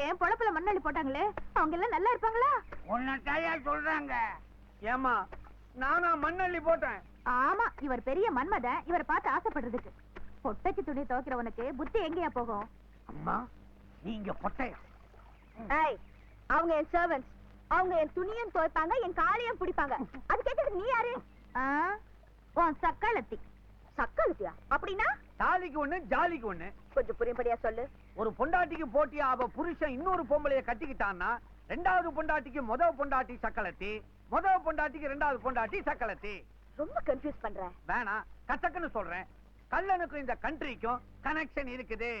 ஏன் பொழப்புல மண்ணள்ளி போட்டாங்களே, அவங்க எல்லாம் நல்லா இருப்பாங்களா? உன்னையா சொல்றாங்க. ஏமா நானா மண்ணள்ளி போட்டேன்? ஆமா, இவர் பெரிய மன்மதன். இவரை பார்த்து ஆசைப்படுறதுக்கு. பொட்டச்சி துணி துவைக்கிறவனுக்கு புத்தி எங்கேயா போகும்? அம்மா நீங்க பொட்டையா? அவங்க என் சர்வன்ட்ஸ். அவங்க என் துணியும் துவைப்பாங்க, என் காலையும் பிடிப்பாங்க. அது கேட்டதுக்கு நீ யாரு? உன் சக்களத்தி. சக்களத்தியா? அப்படின்னா தாலிக்கு ஒண்ணு ஜாலிக்கு ஒண்ணு. கொஞ்சம் புரியும்படியா சொல்லு. ஒரு பொண்டாட்டிக்கு போட்டியா அவ புருஷன் இன்னொரு பொம்பளைய கட்டிக்கிட்டான்னா ரெண்டாவது பொண்டாட்டிக்கு முதல் பொண்டாட்டி சக்களத்தி, முதல் பொண்டாட்டிக்கு ரெண்டாவது பொண்டாட்டி சக்களத்தி. ரொம்ப கன்ஃபியூஸ் பண்ற. வேணாம், கச்சக்குன்னு சொல்றேன். கல்லனுக்கும் இந்த கண்ட்ரிக்கும் கனெக்ஷன் இருக்குது.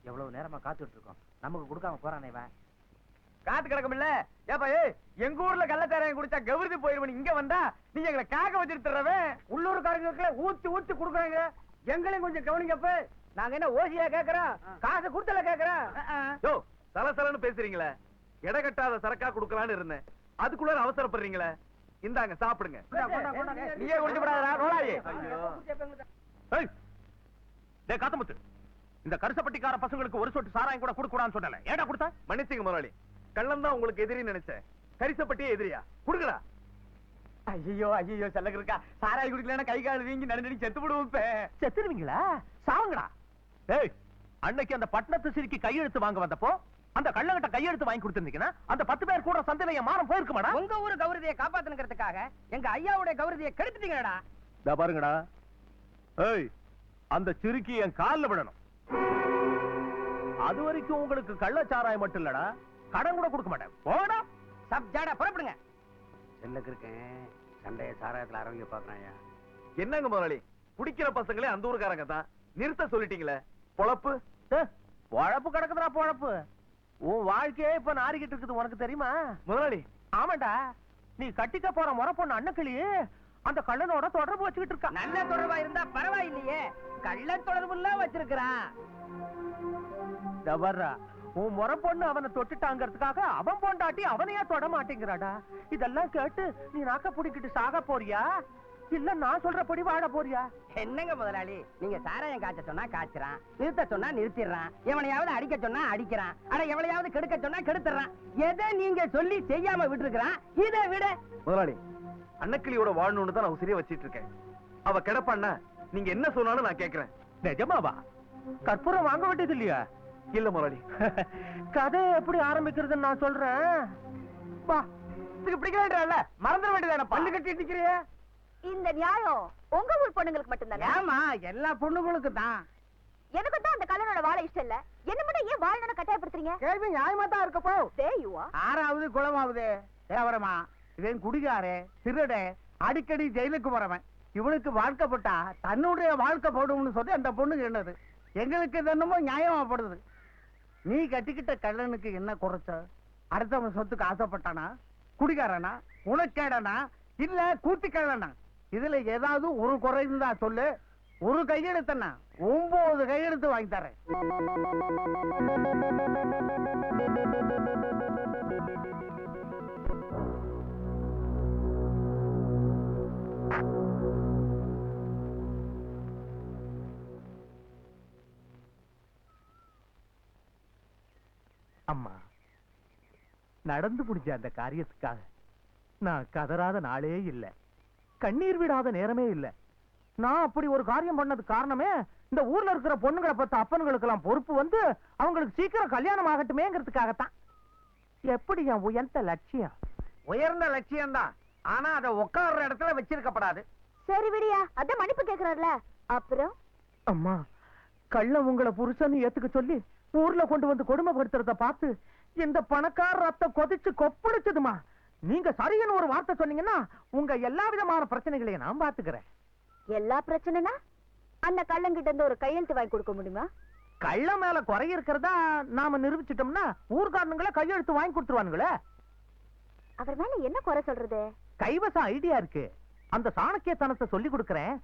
எவ்வளவு நேரமா காத்துட்டு இருக்கோம், நமக்கு கொடுக்காம போறானே இவன். காத்து கிடக்கும்ல. ஏப்பா எங்க ஊர்ல கள்ளச்சாராயம் குடிச்சா கௌரதி போயிருவன். இங்க வந்தா நீங்க எங்களை காக்க வச்சிருக்கிறவே. உள்ளூர்காரங்களுக்கு ஊத்தி ஊத்தி குடுக்குறாங்க. எங்களையும் கொஞ்சம் கவனிங்கப்ப. நாங்க என்ன ஓசியா கேக்குறோம், காசு கொடுத்தல கேக்குறோம். சலசலன்னு பேசுறீங்களே, எடை கட்டாத சரக்கா குடுக்கலான்னு இருந்தேன், அதுக்குள்ள அவசரப்படுறீங்களே. இந்தாங்க சாப்பிடுங்க. நீயே குடிச்சு விடாதடா ரோலாயி. காத்தமுத்து, இந்த கருசப்பட்டிக்கார பசங்களுக்கு ஒரு சொட்டு சாராயம் கூட கொடுக்கூடான்னு சொன்னல, ஏடா கொடுத்தா? மன்னிச்சுங்க முதலாளி, கள்ளம் தான் உங்களுக்கு எதிரி நினைச்சேன். கரிசப்பட்டியே எதிரியா? குடுக்கடா. ஐயோ ஐயோ செல்லக்கு இருக்கா. சாராய் குடிக்கலன்னா கை கால் வீங்கி நடுநடி செத்து விடுவோம். செத்துருவீங்களா? சாவுங்கடா. ஏய், அன்னைக்கு அந்த பட்டணத்து சிரிக்கு கையெழுத்து வாங்க வந்தப்போ அந்த கள்ளங்கிட்ட கையெழுத்து வாங்கி கொடுத்திருந்தீங்கன்னா அந்த 10 பேர் கூட சந்தையில என் மானம் போயிருக்குமாடா? உங்க ஊரு கௌரதியை காப்பாத்தணுங்கிறதுக்காக எங்க ஐயாவுடைய கௌரதியை கெடுத்துட்டீங்கடா. இதா பாருங்கடா. ஏய், அந்த சிரிக்கி என் கால்ல விடணும். அது வரைக்கும் உங்களுக்கு கள்ளச்சாராயம் மட்டும் இல்லடா, கடன் கூட கொடுக்க மாட்டேன். போடா. சப்ஜாடா புறப்படுங்க. செல்லக்கு இருக்கேன், சண்டைய சாராயத்துல அரவங்க பாக்குறாயா? என்னங்க முதலாளி, குடிக்கிற பசங்களே அந்த ஊருக்காரங்க தான், நிறுத்த சொல்லிட்டீங்களே. பொழப்பு பொழப்பு கிடக்குதுடா பொழப்பு. உன் வாழ்க்கையே இப்ப நாரிக்கிட்டு இருக்குது, உனக்கு தெரியுமா முதலாளி? ஆமாண்டா, நீ கட்டிக்க போற முறை பொண்ணு அண்ணக்கிளி அந்த கள்ளனோட தொடர்பு வச்சுக்கிட்டு இருக்கா. நல்ல தொடர்பா இருந்தா பரவாயில்லையே, கள்ள தொடர்பு எல்லாம் வச்சிருக்கிறான். வர்றா, உன் முறை பொண்ணு அவனை தொட்டுட்டாங்கிறதுக்காக அவன் பொண்டாட்டி அவனையா தொட மாட்டேங்கிறாடா. இதெல்லாம் கேட்டு நீ நாக்க புடிக்கிட்டு சாக போறியா, இல்ல நான் சொல்றபடி வாழ போறியா? என்னங்க முதலாளி, நீங்க சாராயம் காய்ச்ச சொன்னா காய்ச்சறான், நிறுத்த சொன்னா நிறுத்திடுறான், எவனையாவது அடிக்க சொன்னா அடிக்கிறான், அட எவளையாவது கெடுக்க சொன்னா கெடுத்துறான். எதை நீங்க சொல்லி செய்யாம விட்டுருக்கிறான். இதை விட முதலாளி, அன்னக்கிளியோட வாழணும்னு தான் நான் உசிரியா வச்சிட்டு இருக்கேன். அவ கிடப்பான்னா நீங்க என்ன சொன்னாலும் நான் கேட்கிறேன். நிஜமாவா? கற்பூரம் வாங்க வேண்டியது இல்லையா? இல்ல முதலாளி. கதை எப்படி ஆரம்பிக்கிறதுன்னு நான் சொல்றேன். பா, இதுக்கு பிடிக்கலன்றல மறந்துட வேண்டியதான. பல்லு கட்டி நிக்கிறியே. இந்த நியாயம் உங்க ஊர் பொண்ணுங்களுக்கு மட்டும்தானே? ஆமா, எல்லா பொண்ணுங்களுக்கு தான். எனக்கு தான் அந்த கல்லனோட வாழ இஷ்டம் இல்ல. என்ன மட்டும் ஏன் வாழணும்னு கட்டாயப்படுத்துறீங்க? கேள்வி நியாயமா தான் இருக்கப்போ. தேயுவா ஆறாவது குளமாவது தேவரமா. இவன் குடிகாரே, திருடே, அடிக்கடி ஜெயிலுக்கு போறவன். இவனுக்கு வாழ்க்கப்பட்டா தன்னுடைய வாழ்க்கை போடும்னு சொல்லி அந்த பொண்ணுக்கு என்னது? எங்களுக்கு என்னமோ நியாயமாப்படுது. நீ கட்டிக்கிட்ட கள்ளனுக்கு என்ன குறைச்ச? அடுத்தவன் சொத்துக்கு ஆசைப்பட்டானா? குடிகாரனா? உனக்கேடனா? இல்ல கூத்திக்கள்ளனா? இதுல ஏதாவது ஒரு குறை இருந்தா சொல்லு. ஒரு கையெழுத்தனா 9 கையெழுத்து வாங்கி தரேன். அம்மா, நடந்து முடிஞ்ச அந்த காரியத்துக்காக நான் கதறாத நாளே இல்ல, கண்ணீர் விடாத நேரமே இல்ல. நான் அப்படி ஒரு காரியம் பண்ணது காரணமே இந்த ஊர்ல இருக்கிற பொண்ணுங்களை பார்த்த அப்பன்களுக்கு எல்லாம் பொறுப்பு வந்து அவங்களுக்கு சீக்கிரம் கல்யாணம் ஆகட்டுமேங்கிறதுக்காகத்தான். எப்படி என் உயர்ந்த லட்சியம்? உயர்ந்த லட்சியம் தான், ஆனா அதை உட்கார்ற இடத்துல வச்சிருக்கப்படாது. சரி விடியா, அதான் மன்னிப்பு கேக்குறாருல. அப்புறம் அம்மா, கள்ள உங்களை புருஷன் ஏத்துக்க சொல்லி ஊர்ல கொண்டு வந்து கொடுமைப்படுத்துறத பார்த்து இந்த பணக்கார ரத்தம் கொதிச்சு கொப்பளிச்சதுமா. நீங்க சரியான ஒரு வார்த்தை சொன்னீங்கன்னா உங்க எல்லா விதமான பிரச்சனைகளையும் நான் பாத்துக்கிறேன். எல்லா பிரச்சனைனா அந்த கள்ளங்கிட்ட இருந்து ஒரு கையெழுத்து வாங்கி கொடுக்க முடியுமா? கள்ள மேல குறை இருக்கிறதா நாம நிரூபிச்சிட்டோம்னா ஊர்காரனுங்களே கையெழுத்து வாங்கி கொடுத்துருவானுங்களே. அவர் மேல என்ன குறை சொல்றது? கைவசம் ஐடியா இருக்கு. அந்த சாணக்கியத்தனத்தை சொல்லி கொடுக்கறேன்.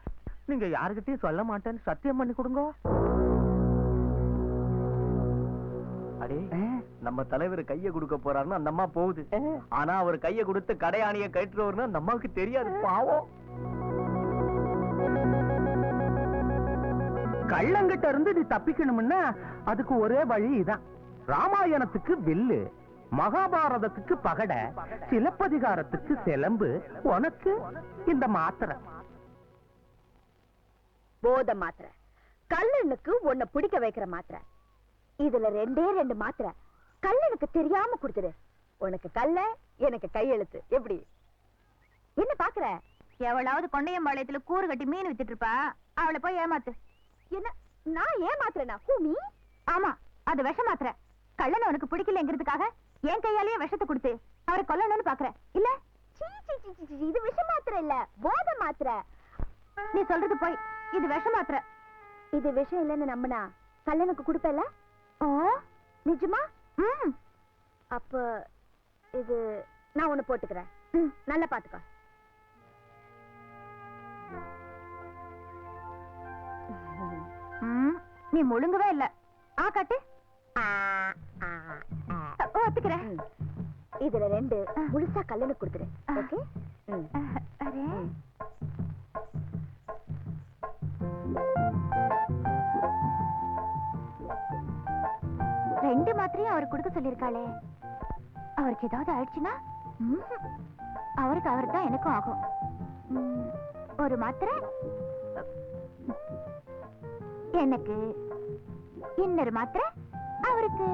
நீங்க யாருகிட்டயும் சொல்ல மாட்டேன்னு சத்தியம் பண்ணி கொடுங்க. அடே, நம்ம தலைவர் கைய கொடுக்க போறாருன்னு அந்த அம்மா போகுது. ஆனா அவர் கைய கொடுத்து கடையாணிய கட்டுறவர்னு அந்த அம்மாவுக்கு தெரியாது. பாவம். கள்ளங்கிட்ட இருந்து நீ தப்பிக்கணும்னா அதுக்கு ஒரே வழி இதான். ராமாயணத்துக்கு வில்லு, மகாபாரதத்துக்கு பகடை, சிலப்பதிகாரத்துக்கு சிலம்பு, உனக்கு இந்த மாத்திரை. போத மாத்திரை, கல்லனுக்கு உன்னை பிடிக்க வைக்கிற மாத்திரை. இதுல ரெண்டே ரெண்டு மாத்திரை கல்லனுக்கு தெரியாம கொடுத்துரு. உனக்கு கல்ல, எனக்கு கையெழுத்து. எப்படி? என்ன பாக்குற? எவளாவது கொண்டையம்பாளையத்துல கூறு கட்டி மீன் வித்துட்டு இருப்பா, அவளை போய் ஏமாத்து. என்ன நான் ஏமாத்துறேனா? ஹூமி? ஆமா, அது விஷ மாத்திரை. கள்ளனை உனக்கு பிடிக்கலங்கிறதுக்காக என் கையாலேயே விஷத்தை கொடுத்து அவரை கொல்லணும்னு பாக்குற இல்ல? இது விஷ மாத்திரை இல்ல, போத மாத்திரை. நீ சொல்றது போய், இது விஷ மாத்திரை. இது விஷம் இல்லைன்னு நம்பினா கல்லனுக்கு கொடுப்பல? ஓ, நிஜமா? அப்ப இது நான் ஒண்ணு போட்டுக்கிறேன். நல்லா பாத்துக்கோ. நீ முழுங்கவே இல்ல. ஆ காட்டு. ஒத்துக்கிறேன். இதுல ரெண்டு முழுசா கல்லனுக்கு கொடுத்துரு. ஓகே? அரே, ரெண்டு மாத்திரையும் அவருக்கு கொடுக்க சொல்லிருக்காளே. அவருக்கு ஏதாவது ஆயிடுச்சுன்னா அவருக்கு அவர் தான் எனக்கும் ஆகும். ஒரு மாத்திரை எனக்கு, இன்னொரு மாத்திரை அவருக்கு.